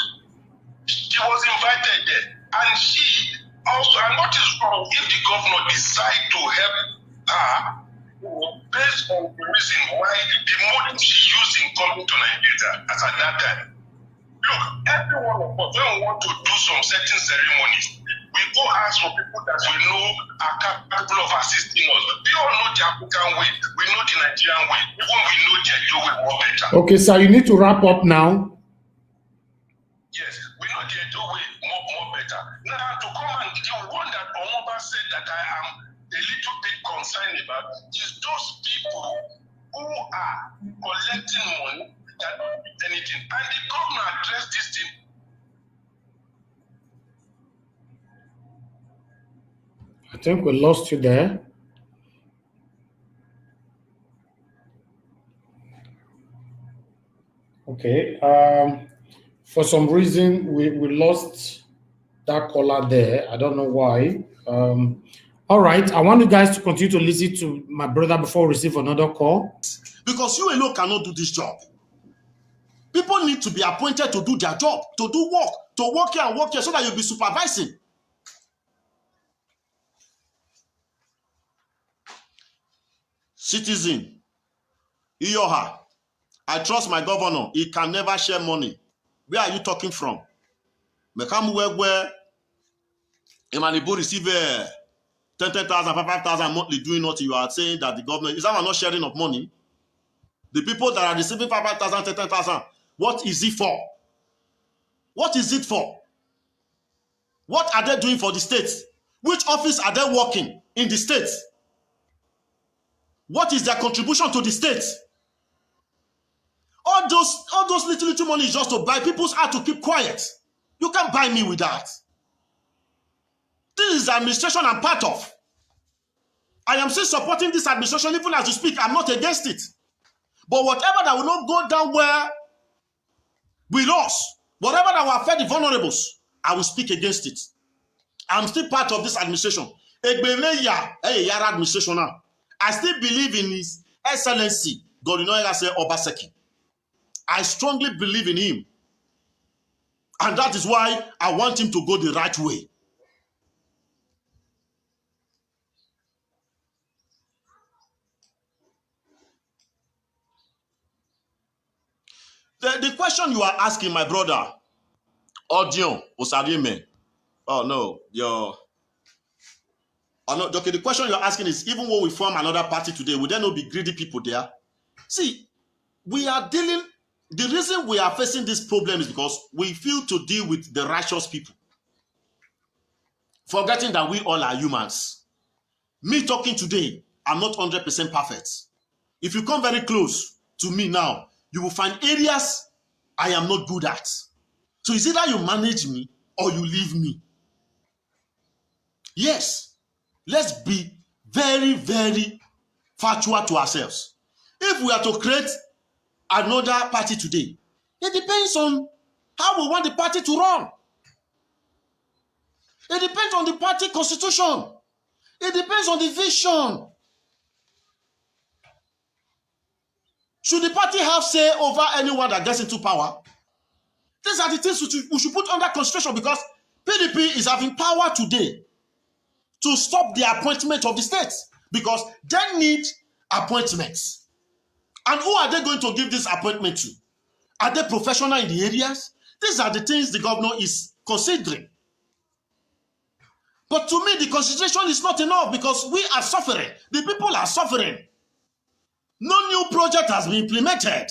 She was invited there, and she also, and what is wrong if the governor decide to help her based on the reason why the motive she used in coming to Nigeria as at that time. Look, every one of us, when we want to do some certain ceremonies, we go ask for people that we know are capable of assisting us. We all know the African way, we know the Nigerian way, even we know the Edo way more better. Okay, sir, you need to wrap up now. Yes, we know the Edo way more better. Now, to come and the one that Omoba said that I am a little bit concerned about is those people who are collecting money that don't do anything. And the governor addressed this thing. I think we lost you there. Okay. For some reason, we lost that caller there. I don't know why. All right. I want you guys to continue to listen to my brother before we receive another call. Because you alone cannot do this job. People need to be appointed to do their job, to do work, to work here and work here so that you'll be supervising. Citizen, Iyoha, I trust my governor. He can never share money. Where are you talking from? Mekamuwegwe, Emanibu receive 10,000, 5,000 monthly doing nothing. You are saying that the government, is that not sharing of money? The people that are receiving 5,000, 10,000, what is it for? What is it for? What are they doing for the states? Which office are they working in the states? What is their contribution to the states? All those little money is just to buy people's heart to keep quiet. You can't buy me with that. This is the administration I'm part of. I am still supporting this administration even as you speak. I'm not against it. But whatever that will not go down where we lost, whatever that will affect the vulnerables, I will speak against it. I'm still part of this administration. Administration now. I still believe in His Excellency, Godwin Obaseki. I strongly believe in him. And that is why I want him to go the right way. The question you are asking, my brother, Odion Osarime. Oh no, okay, the question you're asking is, even when we form another party today, would there not be greedy people there? See, the reason we are facing this problem is because we fail to deal with the righteous people, forgetting that we all are humans. Me talking today, I'm not 100% perfect. If you come very close to me now, you will find areas I am not good at. So it's either you manage me or you leave me. Yes, let's be very, very factual to ourselves. If we are to create another party today, it depends on how we want the party to run. It depends on the party constitution. It depends on the vision. Should the party have say over anyone that gets into power? These are the things we should put under consideration, because PDP is having power today to stop the appointment of the states, because they need appointments. And who are they going to give this appointment to? Are they professional in the areas? These are the things the governor is considering. But to me, the consideration is not enough, because we are suffering. The people are suffering. No new project has been implemented.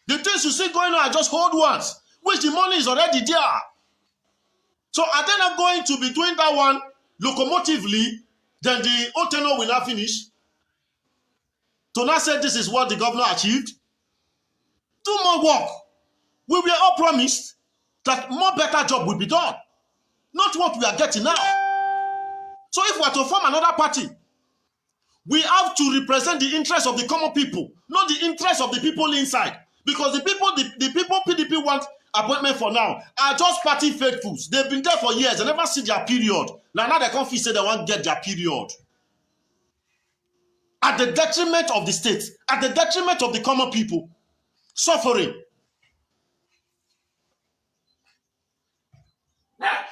The things you see going on are just old ones, which the money is already there. So are they not going to be doing that one locomotively, then the old tenure will not finish? To not say this is what the governor achieved? Do more work. We were all promised that more better job will be done. Not what we are getting now. So if we are to form another party, we have to represent the interests of the common people, not the interests of the people inside. Because the people PDP want appointment for now are just party faithfuls. They've been there for years. They never see their period. Now they can't say they want to get their period. At the detriment of the state, at the detriment of the common people, suffering.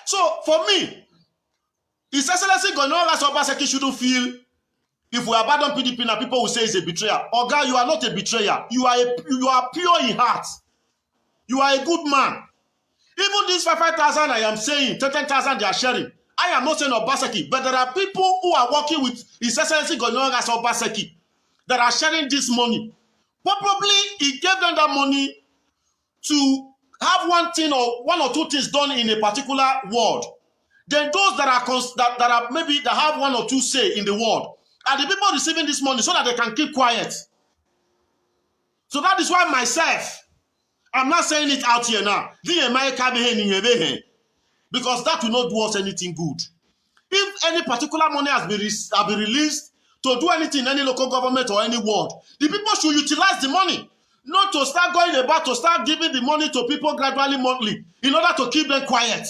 So for me, His Excellency Governor Obaseki shouldn't feel if we abandon PDP now, people will say it's a betrayer. Oga, you are not a betrayer. You are pure in heart. You are a good man. Even this 5,000 I am saying, 10,000 they are sharing. I am not saying Obaseki, but there are people who are working with His Excellency Governor Obaseki that are sharing this money. Probably he gave them that money to have one or two things done in a particular ward. Then those that are maybe that have one or two say in the ward are the people receiving this money so that they can keep quiet. So that is why myself, I'm not saying it out here now, because that will not do us anything good. If any particular money has been released to do anything in any local government or any ward, the people should utilize the money, not to start going about to start giving the money to people gradually monthly in order to keep them quiet.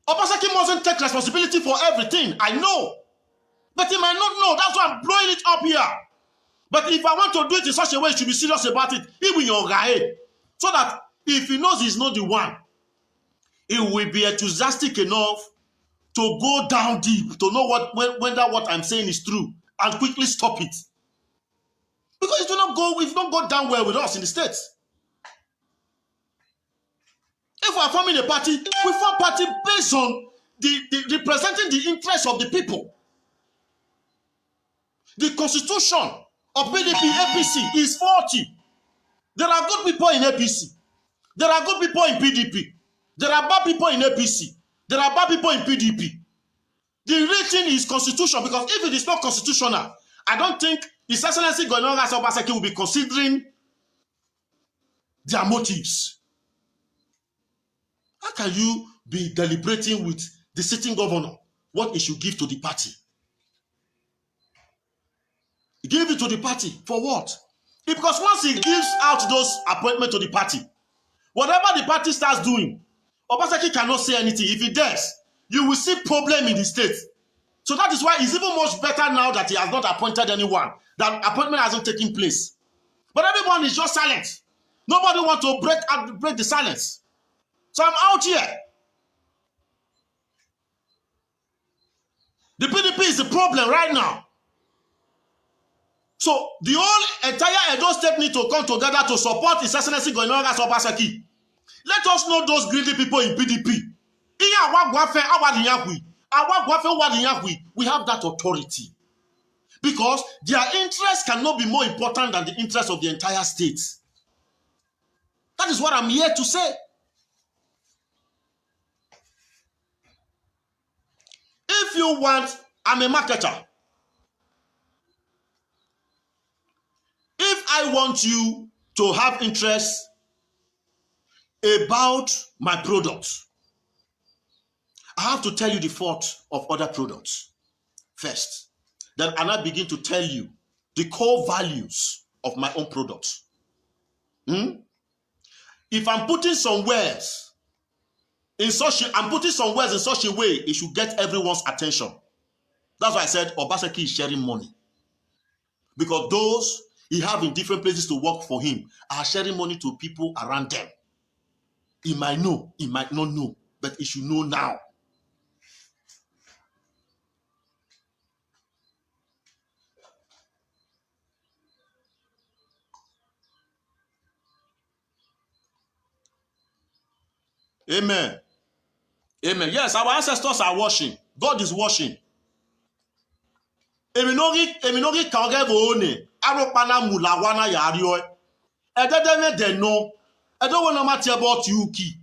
Obaseki mustn't take responsibility for everything. I know. But he might not know. That's why I'm blowing it up here. But if I want to do it in such a way, he should be serious about it. He will your guy. So that if he knows he's not the one, he will be enthusiastic enough to go down deep, to know whether what I'm saying is true, and quickly stop it. Because it will not go down well with us in the States. If we are forming a party, we form a party based on the representing the interests of the people. The constitution of PDP APC is 40. There are good people in APC. There are good people in PDP. There are bad people in APC. There are bad people in PDP. The rating is constitutional, because if it is not constitutional, I don't think His Excellency Governor Obaseki will be considering their motives. How can you be deliberating with the sitting governor what he should give to the party? He gave it to the party for what? Because once he gives out those appointments to the party, whatever the party starts doing, Obaseki cannot say anything. If he does, you will see problem in the state. So that is why it's even much better now that he has not appointed anyone, that appointment hasn't taken place. But everyone is just silent. Nobody wants to break the silence. So I'm out here. The PDP is the problem right now. So the whole entire Edo State need to come together to support His Excellency Goinogas Obaseki. Let us know those greedy people in PDP. We have that authority. Because their interests cannot be more important than the interests of the entire state. That is what I'm here to say. If you want, I'm a marketer. If I want you to have interest about my product, I have to tell you the fault of other products first. Then I begin to tell you the core values of my own product. If I'm putting some words in such a way, it should get everyone's attention. That's why I said Obaseki is sharing money. Because those he have in different places to work for him are sharing money to people around them. He might know, he might not know, but he should know now. Amen. Amen. Yes, our ancestors are washing. God is washing. Eminogi kage boone. Aropana mulawana yario. Ededeme de no. I don't want to matter about you, key.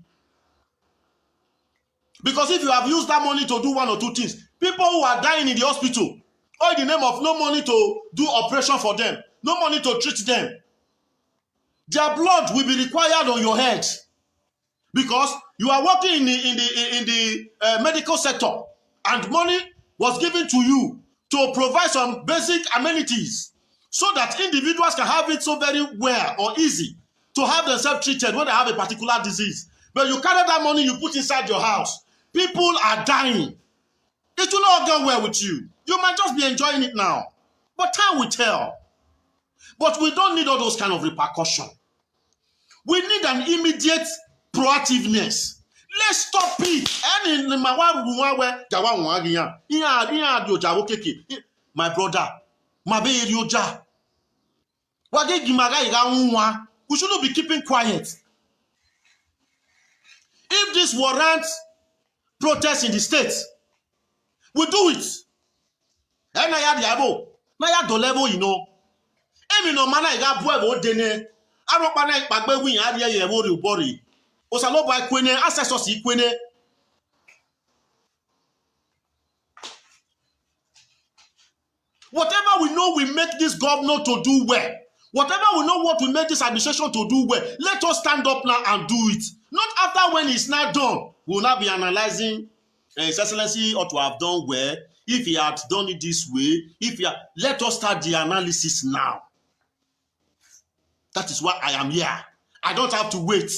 Because if you have used that money to do one or two things, people who are dying in the hospital, all in the name of no money to do operation for them, no money to treat them, their blood will be required on your head. Because you are working in the medical sector, and money was given to you to provide some basic amenities so that individuals can have it so very well or easy to have themselves treated when they have a particular disease. But you carry that money, you put inside your house. People are dying. It will not go well with you. You might just be enjoying it now. But time will tell. But we don't need all those kind of repercussions. We need an immediate proactiveness. Let's stop it. My brother, we shouldn't be keeping quiet. If this warrants protest in the states, we do it. And I do level, you know. Emi no mana iga buevo dene. Aropana ipagbe wi yan ye wo bori. Osalo ba kwene ancestors ikwene. Whatever we know we make this governor to do well. Whatever we know what we make this administration to do well. Let us stand up now and do it. Not after when it's not done. We will not be analyzing His Excellency ought to have done well. If he had done it this way, let us start the analysis now. That is why I am here. I don't have to wait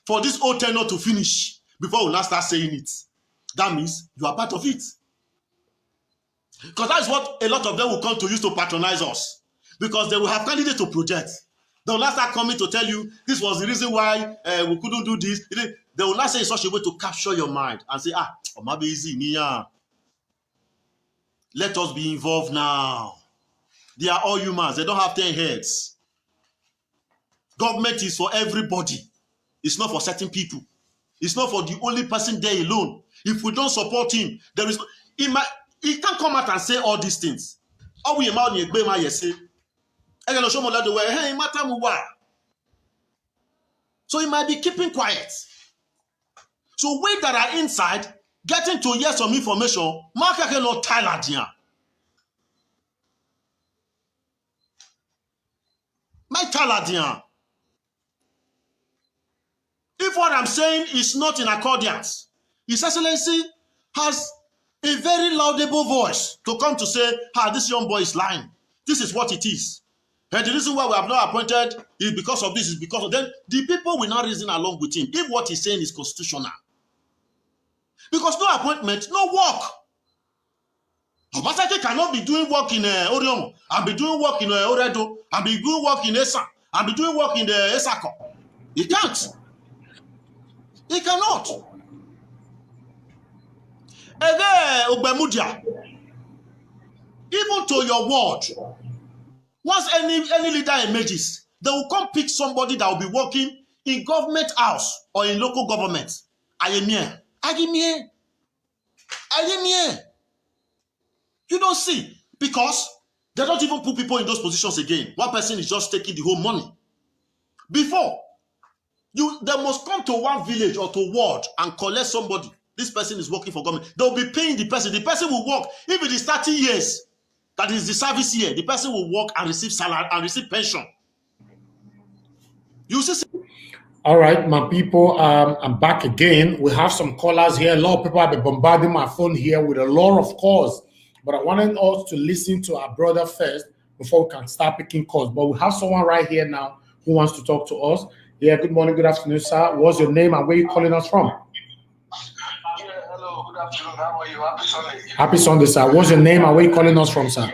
for this whole tenure to finish before we now start saying it. That means you are part of it. Because that is what a lot of them will come to use to patronize us. Because they will have candidates to project. They will not start coming to tell you this was the reason why we couldn't do this. They will not say in such a way to capture your mind and say, maybe easy, Nia. Let us be involved now. They are all humans. They don't have 10 heads. Government is for everybody. It's not for certain people. It's not for the only person there alone. If we don't support him, there is he can't come out and say all these things. So he might be keeping quiet. So we that are inside, getting to hear some information, Mark cannot tell here. My taladian. If what I'm saying is not in accordance, His Excellency has a very laudable voice to come to say, this young boy is lying. This is what it is. And the reason why we have not appointed is because of this, is because of then the people will not reason along with him if what he's saying is constitutional. Because no appointment, no work. Obaseki cannot be doing work in Orion, and be doing work in Oredo, and be doing work in Esa, and be doing work in the Esako. He can't. He cannot. Even to your word, Once any leader emerges, they will come pick somebody that will be working in government house or in local government. Ayemie. You don't see, because they don't even put people in those positions again. One person is just taking the whole money. Before, they must come to one village or to ward and collect somebody. This person is working for government. They'll be paying the person. The person will work. If it is 30 years, that is the service year, the person will work and receive salary and receive pension. You see? All right, my people, I'm back again. We have some callers here. A lot of people have been bombarding my phone here with a lot of calls, but I wanted us to listen to our brother first before we can start picking calls. But we have someone right here now who wants to talk to us. Yeah, good morning, good afternoon, sir. What's your name and where are you calling us from? Yeah, hello, good afternoon. How are you? Happy Sunday. Happy Sunday, sir. What's your name and where are you calling us from, sir? Yeah,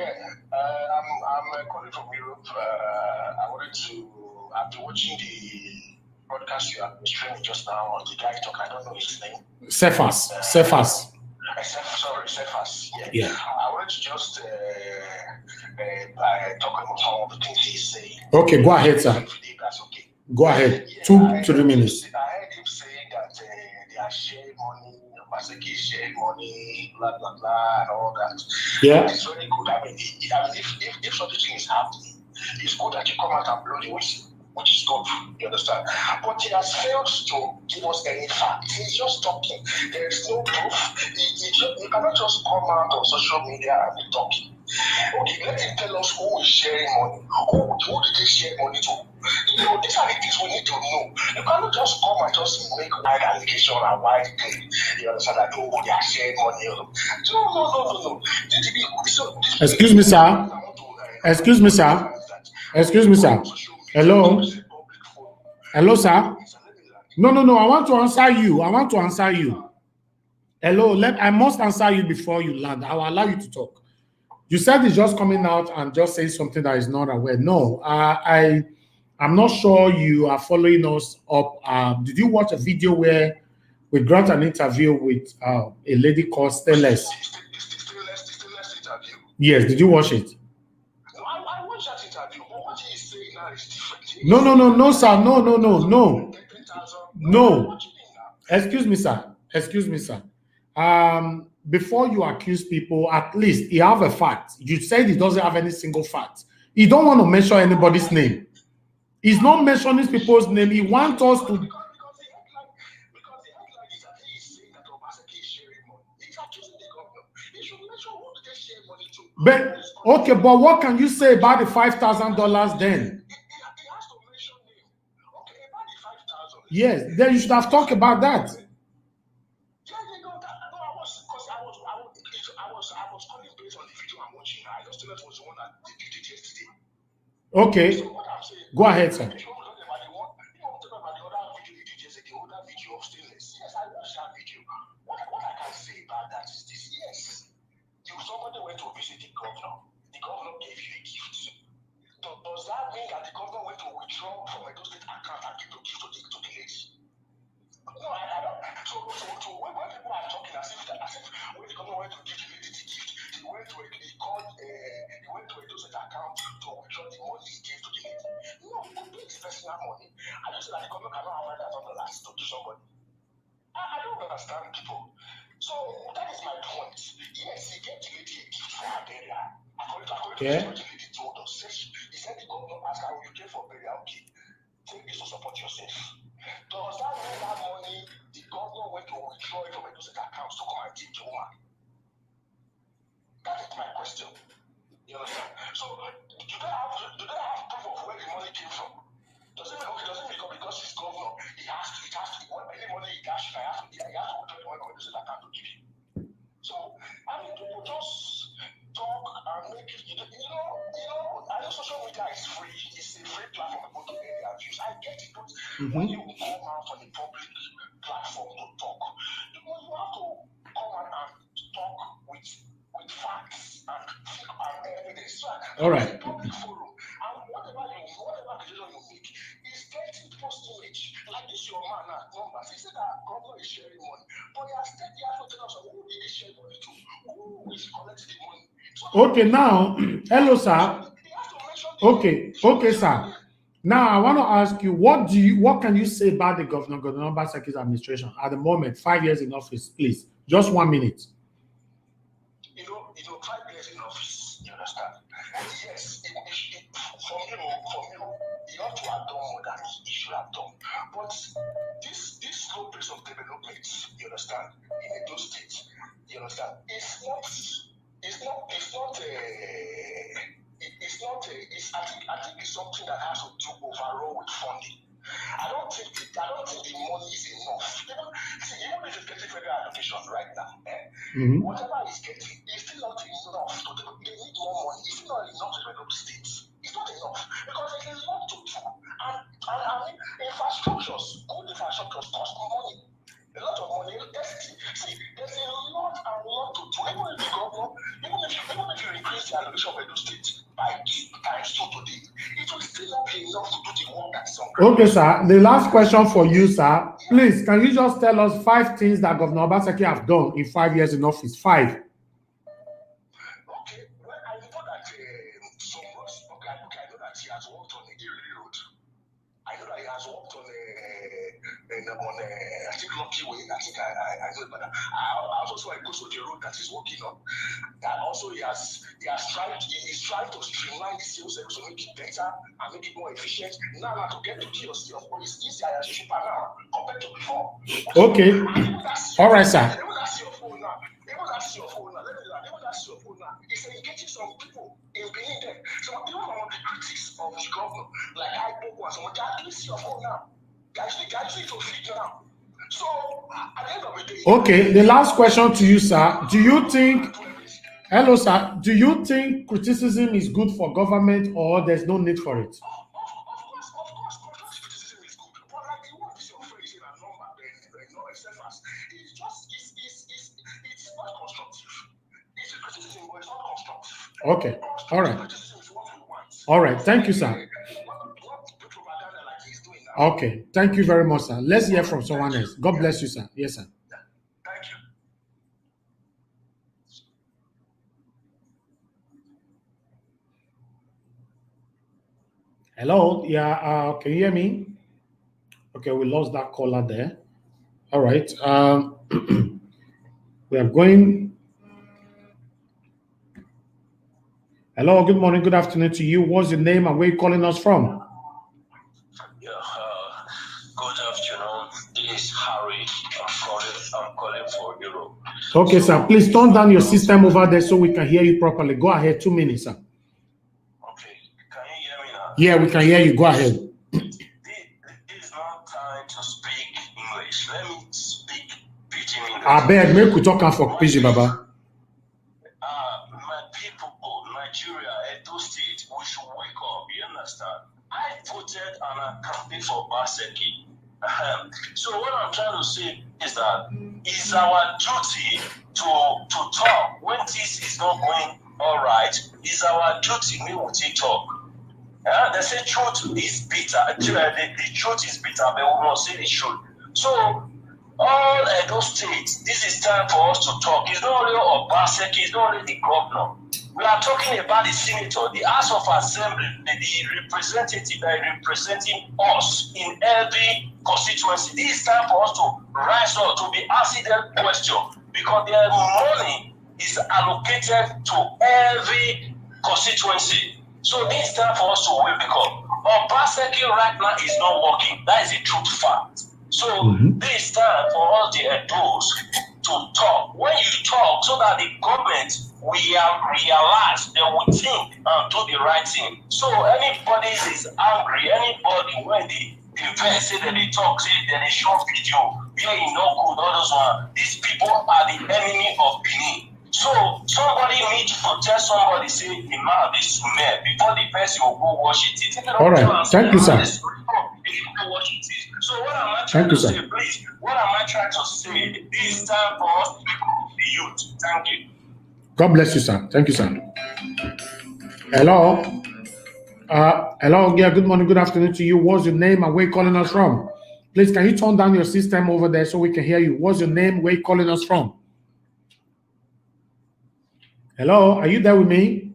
I'm calling from Europe. I've been watching the broadcast you have given just now on the guy talk. I don't know his name. Cephas. Cephas. Yeah. I wanted to just talk about some of the things he's saying. Okay, go ahead, sir. If that's okay. Go ahead. Yeah, 2 to 3 minutes. I heard him saying that they are sharing money, Obaseki is sharing money, blah, blah, blah, and all that. Yeah. It's very good. I mean, if such a thing is happening, it's good that you come out and blow the whistle, which is good. You understand? But he has failed to give us any fact. He's just talking. There is no proof. You cannot just come out on social media and be talking. Okay, let him tell us who is sharing money. Who did they share money to? You know, these are the things we need to know. You cannot just come and just make wide allegation and wide claim. You understand that, oh, they are sharing money. No. Excuse me, sir. Excuse me, sir. Hello, sir. No. I want to answer you. Hello, I must answer you before you land. I will allow you to talk. You said it's just coming out and just saying something that is not aware. No, I'm not sure you are following us up. Did you watch a video where we got an interview with a lady called Stainless? Yes, did you watch it? I watched that interview, but what he is saying now is different. No, sir. No. Excuse me, sir. Before you accuse people, at least you have a fact. You said he doesn't have any single fact. He don't want to mention anybody's name. He's not mentioning people's name. He wants us to. But okay, but what can you say about the $5,000 then? Yes, then you should have talked about that. Okay, go ahead, sir. Somebody went to visit the governor. The governor gave you a gift. Does that mean that the governor went to withdraw from a state account and give the gift to the lady? No, I don't. So when people are talking as if when the governor went to give the lady the gift, he went to a state account to withdraw the money he gave to the lady. No, he could pay his personal money. I just say that the governor cannot have $5,000 to give somebody. I don't understand people. So that is my point. Yes, he gave the lady a gift for her burial. According to what the lady told us, he said the governor asked her, you pay for burial? Okay, take this to support yourself. Does that mean that money the governor went to withdraw it from a state account to come and give the woman? That is my question. You understand? So do they have proof of where the money came from? Doesn't mean because he's governor, he has to any money he cash, he has to withdraw the money from the state account to give you. So I mean, people just talk and make it. I know social media is free. It's a free platform for people to get their views. I get it, but when you come out on a public platform to talk, you have to come out and talk with facts and evidence. So all right. Public forum, and whatever decision you make is getting post image. Like this, your man now numbers. He said that governor is sharing money, but he has to tell us who did he share money to, who is collecting the money. So okay, now, hello, sir. He has to mention Okay, sir. Now I want to ask you, what can you say about the Governor Obaseki's administration at the moment? 5 years in office, please. Just 1 minute. 5 years in office, you understand? Yes, from you, you ought to have done more than he should have done. But this slow pace of development, you understand, in Edo State, you understand, I think it's something that has to do overall with funding. I don't think the money is enough. Even if it's getting federal allocation right now, whatever it's getting, it's still not enough to develop. They need more money. It's still not enough to develop states. It's not enough because there's a lot to do. And I mean, infrastructures, good infrastructures cost money. A lot of money. See, there's a lot to do. Even if you go, even if you increase the allocation of Edo State by 2 times today, it will still not be enough to do the work that is on ground. Okay, sir. The last question for you, sir. Please, can you just tell us 5 things that Governor Obaseki have done in 5 years in office? 5. Okay, well, I know that some roads. Okay, I know that he has worked on the Erie Road. I know that he has worked on I think Lucky Way. I think I know about that. Also I go to the road that he's working on. And also he's trying to streamline the sales to make it better and make it more efficient. Now to get to KOC, of course, it's easier as cheaper now compared to before. Okay. All right, sir. Even that's your phone now. It's engaging some people in being there. Some people are the critics of the governor, like I spoke and someone that actually see your phone now. Guys, to figure out. So at the end of the day. Okay, the last question to you, sir. Do you think Hello, sir. Do you think criticism is good for government or there's no need for it? Of course, criticism is good. But like the one is your phrase in a number, no exceptions. It's not constructive. It's a criticism, but it's not constructive. Okay. All right. Criticism is what we want. All right. Thank you, sir. What propaganda like he's doing now. Okay. Thank you very much, sir. Let's hear from someone else. God bless you, sir. Yes, sir. Thank you. Hello. Yeah. Can you hear me? Okay. We lost that caller there. All right. We are going. Hello. Good morning. Good afternoon to you. What's your name and where are you calling us from? Yeah. Good afternoon. This is Harry. I'm calling for Europe. Okay, sir. Please turn down your system over there so we can hear you properly. Go ahead. 2 minutes, sir. Okay. Can you hear me now? Yeah, we can hear you. Go ahead. This is not time to speak English. Let me speak Pidgin English. I beg, make we talk for Pidgin, Baba. My people, Nigeria, Edo State, we should wake up. You understand? I voted and I campaigned for Obaseki. So what I'm trying to say is that it's our duty to talk when this is not going all right. It's our duty when we talk. They say truth is bitter. The truth is bitter, but we must say the truth. So all Edo States, this is time for us to talk. It's not only Obaseki, it's not only the governor. We are talking about the senator, the House of Assembly, the representative that is representing us in every constituency. This is time for us to rise up, to be asking them questions, because their money is allocated to every constituency. So this is time for us to wake up. Obaseki right now is not working. That is a truth fact. So this is time for all the Edos to talk. When you talk, so that the government will realize, they will think and do the right thing. So anybody is angry, anybody when the event say that they talk, say that they show video, where you know good, all those one. These people are the enemy of Benin. So somebody need to protect somebody, say the man this man before the person will go wash it. All right. Thank you, sir. So what am I trying to say, please? What am I trying to say? This time for us to become the youth. Thank you. God bless you, sir. Thank you, sir. Hello. Hello. Yeah, good morning, good afternoon to you. What's your name and where you calling us from? Please, can you turn down your system over there so we can hear you? What's your name? Where you calling us from? Hello, are you there with me?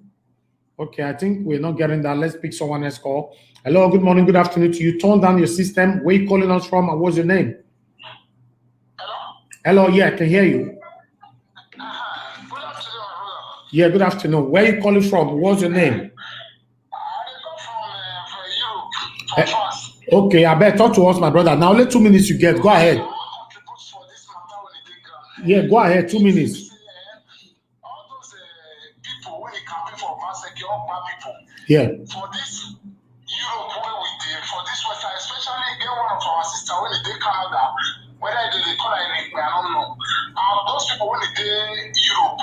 Okay, I think we're not getting that. Let's pick someone else call. Hello, good morning, good afternoon to you. Turn down your system. Where you calling us from and what's your name? Hello, yeah, I can hear you. Good afternoon, brother. Yeah, good afternoon. Where you calling from? What's your name? I come from Europe, from France. Okay, I better talk to us, my brother. Now, only 2 minutes you get. Go ahead. I want to contribute for this matter when it take ground. Yeah, go ahead. 2 minutes. All those people when they campaign for Obaseki, all bad people. Yeah. For this Europe where we did, for this West Side, especially get one of our sister when they did Canada, whether they call it I don't know. Those people when they did Europe,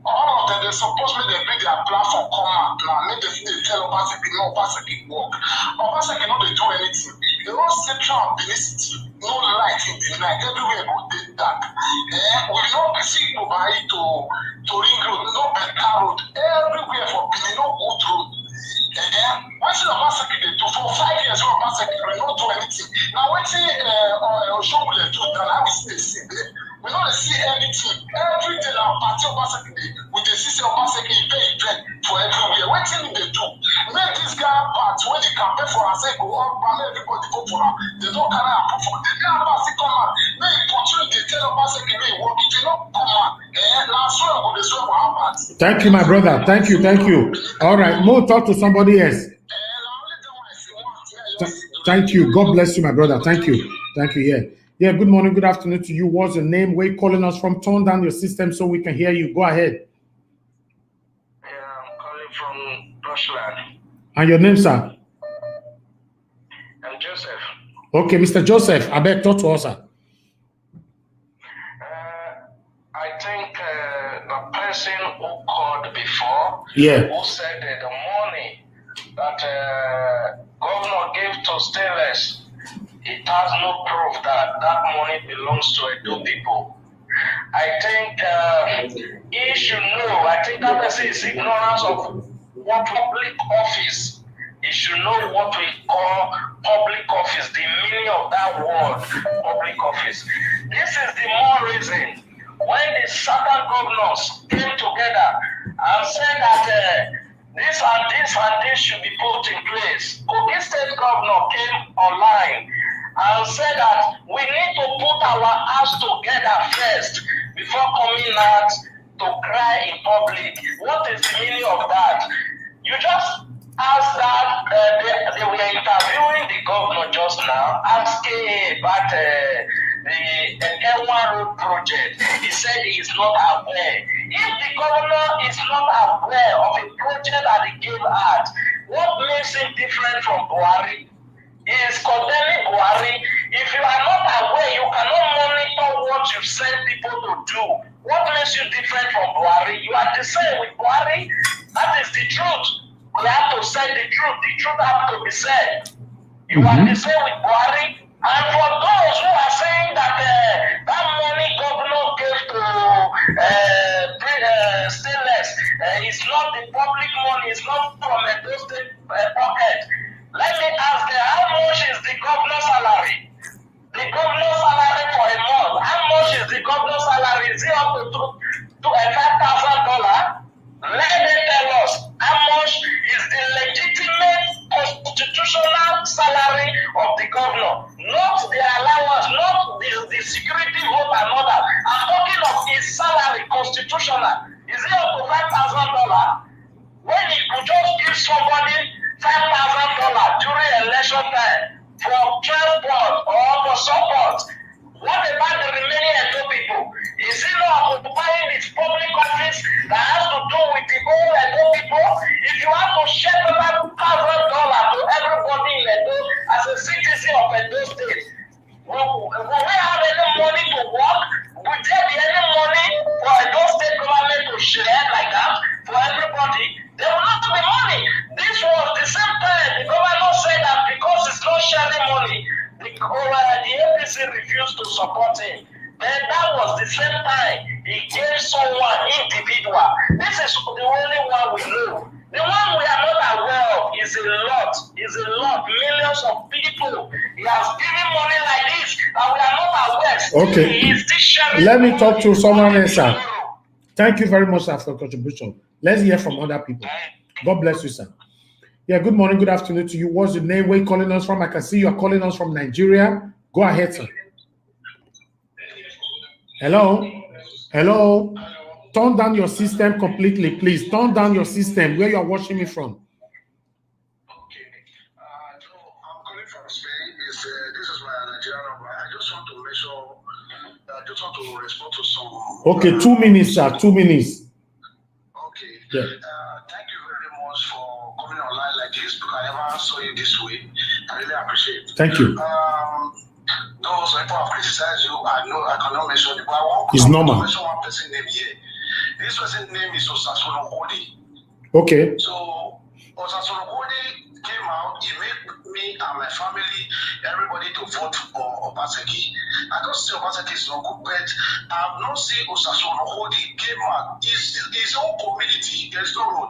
all of them they supposed to they bring their platform come out now. Make they tell Obaseki no Obaseki work. Obaseki no they do anything. They don't central and Benin no light in the night. Everywhere go dey dark. We don't see Dubai to Ring Road, no better road. Everywhere for Benin no good road. What is Obaseki they do for 5 years? Obaseki will not do anything. Now what Oshomole do that I will see there. We don't see anything. Every day our party Obaseki with the system Obaseki event for everywhere. What thing they do? Make this guy part when they campaign for us, they go up, everybody go for them. They don't carry a proof for them. They Obaseki come out. Make opportunity they tell Obaseki they work. If they don't come out, last one go they swear for our party. Thank you, my brother. Thank you. All right, Mo, talk to somebody else. Thank you. God bless you, my brother. Thank you. Yeah, good morning, good afternoon to you. What's your name? Where you calling us from? Turn down your system so we can hear you. Go ahead. Yeah, I'm calling from Deutschland. And your name, sir? I'm Joseph. Okay, Mr. Joseph, I beg, talk to us, sir. I think the person who called before, Yeah. who said that the money that governor gave to Stainless, it has no proof that that money belongs to Edo people. I think he should know. I think that person is ignorance of what public office. He should know what we call public office, the meaning of that word, public office. This is the more reason when the southern governors came together and said that this and this should be put in place. Kogi State governor came online and said that we need to put our house together first before coming out to cry in public. What is the meaning of that? You just asked that they were interviewing the governor just now, asking about the L1 road project. He said he is not aware. If the governor is not aware of a project that he gave out, what makes him different from Buhari? He is condemning Buhari. If you are not aware, you cannot monitor what you send people to do. What makes you different from Buhari? You are the same with Buhari. That is the truth. We have to say the truth. The truth has to be said. You are the same with Buhari. And for those who are saying that that money governor gave to Stainless is not the public money, it's not from a state pocket. Let me ask them, how much is the governor's salary? The governor's salary for a month. How much is the governor's salary? Is it up to $5,000? Let them tell us how much is the legitimate constitutional salary of the governor, not the allowance, not the security vote and all that. I'm talking of his salary, constitutional. Is it up to $5,000? When he could just give somebody $5,000 during election time for transport or for support, what about the remaining Edo people? Is he not occupying his public office that has to do with the whole Edo people? If you have to share $1,000 to everybody in Edo as a citizen of Edo State, will we have any money to work? Will there be any money for Edo State government to share like that for everybody? There will not be money. This was the same time the governor said that because it's not sharing money, the APC refused to support him. Then that was the same time he gave someone individual. This is the only one we know. The one we are not aware of is a lot, millions of people. He has given money like this and we are not aware. Okay. He is still sharing. Let me talk to someone else, sir. Thank you very much, sir, for your contribution. Let's hear from other people. God bless you, sir. Yeah, good morning, good afternoon to you. What's your name? Where are you calling us from? I can see you are calling us from Nigeria. Go ahead, sir. Hello? Hello? Turn down your system completely, please. Turn down your system where you are watching me from. Okay. So I'm calling from Spain. This is my Nigerian number. I just want to make sure, I just want to respond to some. Okay, 2 minutes, sir. 2 minutes. Okay. Yeah. Thank you very much for coming online like this because I never saw you this way. I really appreciate it. Thank you. Those people have criticized you. I know I cannot mention it, but I want It's normal. to mention one person's name here. This person's name is Osasono Kodi. Okay. So Osasono Kodi came out. He made me and my family, everybody to vote for Obaseki. I don't say Obaseki is not good, but I've not seen Osasono Kodi came out. His own community, there's no road.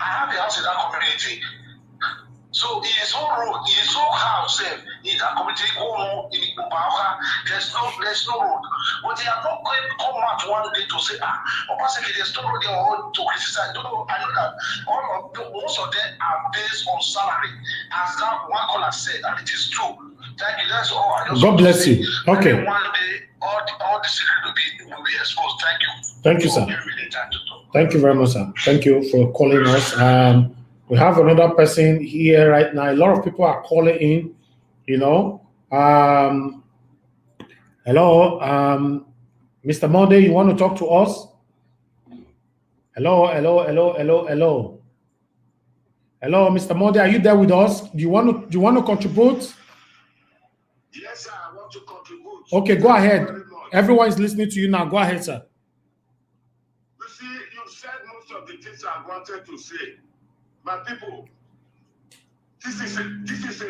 I have a house in that community. So his own road, his own house in that community, in Ubauka, there's no road. But they are not going to come out one day to say, Obaseki, there's no road they are to criticize. No, I know that most of them are based on salary, as that one caller said, and it is true. Thank you. That's all. I just God bless you. Okay. One day, all the secret will be exposed. Thank you. Thank you, sir. Thank you very much, sir. Thank you for calling us. We have another person here right now. A lot of people are calling in, you know. Hello, Mr. Monday, you want to talk to us? Hello. Hello, Mr. Monday, are you there with us? Do you want to contribute? Yes, sir, I want to contribute. Okay, go ahead. Everyone is listening to you now. Go ahead, sir. You see, you said most of the things I wanted to say. My people, this is a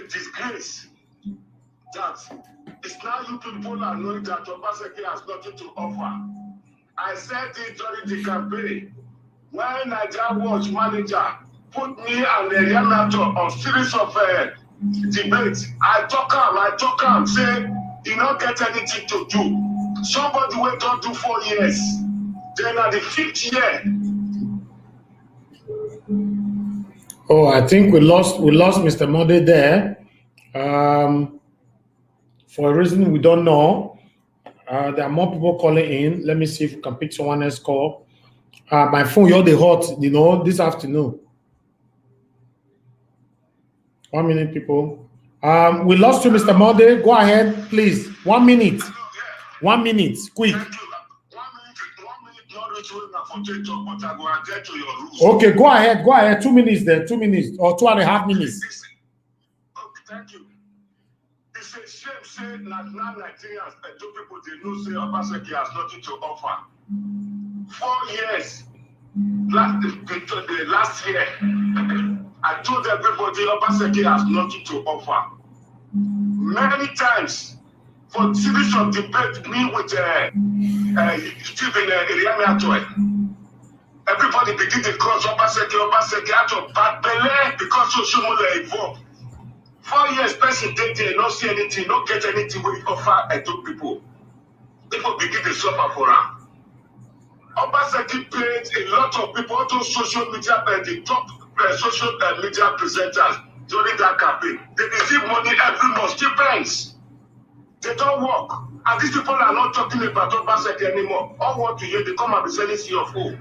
disgrace that it's now you people are knowing that Obaseki has nothing to offer. I said it during the campaign when Nigeria Watch manager put me and Yamato on series of debates. I talk him, say you don't get anything to do. Somebody went on to 4 years. Then at the 5th year. Oh, I think we lost Mr. Monday there. For a reason we don't know. There are more people calling in. Let me see if we can pick someone else call. My phone, you're the hot, you know, this afternoon. 1 minute, people. We lost you, Mr. Monday. Go ahead, please. 1 minute. 1 minute, quick. Okay, go ahead. 2 minutes there, 2 minutes or 2.5 minutes. Okay, thank you. It's a shame, say that now Nigerians and two people they know say Obaseki has nothing to offer. 4 years, last year, I told everybody Obaseki has nothing to offer. Many times, for series of debate, me with Stephen Iriame. Everybody begin to cross Obaseki out of bad belly because Soshomole involved. 4 years, person did there, not see anything, not get anything we offer to people. People begin to suffer for her. Obaseki paid a lot of people, also social media, the top social media presenters during that campaign. They receive money every month, stipends. They don't work. And these people are not talking about Obaseki anymore. All what you hear, they come and be selling CFO.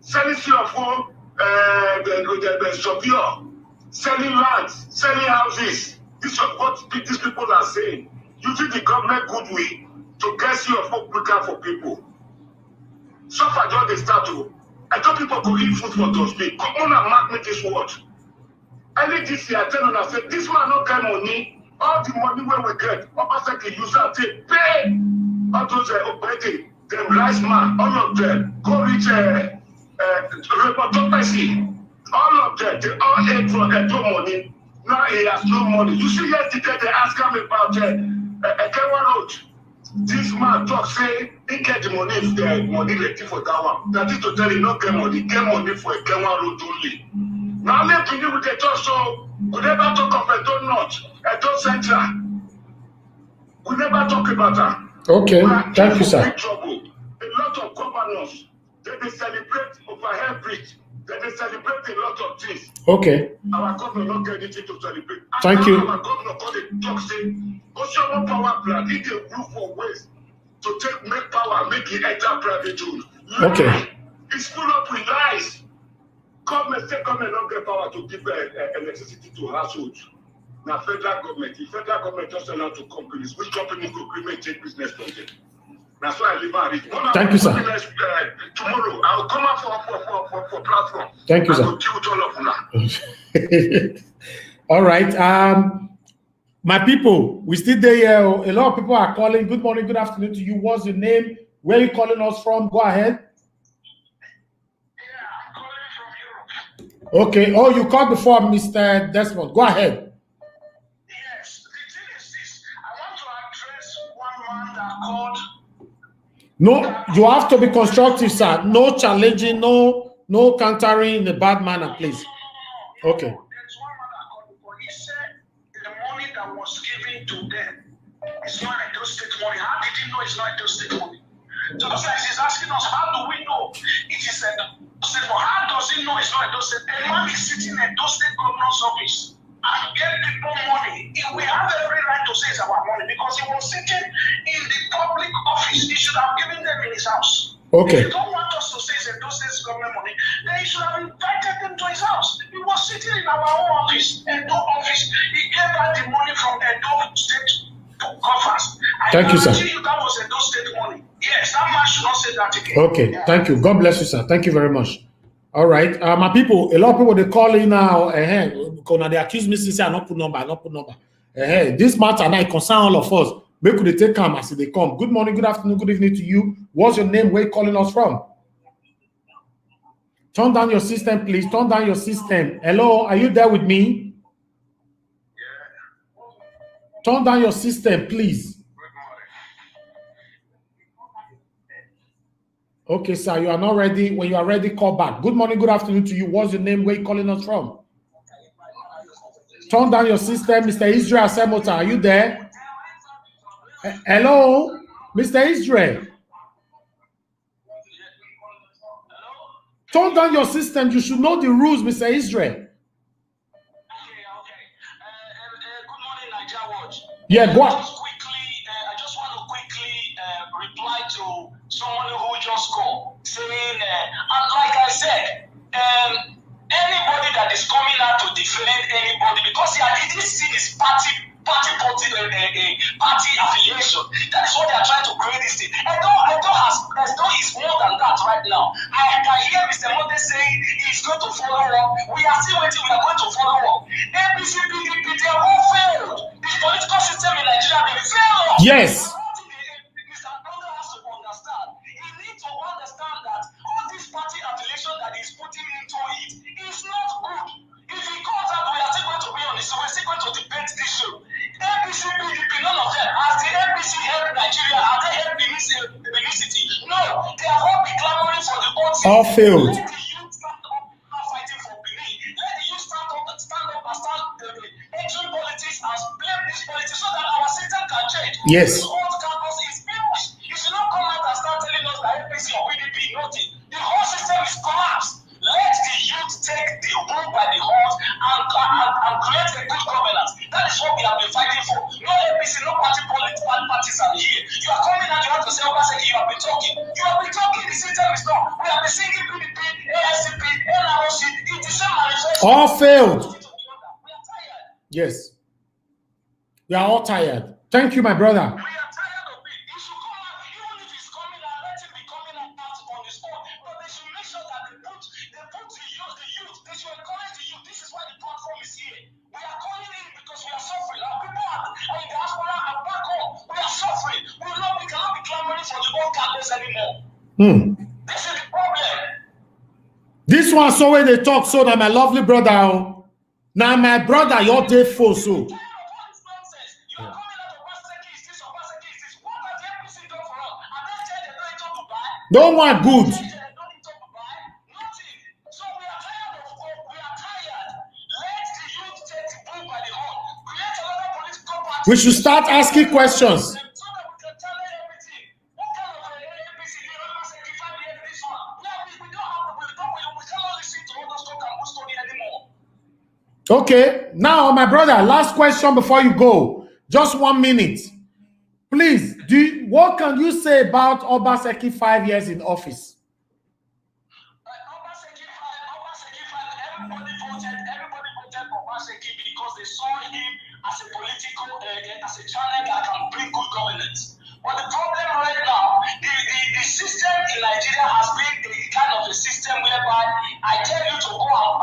Selling CFO, the Shopio, selling lands, selling houses. This is what these people are saying. Using the government goodwill to get CFO quicker for people. So far, don't they start to. I thought people could eat food for those people. Come on and mark me this word. Early this year, I tell them, I said, this man not get money. All the money where we get, Obaseki use that to pay all those operating, them rice man, all of them, go reach Repotopesi. All of them, they all ate for their money. Now he has no money. You see, yesterday they asked him about Ekewa Road. This man talk say he get the money if the money ready for that one. That is to tell you not get money for Ekewa Road only. Now let me with the talk so we never talk of Edo North, Edo Central. We never talk about that. Okay, thank you, sir. A lot of governors They celebrate overhead bridge. They celebrate a lot of things. Okay. Our government not get anything to celebrate. Thank you. Our government called it talk say, Ocean power plant need a roof for ways to make power, make it enter private use. Okay. It's full up with lies. Government say government not get power to give electricity to households. Now federal government, the federal government just allow to companies. Which company could agreement take business from them? That's why I live at it. Thank you, sir. Tomorrow I'll come out for platform. Thank you, sir. I'll kill all of them. All right. My people, we still there here. A lot of people are calling. Good morning, good afternoon to you. What's your name? Where are you calling us from? Go ahead. Yeah, I'm calling from Europe. Okay. Oh, you called before, Mr. Desmond. Go ahead. Yes, the thing is this. I want to address one man that called. No, you have to be constructive, sir. No challenging, no countering in a bad manner, please. Okay. There's one man that called before. He said the money that was given to them is not Edo State money. How did he know it's not Edo State money? So the fact he's asking us, how do we know it is Edo State money? How does he know it's not Edo State? A man is sitting in Edo State governor's office and get people money. We have every right to say it's our money because he was sitting in the public office. He should have given them in his house. Okay. If you don't want us to say it's Edo State's government money, then he should have invited them to his house. He was sitting in our own office, Edo office. He gave out the money from Edo State coffers. Thank you, sir. That was Edo State money. Yes, that man should not say that again. Okay. Yeah. Thank you. God bless you, sir. Thank you very much. All right. My people, a lot of people, they call in now. Because they accuse me since I not put number. This matter now concern all of us. Make they take come as they come. Good morning, good afternoon, good evening to you. What's your name? Where you calling us from? Turn down your system, please. Turn down your system. Hello, are you there with me? Yeah. Turn down your system, please. Okay, sir, you are not ready. When you are ready, call back. Good morning, good afternoon to you. What's your name? Where you calling us from? Turn down your system. Mr. Israel Semota, are you there? Hello, Mr. Israel. Turn down your system. You should know the rules, Mr. Israel. Okay. Good morning, Nigeria Watch. Yeah, go on. I just want to quickly reply to someone who just called, saying, and like I said, anybody that is coming out to defend anybody, because this thing is party affiliation. That is what they are trying to create this thing. Edo is more than that right now. I can hear Mr. Mote saying he's going to follow up. We are still waiting. We are going to follow up. APC, PDP, they all failed. The political system in Nigeria, they failed. Yes. Mr. Mote has to understand. He needs to understand that all this party affiliation that he's putting into it is not good. If he calls out, we are still going to be on this. We're still going to debate this issue. APC, PDP, none of them. Has the APC helped Nigeria? Have they helped Benin City? No. They are all be clamoring for the vote. All failed. Let the youth stand up and fighting for Benin. Let the youth stand up and entering politics and blame this politics so that our system can change. Yes. This old campus is finished. You should not come out and start telling us that APC or PDP nothing. The whole system is collapsed. Let the youth take the bull by the horns and create a good governance. That is what we have been fighting for. No APC, no parties are here. You are coming and you have to say, Obaseki, you have been talking. You have been talking, the system is not. We have been singing PDP, ASCP, NROC, it's the same manifesto. All failed. We are tired. Yes. We are all tired. Thank you, my brother. We are tired of it. He should come out, even if he's coming out, let him be coming out on his own. But they should make sure that they put the youth, they should encourage the youth. This is why the platform is here. We are calling in because we are suffering. Our people are in diaspora and back home. We are suffering. We cannot be clamoring for the old campus anymore. This is the problem. This one, so when they talk, so that my lovely brother, now my brother, you're dead for so. No one good. We should start asking questions. Okay, now my brother, last question before you go. Just 1 minute. Please, what can you say about Obaseki 5 years in office? Obaseki 5, everybody voted for Obaseki because they saw him as a political, as a channel that can bring good governance. But the problem right now, the system in Nigeria has been a kind of a system whereby I tell you to go and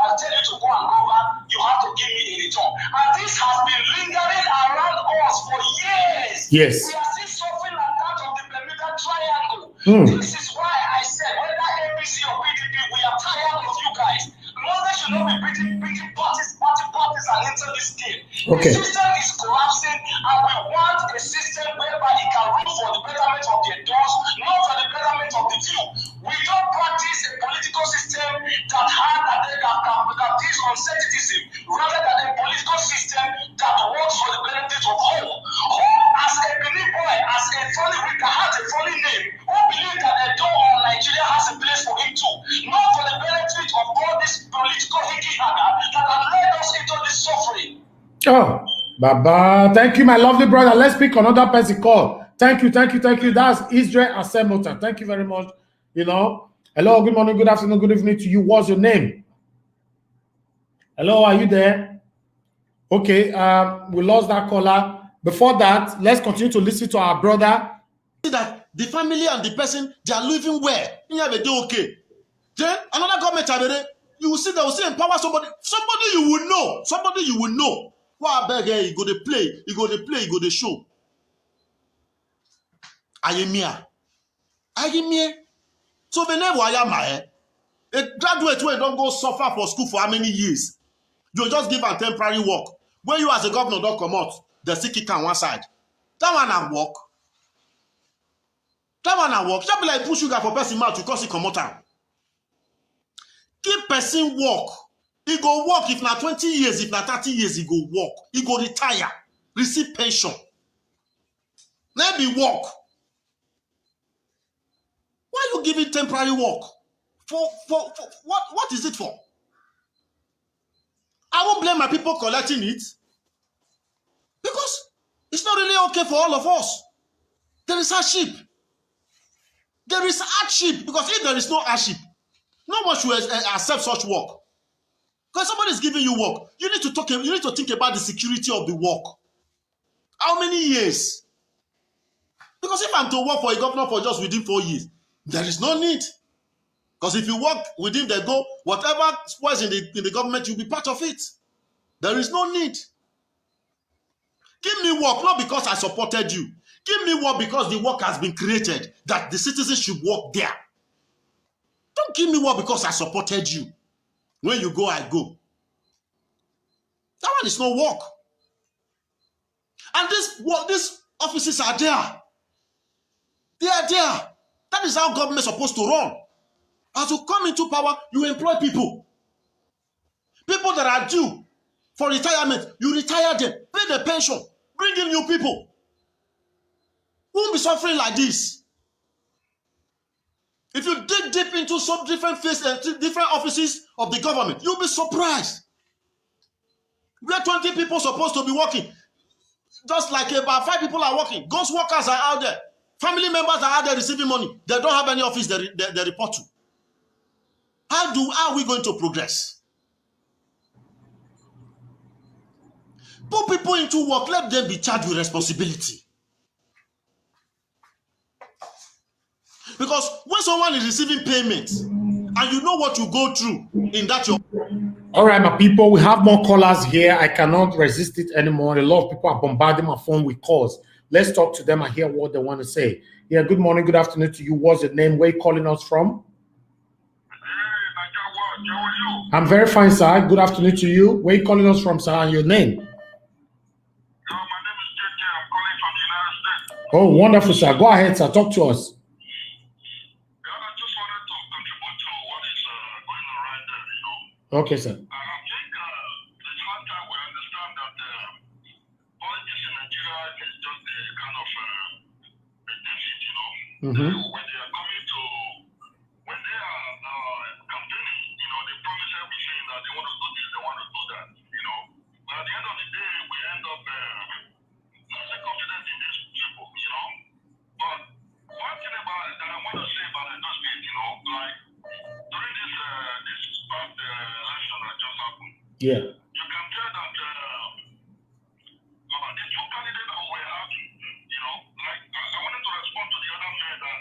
go back, you have to give me a return. And this has been lingering around us for years. Yes. We are still suffering like that of the Bermuda Triangle. This is why I said, whether APC or PDP, we are tired of you guys. Moses should not be bringing parties and into this game. Okay. The system is collapsing, and we want a system whereby it can rule for the betterment of the adults, not for the betterment of the few. We don't practice a political system that deals on sexism, rather than a political system that works for the benefit of all. Who, as a Benin boy, as a funny week that has a funny name, who believes that the door of Nigeria has a place for him too, not for the benefit of all this political hickey that have led us into this suffering. Oh, Baba, thank you, my lovely brother. Let's pick another person call. Thank you. That's Israel Asemotan. Thank you very much. Hello, good morning, good afternoon, good evening to you. What's your name? Hello, are you there? Okay, we lost that caller. Before that, let's continue to listen to our brother. That the family and the person, they are living well. They okay. Then another government, you will see they will say empower somebody you will know. Why beg you go to play, you go to show. Ayemia. So whenever I am a graduate where don't go suffer for school for how many years? You just give a temporary work. When you as a governor don't come out, the still kick on one side. That one and work. Just be like push sugar for person mouth because he come out town. Give person work. He go work if not 20 years, if not 30 years, he go work. He go retire, receive pension. Maybe work. Why you give it temporary work? For what is it for? I won't blame my people collecting it because it's not really okay for all of us. There is hardship. Because if there is no hardship, no one should accept such work. Because somebody is giving you work, you need to think about the security of the work. How many years? Because if I'm to work for a governor for just within 4 years, there is no need. Because if you work within the goal, whatever spoils in the government, you'll be part of it. There is no need. Give me work, not because I supported you. Give me work because the work has been created, that the citizens should work there. Don't give me work because I supported you. When you go, I go. That one is no work. And these offices are there. They are there. That is how government is supposed to run. As you come into power, you employ people. People that are due for retirement, you retire them, pay the pension, bring in new people. We won't be suffering like this. If you dig deep into some different offices of the government, you'll be surprised. Where 20 people supposed to be working, just like about 5 people are working. Ghost workers are out there. Family members are out there receiving money. They don't have any office they report to. How are we going to progress? Put people into work, let them be charged with responsibility. Because when someone is receiving payments and you know what you go through in that your... All right, my people, we have more callers here. I cannot resist it anymore. A lot of people are bombarding my phone with calls. Let's talk to them and hear what they want to say. Yeah, good morning, good afternoon to you. What's your name? Where are you calling us from? I'm very fine, sir. Good afternoon to you. Where are you calling us from, sir, and your name? My name is JJ. I'm calling from the United States. Oh, wonderful, sir. Go ahead, sir. Talk to us. I just wanted to contribute to what is going on right there, Okay, sir. I think it's hard time we understand that politics in Nigeria is just a kind of a deficit, When they are coming to, when they are campaigning, they promise everything that they want to do this, they want to do that, Yeah. You can tell that the two candidates that were having, you know, like I wanted to respond to the other man that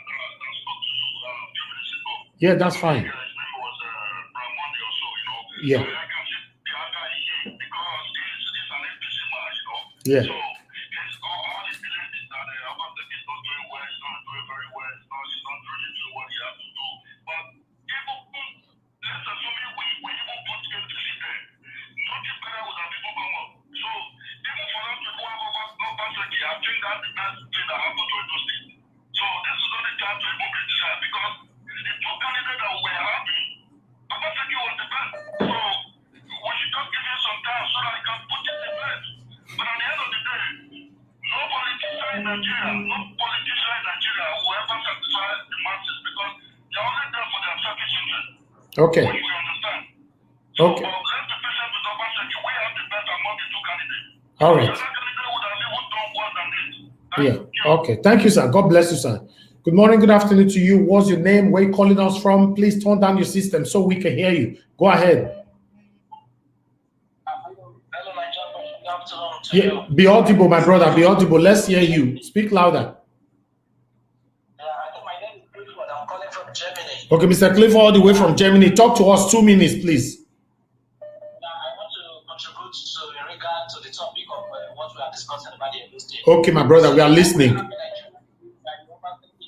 spoke to you a few minutes ago. Yeah, that's fine. His name was Ramondi or so, you know. Yeah. I can see the other because he's an APC man, you know. Yeah. So all he believes is that Obaseki is not doing well, he's not doing very well, he's not really doing what he has to do. But even let's assume we even put him to sit there. Nothing better would have people come up. So even for us to go over Obaseki, I think that's the best thing that happened to Edo State. So this is not the time to even criticize because the two candidates that we were having, Obaseki was the best. So we should just give him some time so that he can put it in place. But at the end of the day, no politician in Nigeria will ever satisfy the masses because they're only there for their selfish interest. Okay. Which we understand. Okay. But let's be patient with Obaseki. We have the best among the two candidates. All right. The other candidate would have even done worse than this. Yeah. Okay. Thank you, sir. God bless you, sir. Good morning. Good afternoon to you. What's your name? Where you calling us from? Please turn down your system so we can hear you. Go ahead. Hello, Nigeria. Good afternoon to Yeah. you. Be audible, my brother. Be audible. Let's hear you. Speak louder. I think my name is Clifford. I'm calling from Germany. Okay, Mr. Clifford, all the way from Germany. Talk to us 2 minutes, please. I want to contribute in regard to the topic of what we are discussing about the Edo State. Okay, my brother, we are listening. The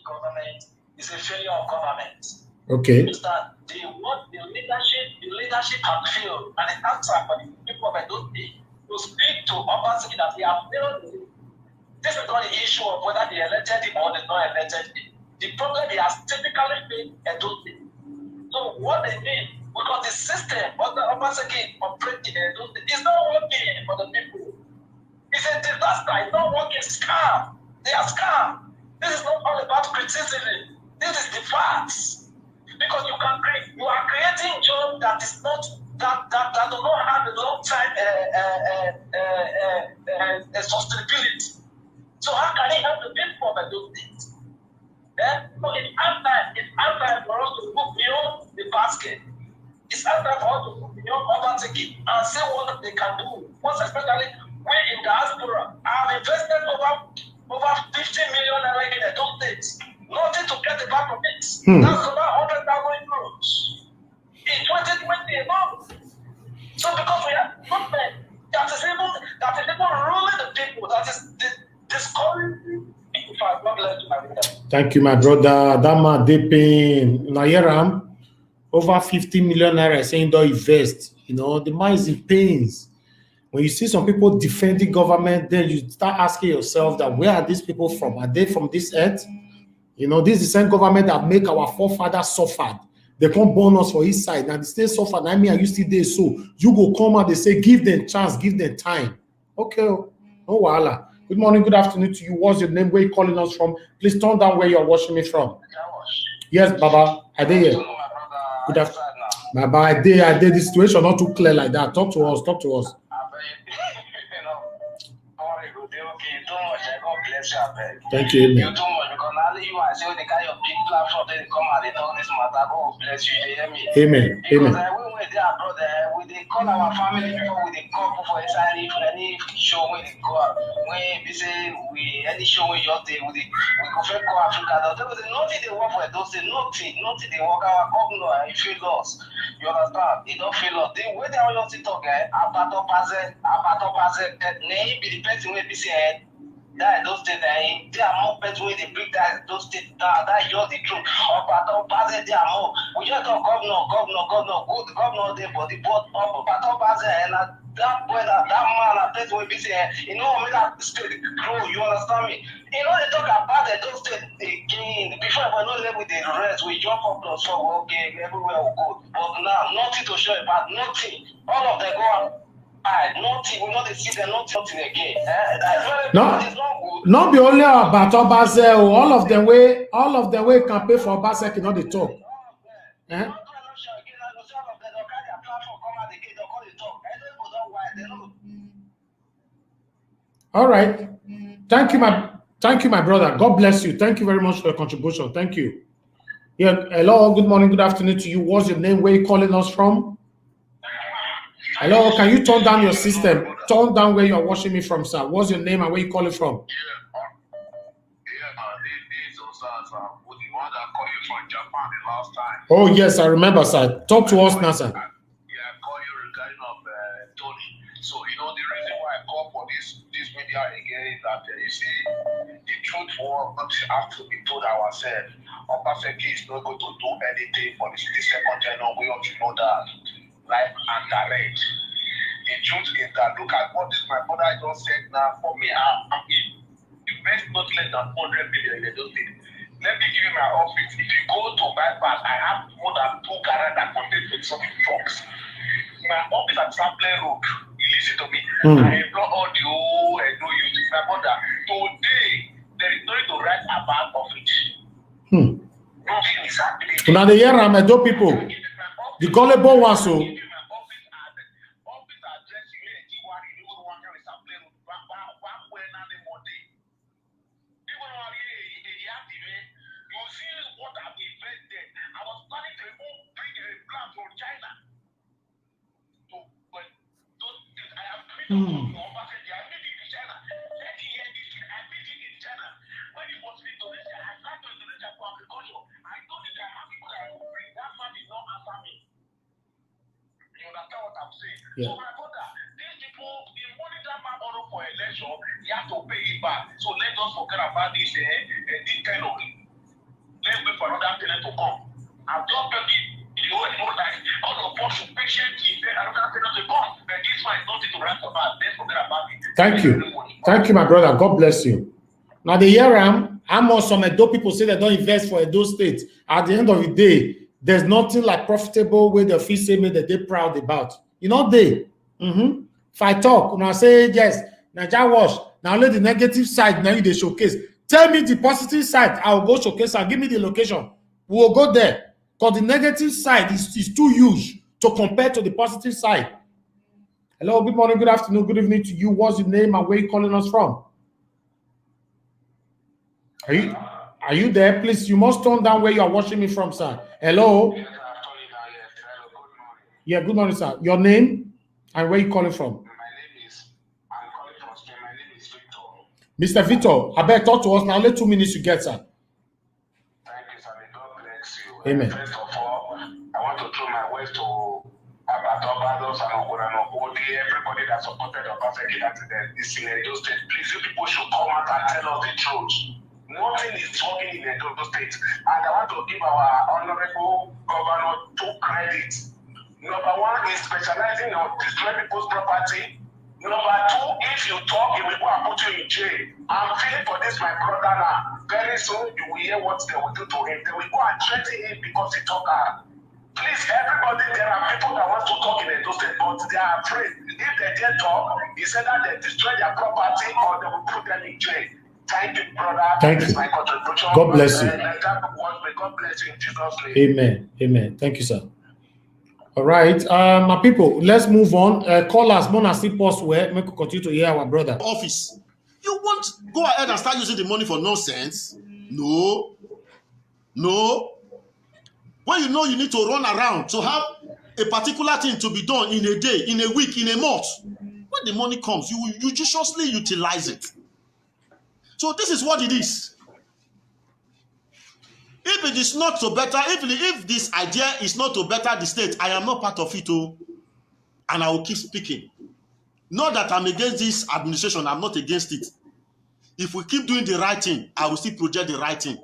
government is a failure of government. Okay. Is that the leadership have failed, and it's answer for the people of Edo State to speak to Obaseki that they have failed. This is not the issue of whether they elected him or they not elected him. The problem they has typically been Edo State. So what they mean, because the system of the Obaseki operating in Edo State is not working for the people. It's a disaster. It's not working. Scam. They are scam. This is not all about criticism. This is the facts. Because you are creating jobs that is not that do not have a long time sustainability. So how can it help the people of Edo State? So it's time for us to move beyond the basket. It's time for us to move beyond Obaseki and see what they can do. Most especially we in diaspora have invested over 50 million in Edo State. Nothing to get the back of it. That's about 100,000 euros in 2020 alone. So because we have government that is even ruling the people, that is discouraging people. God bless you, my brother. Thank you, my brother. Dama Depin Nayaram, over 50 million naira saying don't invest. You know, the man is in pains. When you see some people defending government, then you start asking yourself that where are these people from? Are they from this earth? You know, this is the same government that make our forefathers suffered. They come burn us for his side. Now they still suffer. I mean, I used to there. So you go come out, they say, give them chance, give them time. Okay, no wahala. Good morning, good afternoon to you. What's your name? Where you calling us from? Please turn down where you're watching me from. Yes, Baba. I did here. Good afternoon. Baba, I did. The situation not too clear like that. Talk to us. Talk to us. Thank you, amen. You too much because now you are saying the kind of big platform they come out, they talk this matter. God bless you, they hear me. Amen. Because Amen. when we there, brother, we they call our family before we they call for inside if any show when they go out. When we say we any show when you're there, we go for call Africa. There was nothing they work for those things, nothing they work our governor and feel lost. You understand? They don't feel lost. They wait there on your TikTok, abato pass, name be the person will be saying. That those things they are more better way they bring that those things that you're the truth. But they are more. We just talk governor, good governor there, but the board up and that boy that man that place will be saying, you know, me that state grow, you understand me? You know they talk about those things again. Before we know level the rest, we jump up plus 4, okay, everywhere we go. But now nothing to show about nothing. All of them go out. Nothing, we know they see them nothing again. Not be only about Obase, all of them way can pay for Obase, cannot they talk. All right. Thank you, my brother. God bless you. Thank you very much for your contribution. Thank you. Yeah, hello, good morning, good afternoon to you. What's your name? Where are you calling us from? Hello, can you turn down your system? Turn down where you are watching me from, sir. What's your name and where you calling from? This is Osasa, the one that called you from Japan the last time. Oh, yes, I remember, sir. Talk to us now, sir. I called you regarding of Tony. So, the reason why I call for this media again is that, you see, the truth will have to be told ourselves. Obaseki is not going to do anything for the second general. We ought to know that. Life and direct. The truth is that, look at what my brother just said now for me. I'm invest not less than 100 million in those things. Let me give you my office. If you go to bypass, I have more than 2 garages that contain 27 trucks. My office at Sample Road, you listen to me. I employ audio and no youth. My brother, today, there is no need to write about office. Nothing is happening. Now, the year I'm a dope people. The gullible ones, so. So my brother, these people, the money that man borrow for election, he has to pay it back. So let us forget about this kind of thing. Let's wait for another tenant to come. I've just told you, like, all of us should patiently wait another tenant to come. But this one is nothing to write about. Let's forget about it. Thank you. Thank you, my brother. God bless you. Now, the year I'm on some Edo people say they don't invest for Edo State. At the end of the day, there's nothing like profitable where the fee say me that they're proud about. They. If I talk, when I say yes, Naija wash. Now only the negative side now you they showcase. Tell me the positive side. I will go showcase and give me the location. We will go there. Because the negative side is too huge to compare to the positive side. Hello, good morning, good afternoon, good evening to you. What's your name and where you calling us from? Are you there? Please, you must turn down where you are watching me from, sir. Hello? Yeah, good morning, sir. Your name and where you calling from? I'm calling from Spain. My name is Victor. Mr. Victor, I better talk to us now. Only 2 minutes you get, sir. Thank you, sir. May God bless you. Amen. First of all, I want to throw my words to Abatobados and Okoranokodi, everybody that supported Obaseki that is in Edo State. Please, you people should come out and tell us the truth. Nothing is working in Edo State. And I want to give our honorable governor 2 credits. Number 1 is specializing on destroying people's property. Number 2, if you talk, he will go and put you in jail. I'm feeling for this, my brother now. Very soon, you will hear what they will do to him. They will go and threaten him because he talk. Please, everybody, there are people that want to talk in Edo State, but they are afraid. If they dare talk, he said that they destroy their property or they will put them in jail. Thank you, brother. Thank you. My contribution. God bless you. May God bless you in Jesus' name. Amen. Amen. Thank you, sir. All right, my people, let's move on. Call us, Mona still post where we continue to hear our brother. Office. You won't go ahead and start using the money for nonsense? No. When you know you need to run around to have a particular thing to be done in a day, in a week, in a month, when the money comes, you judiciously utilize it. So this is what it is. If it is not to better, if this idea is not to better the state, I am not part of it, and I will keep speaking. Not that I'm against this administration, I'm not against it. If we keep doing the right thing, I will still project the right thing.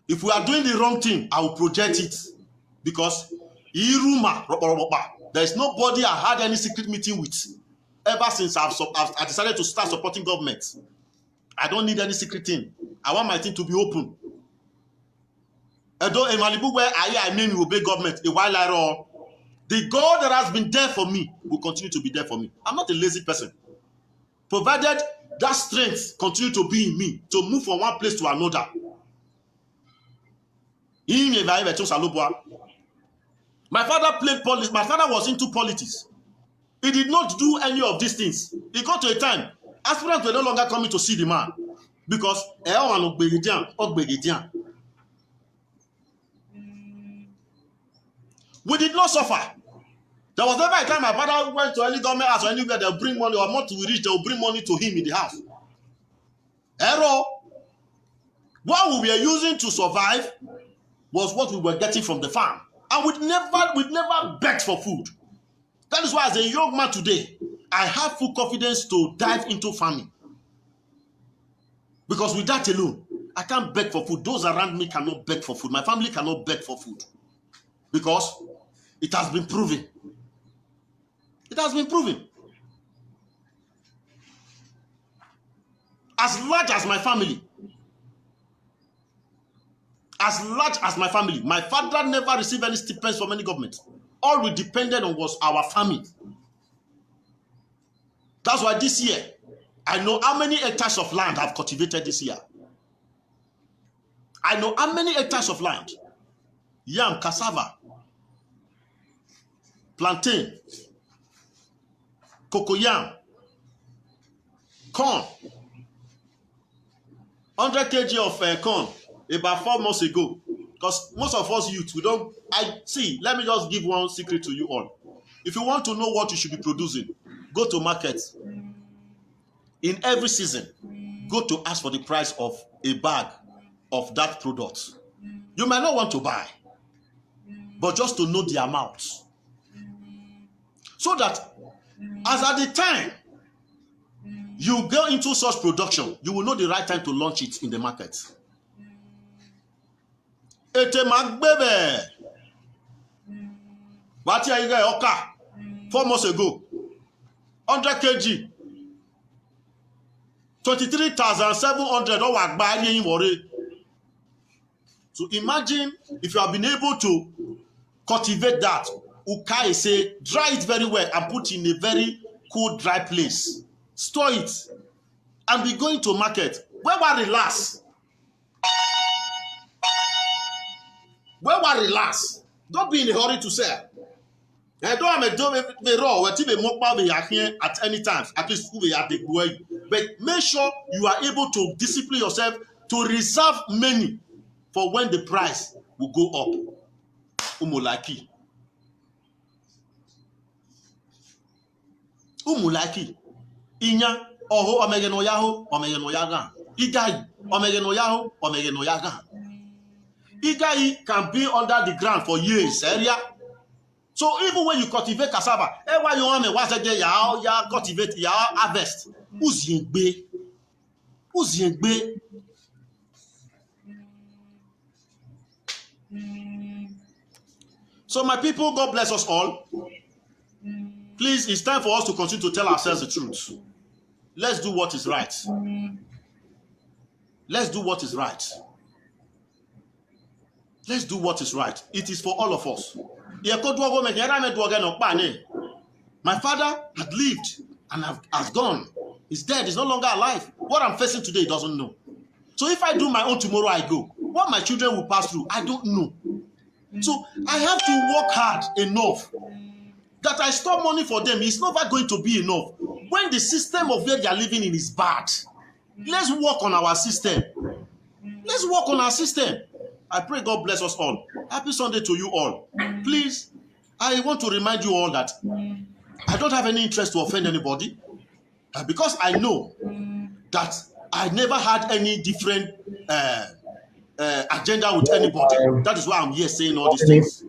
If we are doing the wrong thing, I will project it. Because there is nobody I had any secret meeting with ever since I decided to start supporting government. I don't need any secret thing. I want my thing to be open. Although in Malibu, where I mean we obey government, a while later, the God that has been there for me will continue to be there for me. I'm not a lazy person. Provided that strength continue to be in me to move from one place to another. My father played politics. My father was into politics. He did not do any of these things. He got to a time, aspirants were no longer coming to see the man because we did not suffer. There was never a time my father went to any government house or anywhere, they'll bring money, or not to reach, they'll bring money to him in the house. Error. What we were using to survive was what we were getting from the farm. And we'd never begged for food. That is why as a young man today, I have full confidence to dive into farming. Because with that alone, I can't beg for food. Those around me cannot beg for food. My family cannot beg for food. Because it has been proven. It has been proven. As large as my family, my father never received any stipends from any government. All we depended on was our farming. That's why this year, I know how many hectares of land I've cultivated this year. I know how many hectares of land. Yam, cassava, plantain, cocoyam, corn. 100 kg of corn about 4 months ago. Because most of us youth, let me just give one secret to you all. If you want to know what you should be producing, go to market. In every season, go to ask for the price of a bag of that product. You might not want to buy, but just to know the amount. So that as at the time you go into such production, you will know the right time to launch it in the market. Ete magbebe. What you get oka 4 months ago. 100 kg. 23,700 worry. So imagine if you have been able to cultivate that. Ukai say dry it very well and put in a very cool dry place. Store it and be going to market. Where we relax? Where we relax? Don't be in a hurry to sell. I don't have a raw at any time. At least we are the way. But make sure you are able to discipline yourself to reserve money for when the price will go up. Umulaki. Inya oho omegeno yaga. Igai omegeno yaga. Igai can be under the ground for years area. So even when you cultivate cassava, why you want me was again ya cultivate ya harvest. Uziengbe. So my people, God bless us all. Please, it's time for us to continue to tell ourselves the truth. Let's do what is right. Let's do what is right. Let's do what is right. It is for all of us. My father had lived and has gone. He's dead. He's no longer alive. What I'm facing today, he doesn't know. So if I do my own tomorrow, I go. What my children will pass through, I don't know. So I have to work hard enough that I store money for them. It's never going to be enough. When the system of where they are living in is bad, let's work on our system. Let's work on our system. I pray God bless us all. Happy Sunday to you all. Please, I want to remind you all that I don't have any interest to offend anybody because I know that I never had any different agenda with anybody. That is why I'm here saying all these things.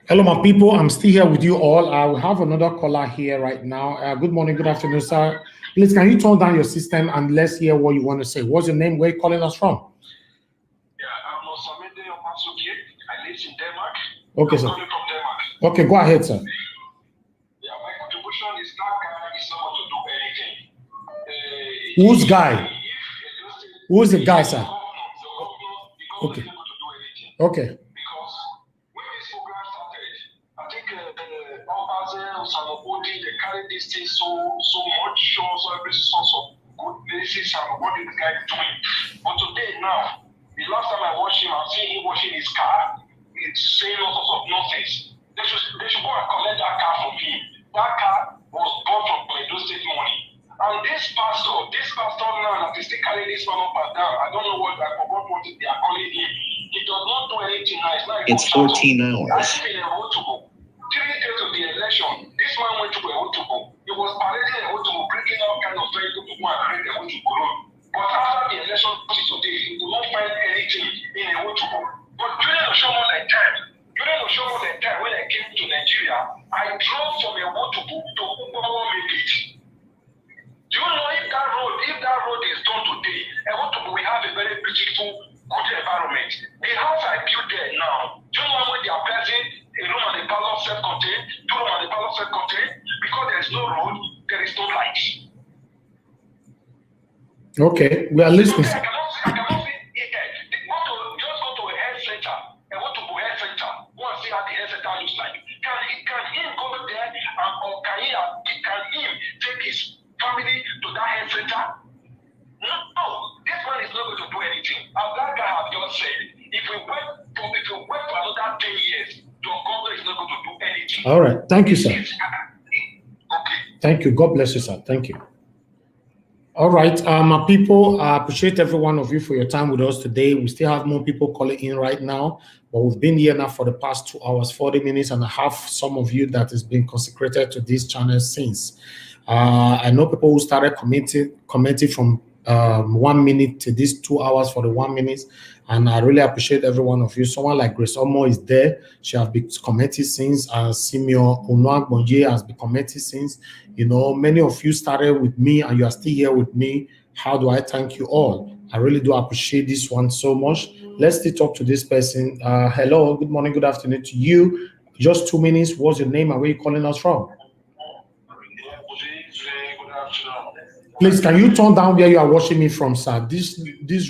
Hello, my people. I'm still here with you all. I will have another caller here right now. Good morning, good afternoon, sir. Please, can you turn down your system and let's hear what you want to say? What's your name? Where are you calling us from? Yeah, I'm Osamide Opasuki. I live in Denmark. Okay, sir. I'm calling from Denmark. Okay, go ahead, sir. Yeah, my contribution is that guy is not to do anything. Who's guy? Who's the guy, sir? Okay. Okay. Because when this program started, I think they carried this thing so much, so every source of good places and what is the guy doing. But today now, the last time I watched him, I've seen him washing his car. It's saying all sorts of nonsense. They should go and collect that car from him. That car was bought from Edo State money. And this pastor now that is still carrying this man up and down, I don't know what, I forgot what they are calling him. He does not do anything nice. It's 14 hours. I live in Ewotubo. 3 days of the election, this man went to Ewotubo. He was parading Ewotubo, bringing all kind of vehicles to go and bring Ewotubo road. But after the election today, he could not find anything in Ewotubo. But during the time, when I came to Nigeria, I drove from Ewotubo to Ubawa Beach. Do you know if that road is done today, Ewotubo will have a very beautiful, good environment. The house I built there now, do you know when they are placing a room and a parlor self-contained, 2 room and a parlor self-contained? Because there is no road, there is no light. Okay, we are listening. I cannot see, just go to a health center, Ewotubo health center, go and see how the health center looks like. Can him go there, or can him take his family to that health center? No, this one is not going to do anything. As that guy have just said, if we wait for another 10 years, your government is not going to do anything. All right, thank you, sir. Okay. Thank you. God bless you, sir. Thank you. All right, my people, I appreciate every one of you for your time with us today. We still have more people calling in right now, but we've been here now for the past 2 hours, 40 minutes, and I have some of you that has been consecrated to this channel since. I know people who started commenting from 1 minute to these 2 hours for the 1 minute, and I really appreciate every one of you. Someone like Grace Omo is there. She has been commenting since. Simeon Onuagbonye has been commenting since. You know, many of you started with me and you are still here with me. How do I thank you all? I really do appreciate this one so much. Let's still talk to this person. Hello, good morning, good afternoon to you. Just 2 minutes. What's your name and where are you calling us from? Please, can you turn down where you are watching me from, sir? This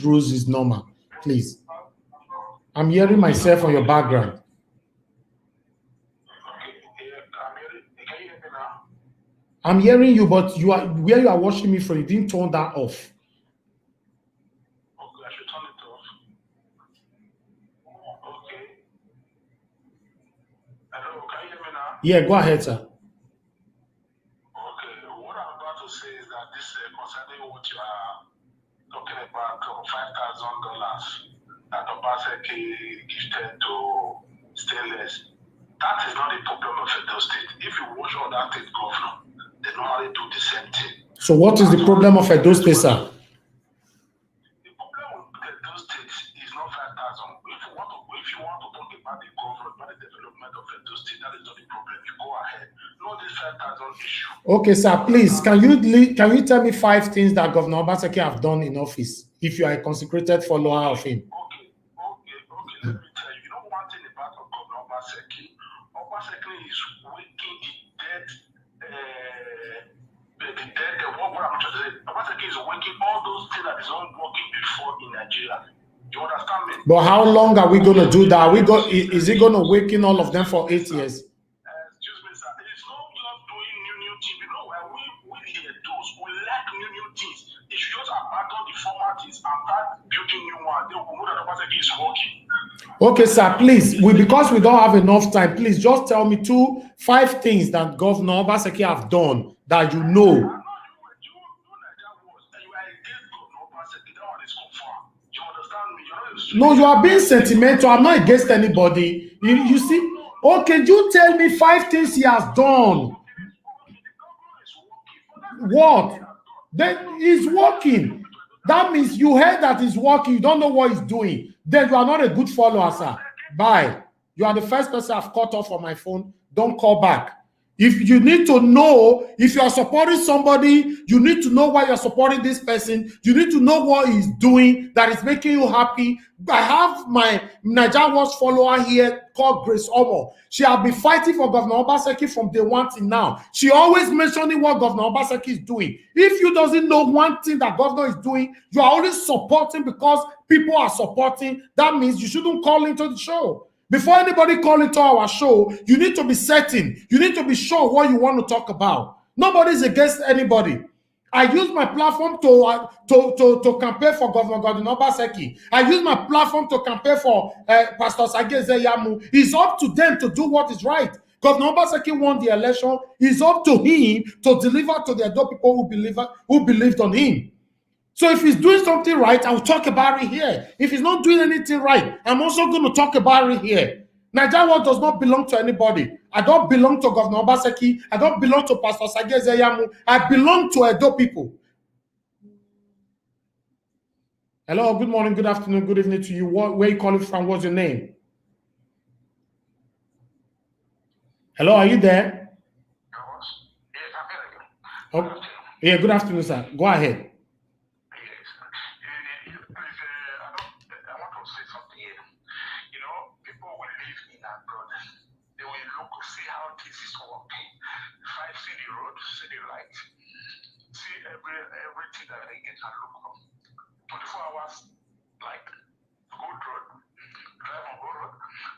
rules is normal. Please. I'm hearing myself on your background. I'm hearing you, but you are where you are watching me from. You didn't turn that off. Okay, I should turn it off. Okay. Hello, can you hear me now? Yeah, go ahead, sir. Okay, what I'm about to say is that this concerning what you are talking about, $5,000 that Obaseki gifted to Stainless, that is not the problem of Edo State. If you watch all that state governor, they normally do the same thing. So what is the problem of Edo State, sir? The problem with Edo State is not 5,000. If you want to talk about the government, about the development of Edo State, that is not the problem. You go ahead. Not this 5,000 issue. Okay, sir, please, can you tell me 5 things that Governor Obaseki have done in office if you are a consecrated follower of him? Okay. Let me tell you. You know one thing about Governor Obaseki? Obaseki is waking what I'm trying to say. Obaseki is waking all those things that is not working before in Nigeria. You understand me? But how long are we going to do that? Is he going to waken all of them for 8 years? Excuse me, sir. It's not just doing new things. You know, when we hear those, we like new things. If you just abandon the former things and start building new ones, then we know that Obaseki is working. Okay, sir, please, because we don't have enough time, please just tell me 5 things that Governor Obaseki have done that you know. No, you are being sentimental. I'm not against anybody. You see? Okay, you tell me 5 things he has done. What? Then he's working. That means you heard that he's working. You don't know what he's doing. Then you are not a good follower, sir. Bye. You are the first person I've cut off on my phone. Don't call back. If you need to know, if you are supporting somebody, you need to know why you're supporting this person. You need to know what he's doing that is making you happy. I have my Naija Watch follower here called Grace Omo. She has been fighting for Governor Obaseki from day 1 till now. She always mentioning what Governor Obaseki is doing. If you doesn't know one thing that governor is doing, you are only supporting because people are supporting. That means you shouldn't call into the show. Before anybody call into our show, you need to be certain. You need to be sure what you want to talk about. Nobody's against anybody. I use my platform to campaign for Governor Godwin Obaseki. I use my platform to campaign for Pastor Sage Yamu. It's up to them to do what is right. Governor Obaseki won the election. It's up to him to deliver to the Edo people who believed on him. So if he's doing something right, I'll talk about it here. If he's not doing anything right, I'm also going to talk about it here. Nigeria does not belong to anybody. I don't belong to Governor Obaseki. I don't belong to Pastor Sage Zeyamu. I belong to Edo people. Hello, good morning, good afternoon, good evening to you. Where are you calling from? What's your name? Hello, are you there? Oh, yeah, good afternoon, sir. Go ahead. Everything that they get and look from 24 hours, like good road, drive on good road,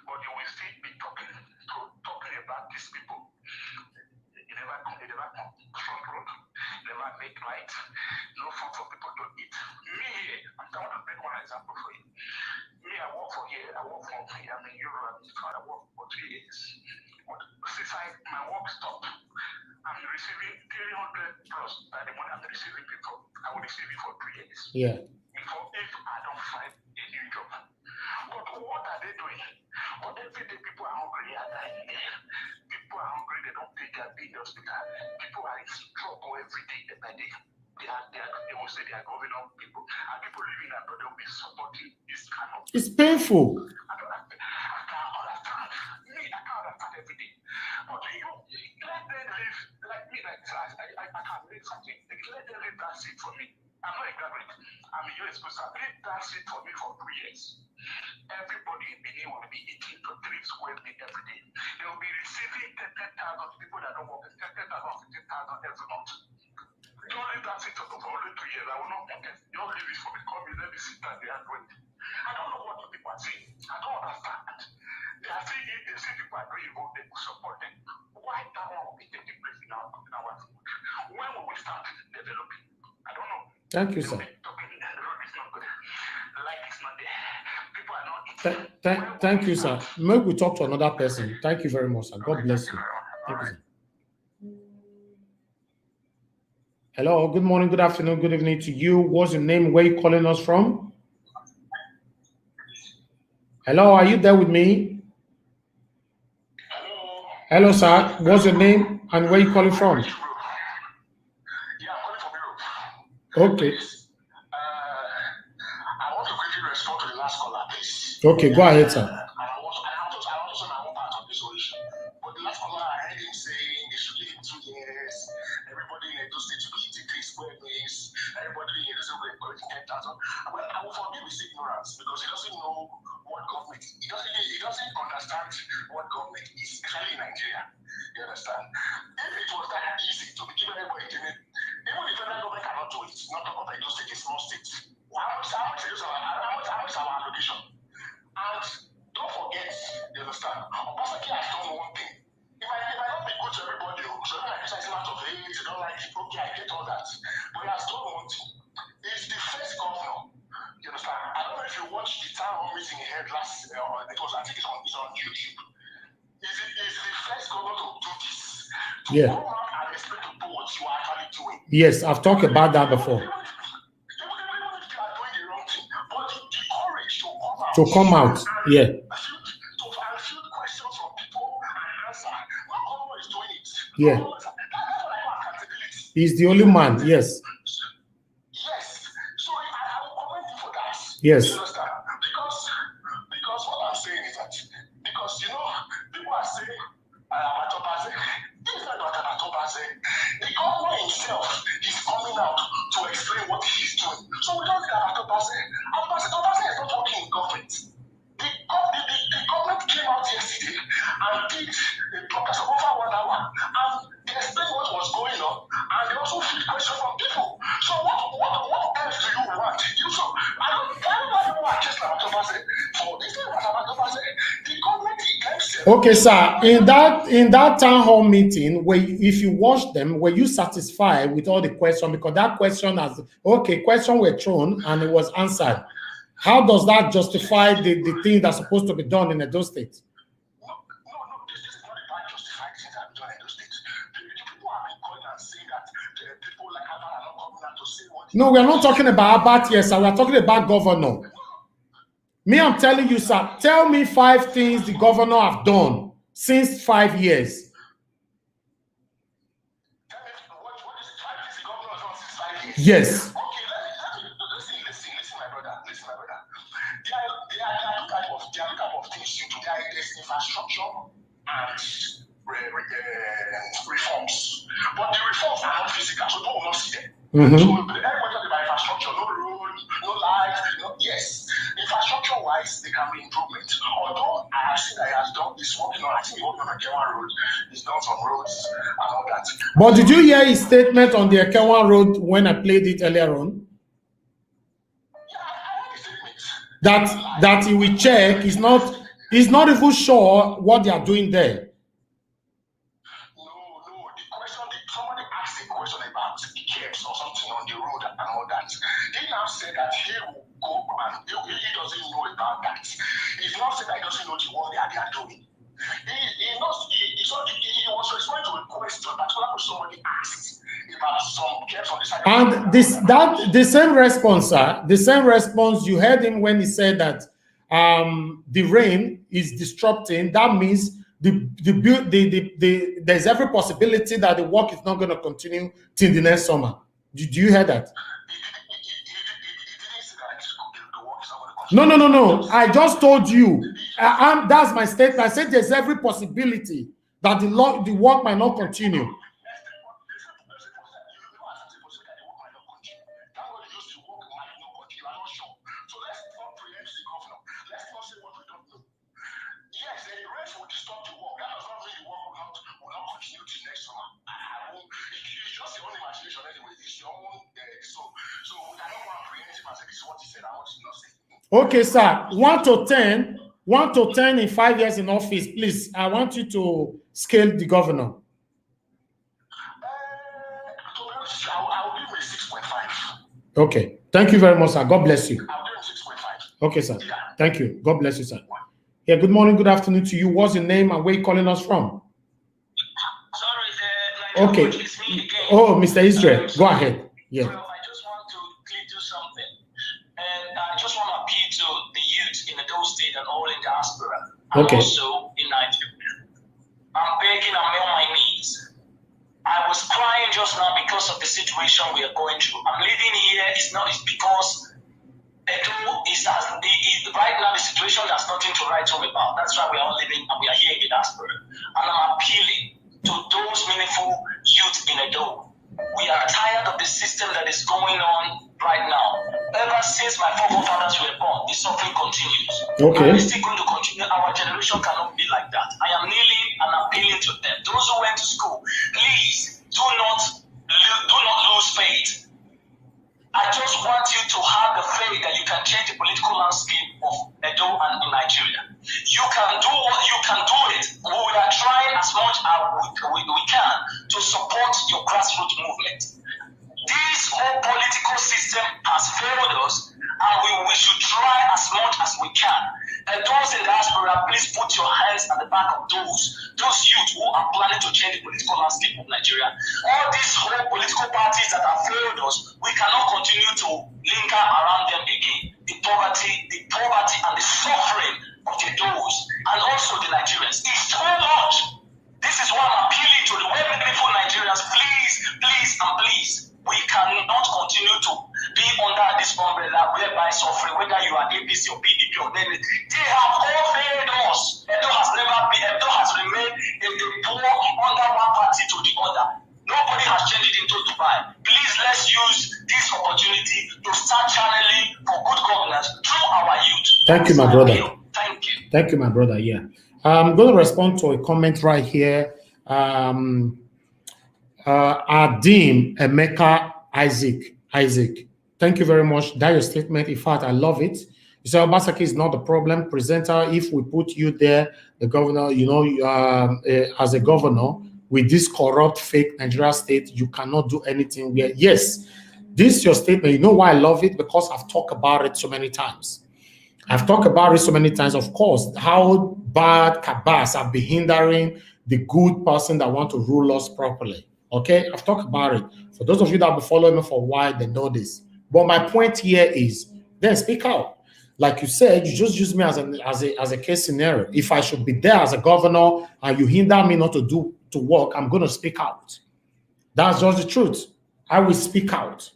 but you will still be talking about these people. They never come front road, never make light, no food for people to eat. Me here, I want to make one example for you. Me, I work for here, I'm in Europe, I work for 3 years. But since my work stopped, I'm receiving 300 plus by the money I'm receiving before. I will receive it for 3 years. Yeah. Before if I don't find a new job. But what are they doing? But every day people are hungry and dying. People are hungry, they don't pay their bill in the hospital. People are in trouble every day by day. They will say they are government people. And people living abroad, they will be supporting this kind of. It's painful. I can't understand. I can't understand every day. But let them live like me, like I can't live something. Let them live that seat for me. I'm not a graduate. I'm a US person. Live that seat for me for 3 years. Everybody in Benin will be eating to 3 square meal every day. They will be receiving 10,000 people that don't work, 10,000, 15,000 every month. Don't leave that seat for only 2 years. I will not contest. Don't leave it for me. Come here, let me sit down there and do it. I don't know what the people are saying. I don't understand. They are saying if they see people are doing good, they will support them. Why that one will be taking place in our food? When will we start developing? I don't know. Thank you, sir. Thank you, sir. Maybe we talk to another person. Thank you very much, sir. God bless you. Thank you, sir. Hello, good morning, good afternoon, good evening to you. What's your name? Where are you calling us from? Hello, are you there with me? Hello, sir. What's your name and where are you calling from? Yeah, I'm calling from Europe. Okay. I want to quickly respond to the last caller, please. Okay, go ahead, sir. I want to say my own part of this solution. But the last caller, I heard him saying they should give him 2 years. Everybody in Edo State should be eating 3 square meals. Everybody in Edo State will be collecting 10,000. Well, I will forgive his ignorance because he doesn't know what government. He doesn't understand what government is, especially in Nigeria. You understand? If it was that easy to be given everybody, even the federal government cannot do it. Not talk about Edo State, a small state. How much is our allocation? And don't forget, you understand? Obaseki has done one thing. It might not be good to everybody. So when I criticize him out of hate, you don't like it, okay, I get all that. But he has done one thing. He's the first governor. You understand? I don't know if you watched the town hall meeting he had last, I think it's on YouTube. He's the first governor to do this. To come out and explain to people what you are actually doing. Yes, I've talked about that before. To come out, yeah. Yeah. He's the only man, yes. Yes. So I will commend you for that. Yes. You understand? Because what I'm saying is that people are saying this is not Abatobaze. The governor himself is coming out to explain what he's doing. So we don't need Abatobaze. Abatobaze is not working in government. The government came out yesterday and did a broadcast of over 1 hour and they explained what was going on and they also field questions from people. So what else do you want? I don't know what just Abatobaze for. This is what Abatobaze. The government themselves. Okay, sir. In that town hall meeting, if you watch them, were you satisfied with all the questions? Because that question question were thrown and it was answered. How does that justify the thing that's supposed to be done in Edo State? No, this is not about justifying things that are done in Edo State. The people have been calling and saying that people like Abba are not coming out to say No, we are not talking about Abat here, sir. We are talking about governor. Me, I'm telling you, sir. Tell me 5 things the governor have done since 5 years. Yes. Okay, listen, my brother. There are two type of things to do. There's infrastructure and reforms. But the reforms are not physical, so no one will not see them. Mm-hmm. So everybody talk about infrastructure, no road, no light, yes. Infrastructure-wise, there can be improvement. Although I have seen that he has done this working on, I think he's working on Akewan Road. He's done some roads and all that. But did you hear his statement on the Akewan Road when I played it earlier on? Yeah, I heard the statement. That he will check. He's not even sure what they are doing there. Somebody asked a question about the caps or something on the road and all that. He now said that he will go and he doesn't know about that. He's not saying that he doesn't know what they are doing. He was responding to a question that somebody asked about some caps on the side. And the same response, sir, the same response you heard him when he said that the rain is disrupting. That means there's every possibility that the work is not going to continue till the next summer. Did you hear that? No. I just told you. That's my statement. I said there's every possibility that the work might not continue. Okay, sir. 1 to 10 in 5 years in office, please. I want you to scale the governor. I'll give him a 6.5. Okay. Thank you very much, sir. God bless you. I'll give him 6.5. Okay, sir. Thank you. God bless you, sir. Yeah, good morning, good afternoon to you. What's your name and where you calling us from? Sorry, okay. It's me again. Oh, Mr. Israel, go ahead. Yeah. Well, I just want to quickly do something. And I just want to appeal to the youth in the Edo State and all in diaspora. And okay. Also in Nigeria. I'm begging, I'm on my knees. I was crying just now because of the situation we are going through. I'm living here, it's because Edo is right now the situation has nothing to write home about. That's why we are all living and we are here in the diaspora. And I'm appealing to those meaningful youth in Edo. We are tired of the system that is going on right now. Ever since my forefathers were born, the suffering continues. Okay. And it's still going to continue. Our generation cannot be like that. I am kneeling and appealing to them. Those who went to school, please do not lose faith. I just want you to have the faith that you can change the political landscape of Edo and in Nigeria. You can do it. We are trying as much as we can to support your grassroots movement. This whole political system has failed us, and we should try as much as we can. And those in the diaspora, please put your hands at the back of those youth who are planning to change the political landscape of Nigeria. All these whole political parties that have failed us, we cannot continue to linger around them again. The poverty and the suffering of the Edos and also the Nigerians is too much. This is why I'm appealing to the well-meaningful Nigerians. Please. We cannot continue to be under this umbrella whereby suffering, whether you are APC or PDP or then they have all failed us. Edo has remained a poor under one party to the other. Nobody has changed it into Dubai. Please, let's use this opportunity to start channeling for good governance through our youth. Thank you, my brother. Thank you. Thank you, my brother. Yeah. I'm going to respond to a comment right here. Adim Emeka Isaac. Thank you very much. That your statement. In fact, I love it. You say Obaseki is not the problem. Presenter, if we put you there, the governor, as a governor, with this corrupt, fake Nigeria state, you cannot do anything where, yes, this is your statement. You know why I love it? Because I've talked about it so many times. Of course, how bad Kabas have been hindering the good person that want to rule us properly. Okay, I've talked about it. For those of you that have been following me for a while, they know this. But my point here is, then speak out. Like you said, you just use me as a case scenario. If I should be there as a governor and you hinder me not to work, I'm going to speak out. That's just the truth. I will speak out.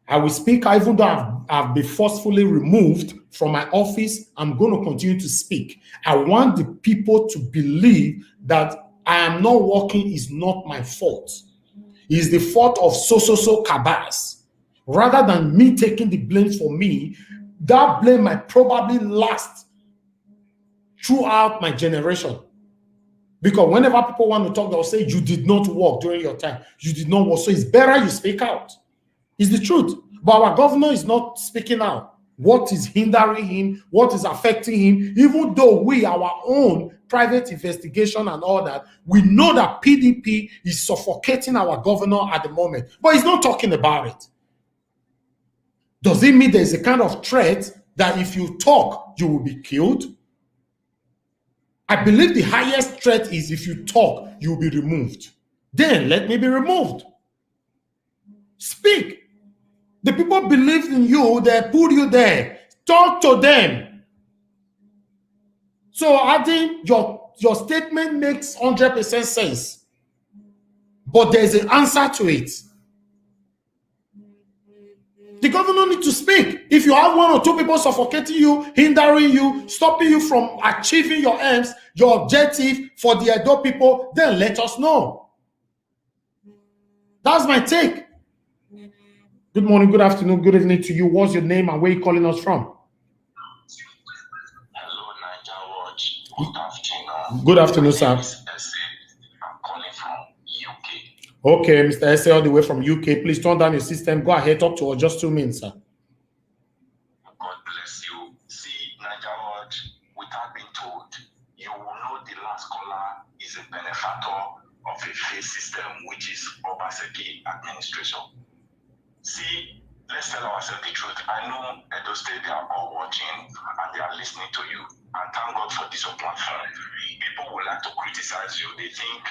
I will speak out, even though I've been forcefully removed from my office. I'm going to continue to speak. I want the people to believe that I am not working is not my fault. It's the fault of so cabals. Rather than me taking the blame for me, that blame might probably last throughout my generation. Because whenever people want to talk, they'll say, you did not work during your time. You did not work. So it's better you speak out. It's the truth. But our governor is not speaking out. What is hindering him? What is affecting him? Even though we, our own private investigation and all that, we know that PDP is suffocating our governor at the moment. But he's not talking about it. Does it mean there's a kind of threat that if you talk, you will be killed? I believe the highest threat is if you talk, you'll be removed. Then let me be removed. Speak. The people believe in you, they put you there. Talk to them. So I think your statement makes 100% sense. But there's an answer to it. The governor needs to speak. If you have one or two people suffocating you, hindering you, stopping you from achieving your aims, your objective for the Edo people, then let us know. That's my take. Good morning, good afternoon, good evening to you. What's your name and where are you calling us from? Hello, Niger Watch. Good afternoon. Good afternoon, sir. I'm calling from UK. Okay, Mr. Ese, all the way from UK. Please turn down your system. Go ahead, talk to us. Just 2 minutes, sir. God bless you. See, Niger Watch, without being told, you will know the last caller is a benefactor of a faith system, which is Obaseki administration. See, let's tell ourselves the truth. I know Edo State, they are all watching and they are listening to you. And thank God for this platform. People would like to criticize you. They think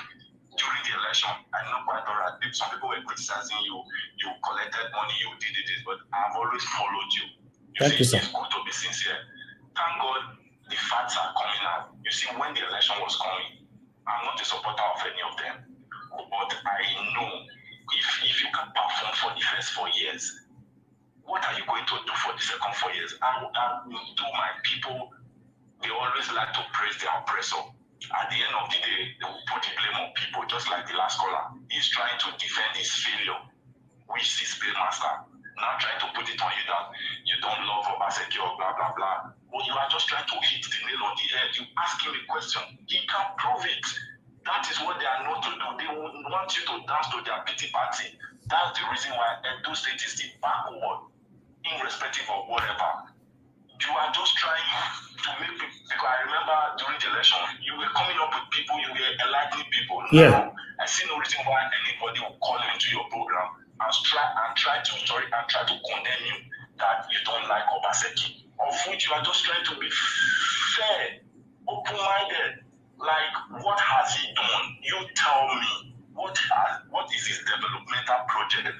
during the election, I know quite all right, some people were criticizing you. You collected money, you did it, but I've always followed you. Thank you, sir. It's good to be sincere. Thank God the facts are coming out. You see, when the election was coming, I'm not a supporter of any of them. But I know if you can perform for the first 4 years, what are you going to do for the second 4 years? I will do my people. They always like to praise their oppressor. At the end of the day, they will put the blame on people, just like the last caller. He's trying to defend his failure, which is Paymaster. Now trying to put it on you that you don't love Obaseki or blah, blah, blah. But you are just trying to hit the nail on the head. You ask him a question, he can prove it. That is what they are not to do. They want you to dance to their pity party. That's the reason why Edo State is the backward, irrespective of whatever. You are just trying to make people, because I remember during the election, you were coming up with people, you were enlightening people. Yeah. Now, I see no reason why anybody will call into your program and try to condemn you that you don't like Obaseki. Of which you are just trying to be fair, open-minded. Like, what has he done? You tell me, what is his developmental project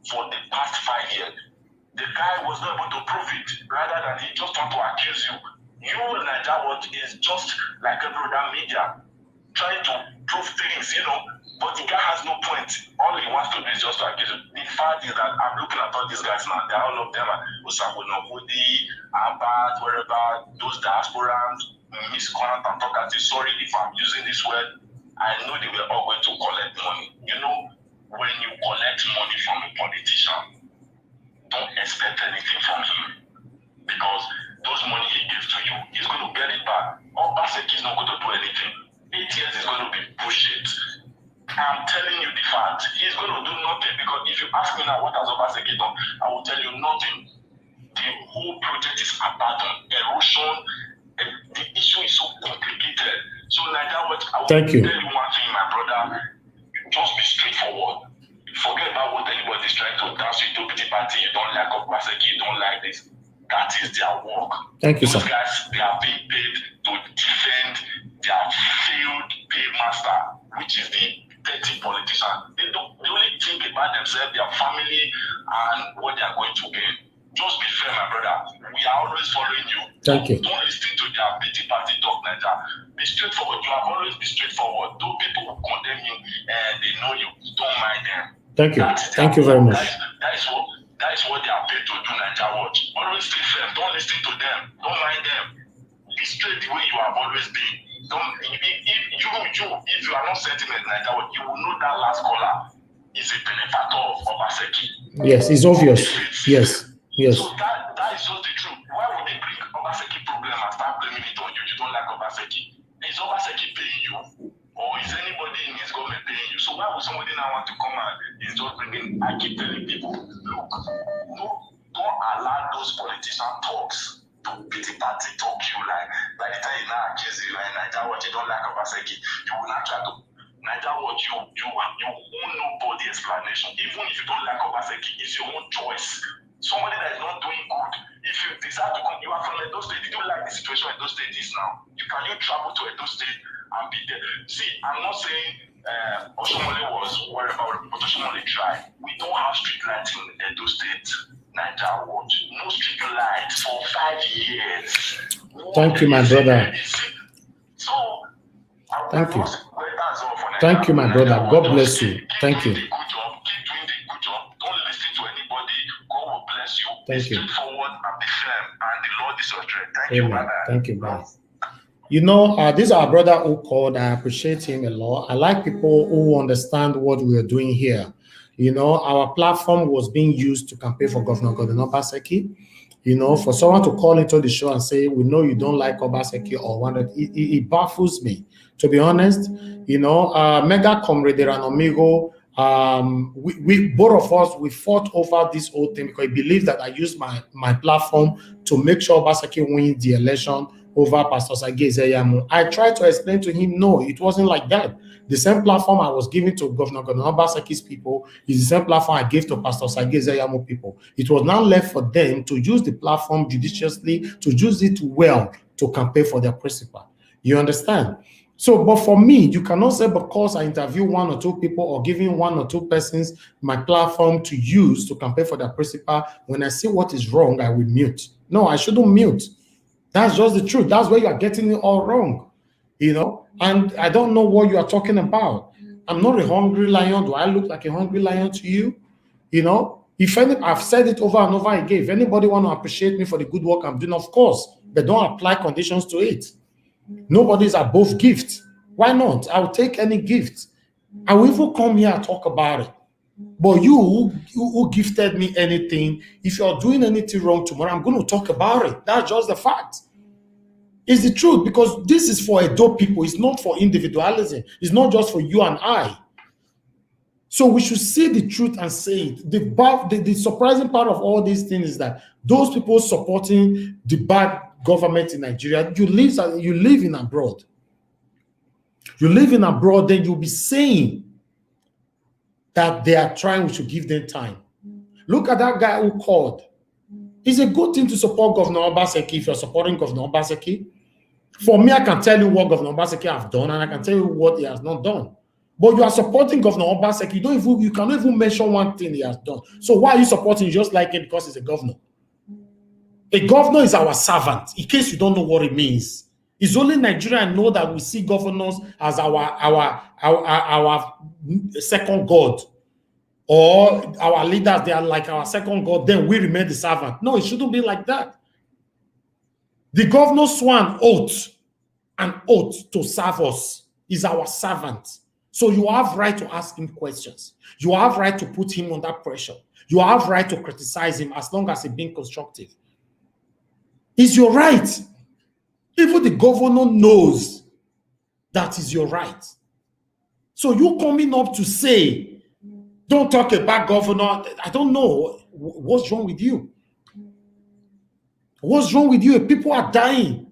for the past 5 years? The guy was not able to prove it, rather than he just want to accuse you. You, Niger Watch, is just like every other media, trying to prove things, but the guy has no point. All he wants to do is just to accuse you. The fact is that I'm looking at all these guys now, all of them are Osako Nobudi, Abad, wherever, those diasporans, Miss Conant and Tokati, sorry if I'm using this word, I know they were all going to collect money. When you collect money from a politician, don't expect anything from him. Because those money he gives to you, he's going to get it back. Obaseki is not going to do anything. 8 years is going to be bullshit. I'm telling you the fact. He's going to do nothing, because if you ask me now what has Obaseki done, I will tell you nothing. The whole project is abandoned, erosion. The issue is so complicated. So, Niger Watch, I will tell you one thing, my brother. Just be straightforward. Forget about what anybody is trying to dance with to the party. You don't like Obaseki, you don't like this. That is their work. Thank you, Those sir. guys, they are being paid to defend their failed paymaster, which is the dirty politicians. They only think about themselves, their family, and what they are going to gain. Just be fair, my brother. We are always following you. Thank you. Don't listen to their pity party talk, Niger. Be straightforward. You have always been straightforward. Those people who condemn you and they know you, don't mind them. Thank you. Thank you very much. That is what they are paid to do, Niger Watch. Always stay firm. Don't listen to them. Don't mind them. Be straight the way you have always been. If you are not sentiment Niger Watch, you will know that last caller is a benefactor of Obaseki. Yes, it's obvious. Yes. Yes. So that is just the truth. Why would they bring Obaseki problem and start blaming it on you? You don't like Obaseki. Is Obaseki paying you? Or is anybody in his government paying you? So why would somebody now want to come and is just bringing? I keep telling people, look, don't allow those politician talks to pity party talk you like. By the time you now accuse you like Niger Watch, you don't like Obaseki, you will not try to Niger Watch, you own nobody explanation. Even if you don't like Obaseki, it's your own choice. Somebody that is not doing good, if you decide to come, you are from Edo State. Did you like the situation Edo State is now? Can you travel to Edo State and be there? See, I'm not saying Oshomole was worried about it, but Oshomole tried. We don't have street lights in Edo State, Niger Watch. No street lights for 5 years. Thank you, my brother. So, thank you. Thank you, my brother. God bless you. Thank you. Thank you. Amen. Thank you, bye. You know, this is our brother who called. I appreciate him a lot. I like people who understand what we are doing here. You know, our platform was being used to campaign for Governor Gordon Obaseki. You know, for someone to call into the show and say, we know you don't like Obaseki or one that it baffles me. To be honest, you know, Mega Comrade and Amigo, we both of us, we fought over this whole thing because I believe that I used my platform to make sure Obaseki wins the election over Pastor Sage Ezeyamu. I tried to explain to him, no, it wasn't like that. The same platform I was giving to Governor Obaseki's people is the same platform I gave to Pastor Sage Ezeyamu people. It was now left for them to use the platform judiciously, to use it well to campaign for their principal. You understand? So, but for me, you cannot say because I interview one or two people or giving one or two persons my platform to use to campaign for their principal, when I see what is wrong, I will mute. No, I shouldn't mute. That's just the truth. That's where you are getting it all wrong, you know? And I don't know what you are talking about. I'm not a hungry lion. Do I look like a hungry lion to you? You know, I've said it over and over again. If anybody want to appreciate me for the good work I'm doing, of course, but don't apply conditions to it. Nobody's above gift. Why not? I'll take any gift. I will even come here and talk about it. But you who gifted me anything, if you're doing anything wrong tomorrow, I'm going to talk about it. That's just the fact. It's the truth, because this is for adult people. It's not for individualism. It's not just for you and I. So we should see the truth and say it. The surprising part of all these things is that those people supporting the bad government in Nigeria, you live in abroad. You live in abroad, then you'll be saying that they are trying, we should give them time. Look at that guy who called. It's a good thing to support Governor Obaseki if you're supporting Governor Obaseki. For me, I can tell you what Governor Obaseki has done, and I can tell you what he has not done. But you are supporting Governor Obaseki. You cannot even mention one thing he has done. So why are you supporting just like it because he's a governor? A governor is our servant, in case you don't know what it means. It's only Nigeria I know that we see governors as our second God, or our leaders, they are like our second God, then we remain the servant. No, it shouldn't be like that. The governor swore an oath to serve us. Is our servant. So you have right to ask him questions. You have right to put him under pressure. You have right to criticize him as long as he's being constructive. It's your right. Even the governor knows that is your right. So you coming up to say, don't talk about governor. I don't know. What's wrong with you? What's wrong with you? People are dying.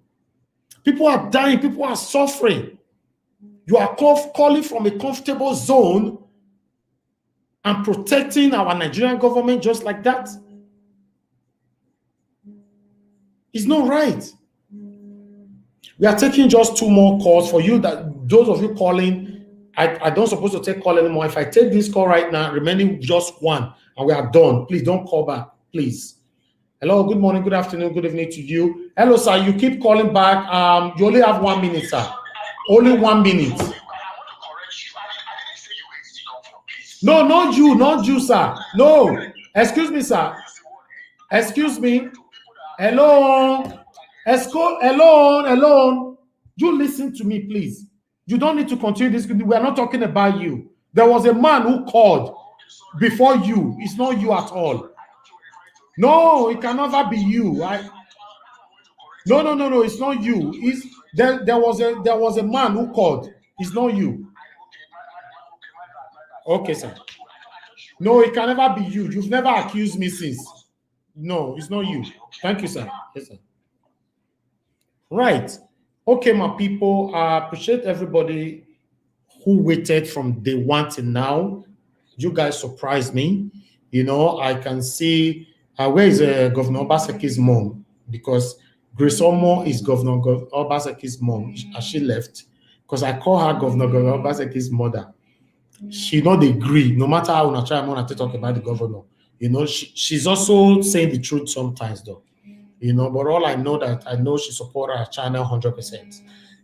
People are dying. People are suffering. You are calling from a comfortable zone and protecting our Nigerian government just like that. It's not right. We are taking just 2 more calls for you. Those of you calling, I don't supposed to take call anymore. If I take this call right now, remaining just one, and we are done. Please don't call back, please. Hello, good morning, good afternoon, good evening to you. Hello, sir. You keep calling back. You only have 1 minute, sir. Only 1 minute. No, not you, sir. No, excuse me, sir. Excuse me. Hello. Hello. You listen to me, please. You don't need to continue this. We are not talking about you. There was a man who called before you. It's not you at all. No, it can never be you. No. It's not you. There was a man who called. It's not you. Okay, sir. No, it can never be you. You've never accused me since. No, it's not you. Thank you, sir. Yes, sir. Right. Okay, my people. I appreciate everybody who waited from day one to now. You guys surprised me. You know, I can see where is Governor Obaseki's mom, because Grace Omo is Governor Obaseki's mom. Has she left? Because I call her Governor Obaseki's mother. She not agree, no matter how I try to talk about the governor. You know, she's also saying the truth sometimes, though. You know, but all I know she support her channel 100%.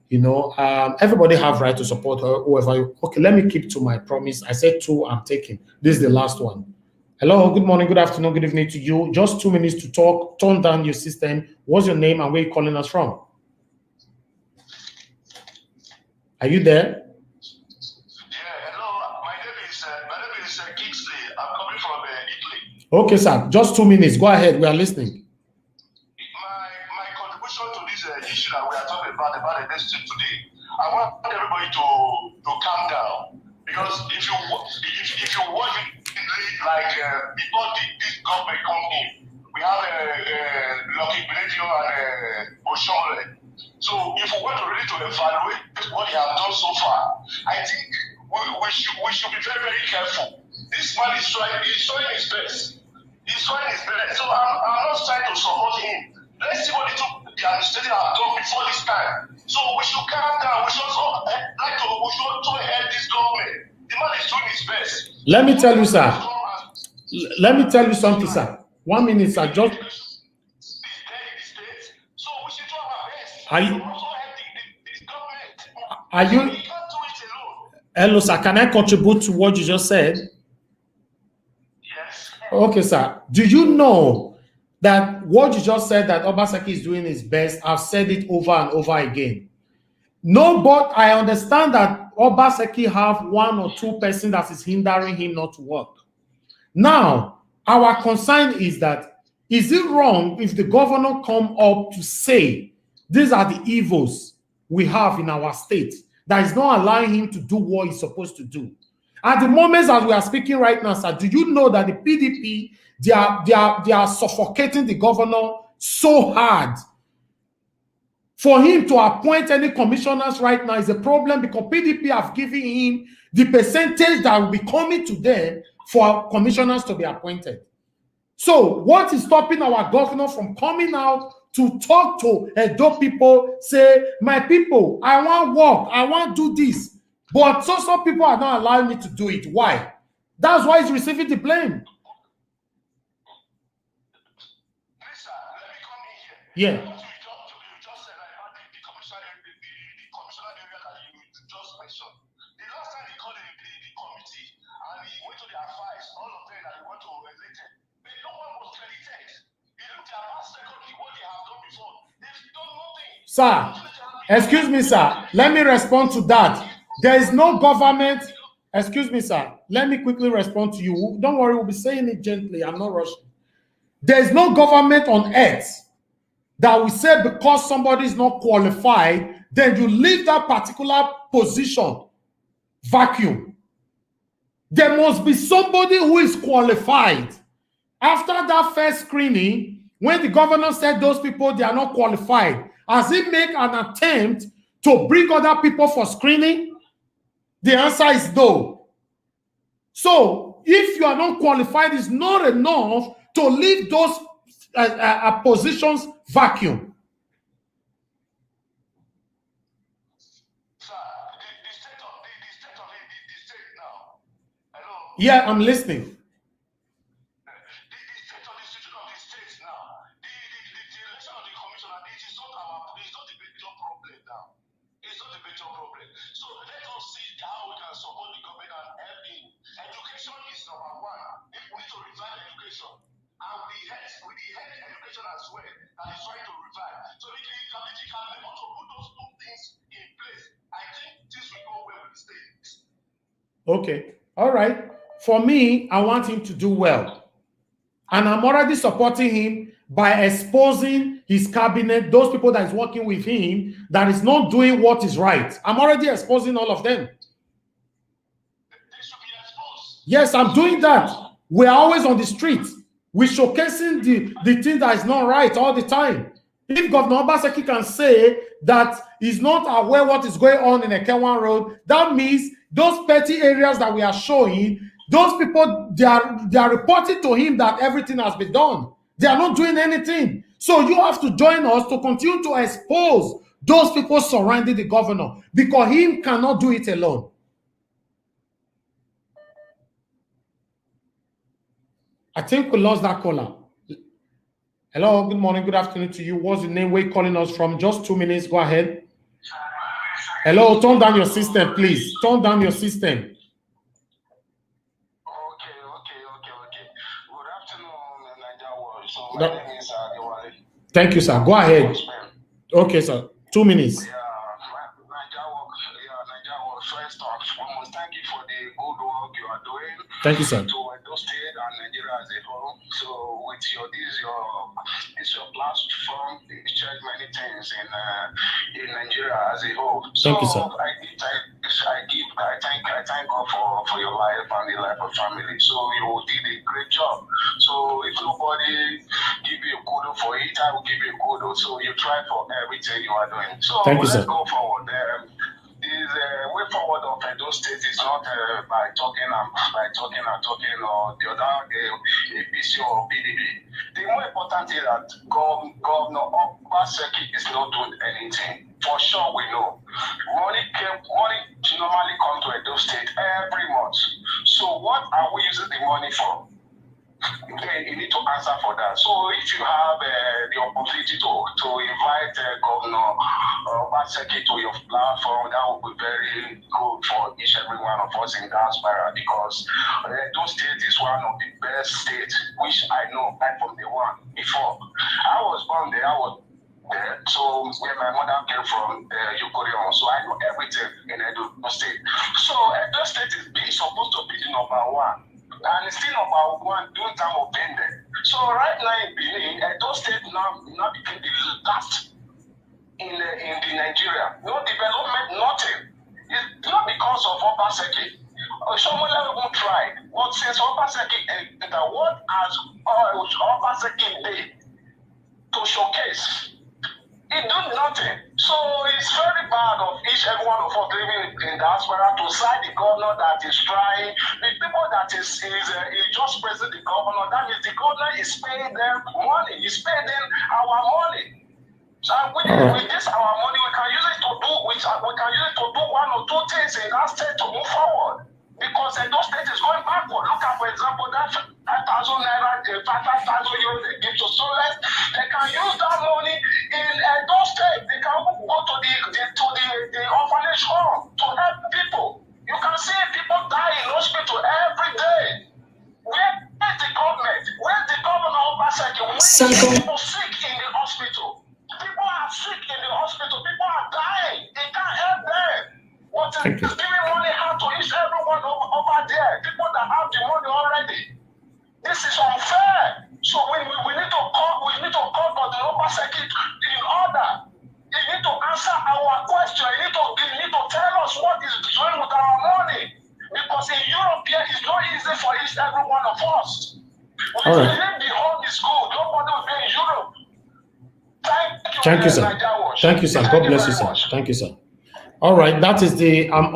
You know, everybody have right to support her, whoever. Okay, let me keep to my promise. I said 2, I'm taking. This is the last one. Hello, good morning, good afternoon, good evening to you. Just 2 minutes to talk. Turn down your system. What's your name and where you calling us from? Are you there? Okay, sir. Just 2 minutes. Go ahead. We are listening. My contribution to this issue that we are talking about the next today, I want everybody to calm down, because if you watch it like before this government come in, we have Lucky Bledio and Oshomle. So if we want to really to evaluate what they have done so far, I think we should be very, very careful. This man is trying his best. He's trying his best. So I'm not trying to support him. Let's see what the administration have done before this time. So we should calm down. We should also help this government. The man is doing his best. Let me tell you, sir. Let me tell you something, sir. 1 minute, sir. Just. Are you? Hello, sir. Can I contribute to what you just said? Yes. Okay, sir. Do you know that what you just said, that Obaseki is doing his best? I've said it over and over again. No, but I understand that Obaseki have 1 or 2 persons that is hindering him not to work. Now, our concern is that, is it wrong if the governor come up to say these are the evils we have in our state that is not allowing him to do what he's supposed to do? At the moment as we are speaking right now, sir, do you know that the PDP, they are suffocating the governor so hard? For him to appoint any commissioners right now is a problem, because PDP have given him the percentage that will be coming to them for commissioners to be appointed. So what is stopping our governor from coming out to talk to Edo people, say, my people, I want work, I want to do this, but some people are not allowing me to do it. Why? That's why he's receiving the blame. Yeah. Sir, excuse me, sir. Let me respond to that. There is no government. Excuse me, sir. Let me quickly respond to you. Don't worry, we'll be saying it gently. I'm not rushing. There is no government on earth that will say because somebody is not qualified, then you leave that particular position vacuum. There must be somebody who is qualified. After that first screening, when the governor said those people, they are not qualified, has he made an attempt to bring other people for screening? The answer is no. So if you are not qualified, it's not enough to leave those positions vacuum. Sir, the state of Yeah, I'm listening. Okay. All right. For me, I want him to do well. And I'm already supporting him by exposing his cabinet, those people that is working with him, that is not doing what is right. I'm already exposing all of them. Yes, I'm doing that. We're always on the street. We're showcasing the thing that is not right all the time. If Governor Obaseki can say that he's not aware what is going on in Ekewan Road, that means those petty areas that we are showing, those people, they are reporting to him that everything has been done. They are not doing anything. So you have to join us to continue to expose those people surrounding the governor, because he cannot do it alone. I think we lost that caller. Hello, good morning, good afternoon to you. What's the name? Where you calling us from? Just 2 minutes. Go ahead. Hello, turn down your system, please. Turn down your system. Okay. Good afternoon, Nigeria World. So my name is Adewale. Thank you, sir. Go ahead. Okay, sir. 2 minutes. Yeah, Nigeria World. First off, we must thank you for the good work you are doing. Thank you, sir. To Edo State and Nigeria as a whole. So with this your platform, you change many things in Nigeria as a whole. Thank you, sir. I thank God for your life and the life of family. So you did a great job. So if nobody give you a kudo for it, I will give you a kudo. So you try for everything you are doing. So thank you, let's sir. go forward. This way forward of Edo State is not by talking or the other APC or PDP. The more important is that Governor Obaseki is not doing anything. For sure, we know. Money normally comes to Edo State every month. So what are we using the money for? Okay, you need to answer for that. So if you have the opportunity to invite Governor Obaseki to your platform, that would be very good for each and every one of us in diaspora, because Edo State is one of the best states, which I know right from the one before. I was born there. So where my mother came from, Yukorion, so I know everything in Edo State. So Edo State is supposed to be the number one. And it's still about one doing time of pending. So right now in Benin, Edo State now became the last in the Nigeria. No development, nothing. It's not because of Obaseki. Someone won't try. But since Obaseki entered, what has Obaseki did to showcase? It did nothing. So it's very bad of each and every one of us living in diaspora to side the governor that is trying. The people that is just praising the governor, that means the governor is paying them money. He's paying them our money. So with this our money, we can use it to do one or two things in that state to move forward. Because Edo State is going backward. Look at, for example, that 5,000 naira, 5,000 euros they give to students. They can use that money in Edo State. They can go to the orphanage home to help people. You can see people die in hospital every day. Where is the government? Where's the governor of Obaseki? When people sick in the hospital? People are sick in the hospital. People are dying. They can't help them. What is giving money out to each everyone over there? People that have the money already. This is unfair. So we need to call for the Obaseki in order. You need to answer our question. You need to tell us what is doing with our money. Because in Europe here, it's not easy for each every one of us. We believe the home is good. Nobody will be in Europe. Thank you, sir. Thank you, sir. God bless you, sir. Thank you, sir. All right, that is I'm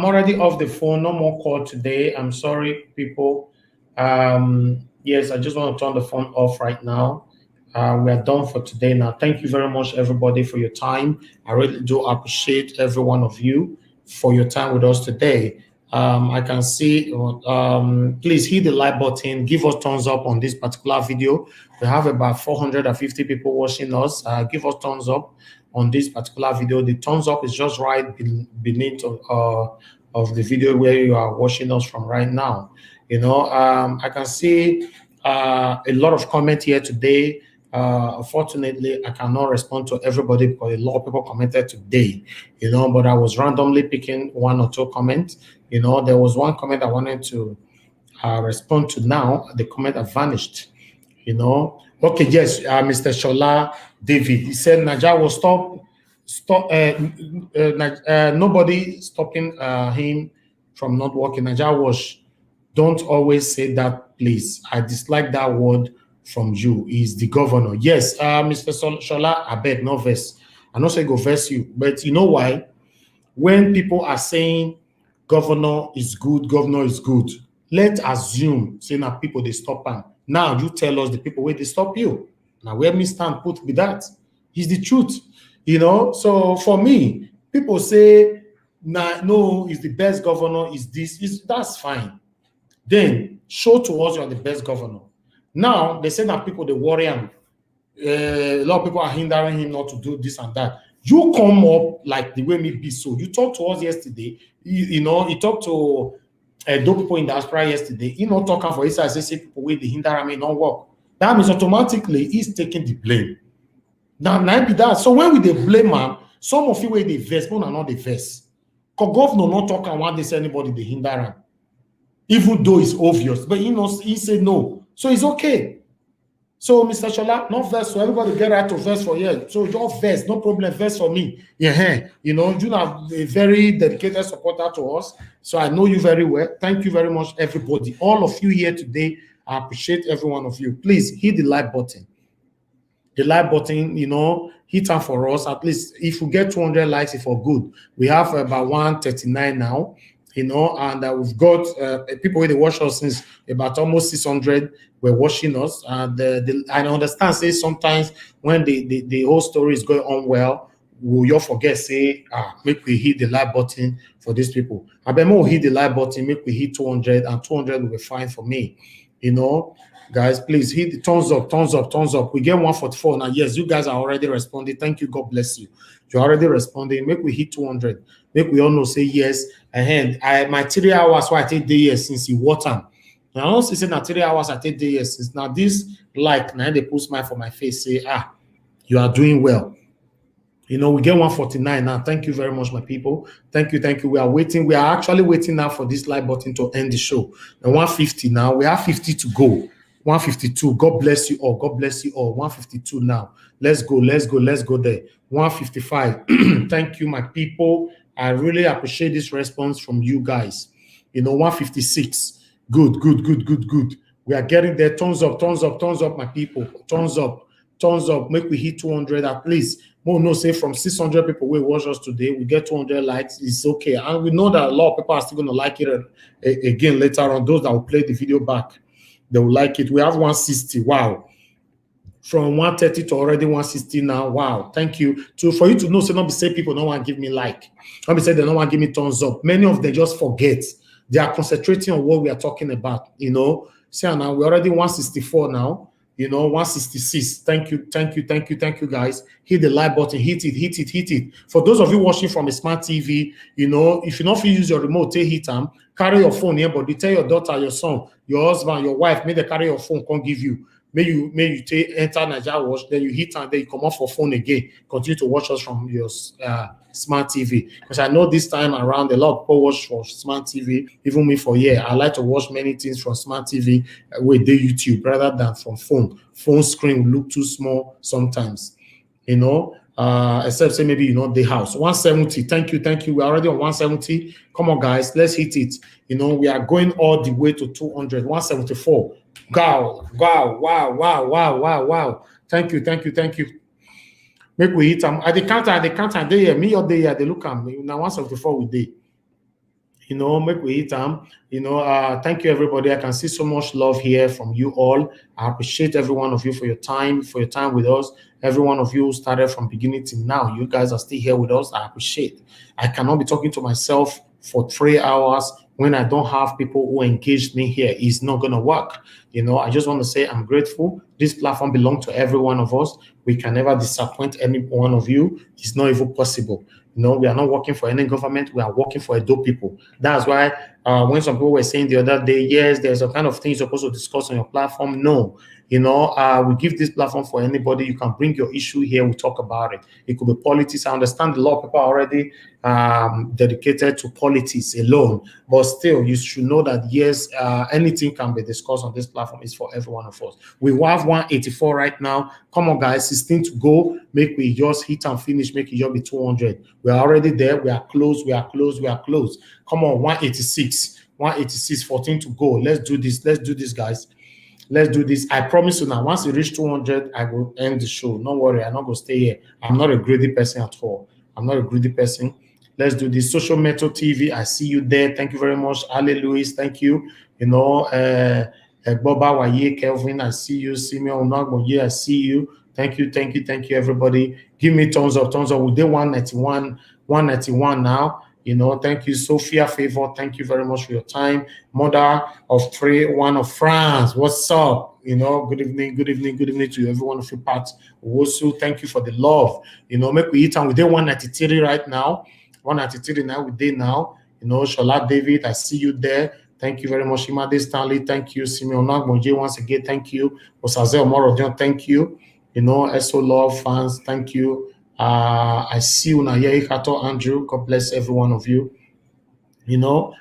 already off the phone. No more call today. I'm sorry, people. Yes, I just want to turn the phone off right now. We are done for today now. Thank you very much, everybody, for your time. I really do appreciate every one of you for your time with us today. I can see. Please hit the like button. Give us thumbs up on this particular video. We have about 450 people watching us. Give us thumbs up on this particular video. The thumbs up is just right beneath of the video where you are watching us from right now. You know, I can see a lot of comment here today. Unfortunately, I cannot respond to everybody because a lot of people commented today, you know, but I was randomly picking one or two comments. You know, there was one comment I wanted to respond to now. The comment have vanished, you know. Okay, yes, Mr. Shola David, he said Naija will stop nobody stopping him from not working. Naija was, don't always say that, please. I dislike that word from you. Is the governor. Yes, Mr. Shola, I beg, no verse. I'm not saying go verse you, but you know why? When people are saying governor is good, let's assume saying that people they stop him. Now you tell us the people where they stop you. Now where me stand put with that is the truth, you know. So for me, people say nah, no, is the best governor, is this, is that's fine. Then show to us you are the best governor. Now they say that people they worry him. A lot of people are hindering him not to do this and that. You come up like the way me be so. You talked to us yesterday. You know, he talked to those people in the diaspora yesterday. He not talking for his say people with the hinder him not work. That means automatically he's taking the blame. Now be that. So when we they blame him, some of you where they verse, but not the verse. Because governor not talking when they say anybody they hinder him. Even though it's obvious, but he said no. So it's okay. So Mr. Shola, no verse, so everybody get right to verse for you. So your verse, no problem, verse for me. Yeah, you know, you are a very dedicated supporter to us. So I know you very well. Thank you very much, everybody. All of you here today, I appreciate every one of you. Please hit the like button. The like button, you know, hit them for us. At least if we get 200 likes, it's for good. We have about 139 now. You know, and we've got people who they watch us since about almost 600 were watching us. And I understand, say sometimes when the whole story is going on well, will you forget, say, make we hit the like button for these people. I bet more hit the like button, make we hit 200, and 200 will be fine for me. You know, guys, please hit the thumbs up, thumbs up, thumbs up. We get 144 now. Yes, you guys are already responding. Thank you. God bless you. You're already responding. Make we hit 200. Make we all know say yes. And my 3 hours why I take day yes since you water. Now I also say now 3 hours I take day yes since now this like now they put smile for my face say you are doing well. You know, we get 149 now. Thank you very much, my people. Thank you, thank you. We are waiting. We are actually waiting now for this like button to end the show. And 150 now. We have 50 to go. 152. God bless you all. God bless you all. 152 now. Let's go. Let's go. Let's go there. 155. Thank you, my people. I really appreciate this response from you guys. You know, 156. Good, good, good, good, good. We are getting there. Thumbs up, thumbs up, thumbs up, my people. Thumbs up, thumbs up. Make we hit 200 at least. More no say from 600 people we watch us today, we get 200 likes. It's okay. And we know that a lot of people are still going to like it again later on. Those that will play the video back, they will like it. We have 160. Wow. From 130 to already 160 now. Wow. Thank you. So for you to know, so not be say people don't want to give me like. Not be say they don't want to give me thumbs up. Many of them just forget. They are concentrating on what we are talking about. You know, see now we're already 164 now. You know, 166. Thank you, thank you, thank you, thank you, guys. Hit the like button, hit it, hit it, hit it. For those of you watching from a smart TV, you know, if you not use your remote, take hit them. Carry your phone here, but you tell your daughter, your son, your husband, your wife, may they carry your phone, can't give you. May you take enter Naija Watch, then you hit and then you come off for phone again. Continue to watch us from your smart TV. Because I know this time around a lot of people watch for smart TV, even me for here. I like to watch many things from smart TV with the YouTube rather than from phone. Phone screen will look too small sometimes, you know. Except say maybe you know the house 170. Thank you, thank you. We're already on 170. Come on, guys, let's hit it. You know, we are going all the way to 200. 174. Wow, wow, wow, wow, wow, wow, wow. Thank you, thank you, thank you. Make we hit them at the counter, they hear me or they look at me. Now 174 we did. You know, make we hit them. You know, thank you everybody. I can see so much love here from you all. I appreciate every one of you for your time with us. Every one of you started from beginning to now. You guys are still here with us. I appreciate. I cannot be talking to myself for 3 hours when I don't have people who engage me here, it's not going to work. You know, I just want to say I'm grateful. This platform belongs to every one of us. We can never disappoint any one of you. It's not even possible. You know, we are not working for any government. We are working for Edo people. That's why when some people were saying the other day, yes, there's a kind of thing you're supposed to discuss on your platform. No, you know, we give this platform for anybody. You can bring your issue here. We talk about it. It could be politics. I understand a lot of people are already dedicated to politics alone, but still, you should know that yes, anything can be discussed on this platform. It's for every one of us. We have 184 right now. Come on, guys, 16 to go. Make we just hit and finish. Make it just be 200. We are already there. We are close. We are close. We are close. Come on, 186. 186. 14 to go. Let's do this. Let's do this, guys. Let's do this. I promise you now, once you reach 200, I will end the show. Don't worry, I'm not going to stay here. I'm not a greedy person at all. I'm not a greedy person. Let's do this. Social Metal TV, I see you there. Thank you very much. Ale Louis, thank you. You know, Boba Waye, Kelvin, I see you. Simeon Onagboye, I see you. Thank you, thank you, thank you, everybody. Give me thumbs up, thumbs up. We did 191 now. You know, thank you, Sophia Favor. Thank you very much for your time. Mother of three, one of France. What's up? You know, good evening, good evening, good evening to every one of you parts. Wosu, thank you for the love. You know, make we eat and we did 193 right now. 193 now, we did now. You know, Shola David, I see you there. Thank you very much. Imade Stanley, thank you. Simeon Nagbonje, once again, thank you. Osaze Omorodion, thank you. You know, SO Love fans, thank you. I see you now. Kato Andrew, God bless every one of you. You know,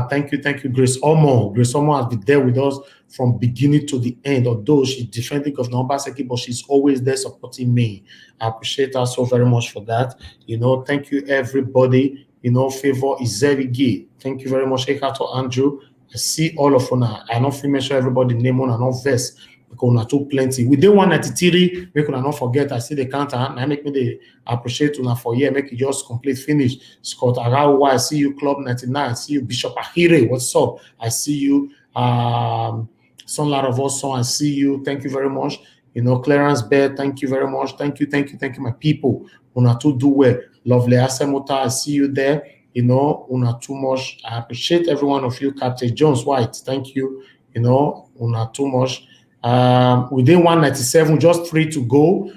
thank you, Grace Omo. Grace Omo has been there with us from beginning to the end. Although she's defending Governor Obaseki, but she's always there supporting me. I appreciate her so very much for that. You know, thank you, everybody. You know, Favor is very gay. Thank you very much, Kato Andrew. I see all of you now. I don't feel mention everybody name on and not verse. Because una too plenty. We did 193, make una not forget. I see the counter, and I make me the appreciate una for year, make it just complete finish. Scott Arawa, I see you, Club 99, I see you, Bishop Ahire, what's up? I see you, Son Laravoson, I see you, thank you very much. You know, Clarence Bear, thank you very much. Thank you, my people. Una too do well. Lovely Asemota, I see you there. You know, una too much. I appreciate every one of you. Captain Jones White, thank you. You know, una too much. Within 197, just 3 to go.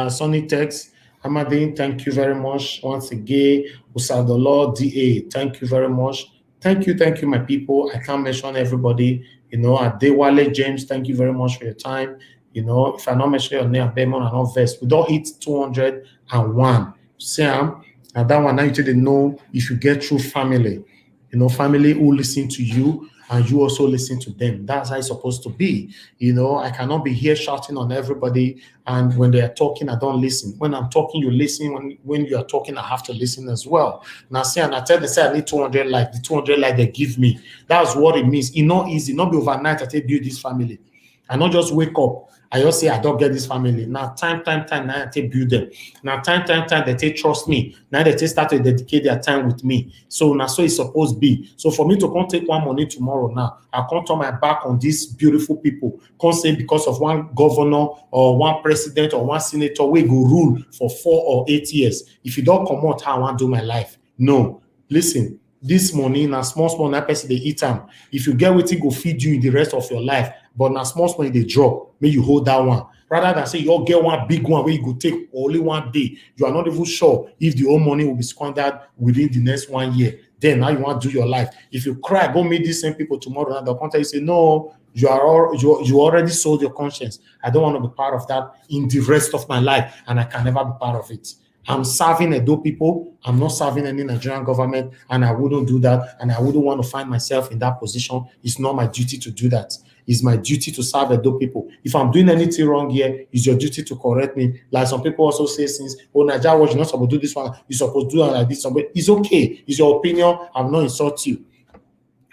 Sonny Tex, Hamadin, thank you very much once again. Usadolo DA, thank you very much. Thank you, my people. I can't mention everybody. You know, Adewale James, thank you very much for your time. You know, if I not mention your name, Bemon and not Vest, we don't hit 201. Sam, and that one now you didn't know if you get through family. You know, family who listen to you. And you also listen to them. That's how it's supposed to be. You know, I cannot be here shouting on everybody. And when they are talking, I don't listen. When I'm talking, you listen. When you are talking, I have to listen as well. Now, see, and I tell them, say, I need 200 likes. The 200 likes they give me. That's what it means. It's not easy. Not be overnight I take build this family. I not just wake up. I just say I don't get this family. Now time, now I take build them. Now time, they take trust me. Now they take start to dedicate their time with me. So now so it's supposed to be. So for me to come take one money tomorrow now, I can't turn my back on these beautiful people. Can't say because of one governor or one president or one senator we go rule for 4 or 8 years. If you don't come out, how I want to do my life. No. Listen. This money, na small, na person they eat them. If you get what it go feed you in the rest of your life, but na small money they drop, may you hold that one. Rather than say you all get one big one where you go take only one day, you are not even sure if the whole money will be squandered within the next 1 year. Then now you want to do your life. If you cry, go meet these same people tomorrow, and they'll contact you say, no, you already sold your conscience. I don't want to be part of that in the rest of my life, and I can never be part of it. I'm serving Edo people. I'm not serving any Nigerian government, and I wouldn't do that, and I wouldn't want to find myself in that position. It's not my duty to do that. It's my duty to serve Edo people. If I'm doing anything wrong here, it's your duty to correct me. Like some people also say, since, oh, Nigeria, you're not supposed to do this one, you're supposed to do it like this. But it's okay. It's your opinion. I'm not insulting you.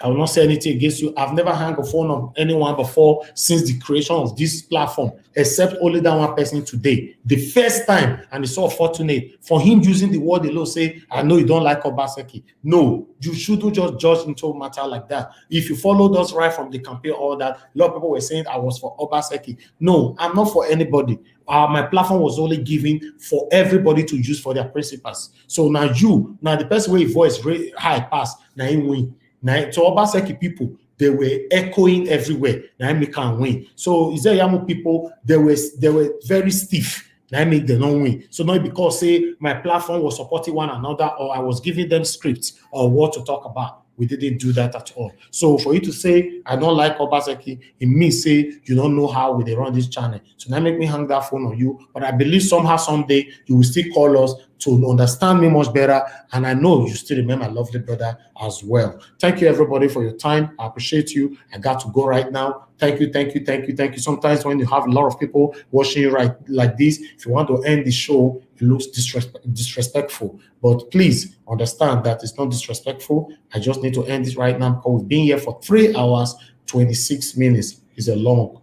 I will not say anything against you. I've never hung a phone on anyone before since the creation of this platform, except only that one person today. The first time, and it's so fortunate for him using the word alone, say, I know you don't like Obaseki. No, you shouldn't just judge into a matter like that. If you followed us right from the campaign, all that, a lot of people were saying I was for Obaseki. No, I'm not for anybody. My platform was only given for everybody to use for their principles. So now the person where your voice high pass, now you win. Now, to Obaseki people, they were echoing everywhere. Now I can win. So is there Yamu people? They were very stiff. Now I make them not win. So not because say my platform was supporting one another or I was giving them scripts or what to talk about. We didn't do that at all. So for you to say I don't like Obaseki, it means say you don't know how they run this channel. So now make me hang that phone on you. But I believe somehow someday you will still call us to understand me much better. And I know you still remember my lovely brother as well. Thank you everybody for your time. I appreciate you. I got to go right now. Thank you, thank you, thank you, thank you. Sometimes when you have a lot of people watching you right like this, if you want to end the show, it looks disrespectful. But please understand that it's not disrespectful. I just need to end this right now because we've been here for 3 hours, 26 minutes. It's a long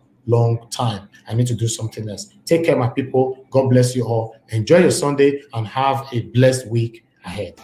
time. I need to do something else. Take care, my people. God bless you all. Enjoy your Sunday and have a blessed week ahead.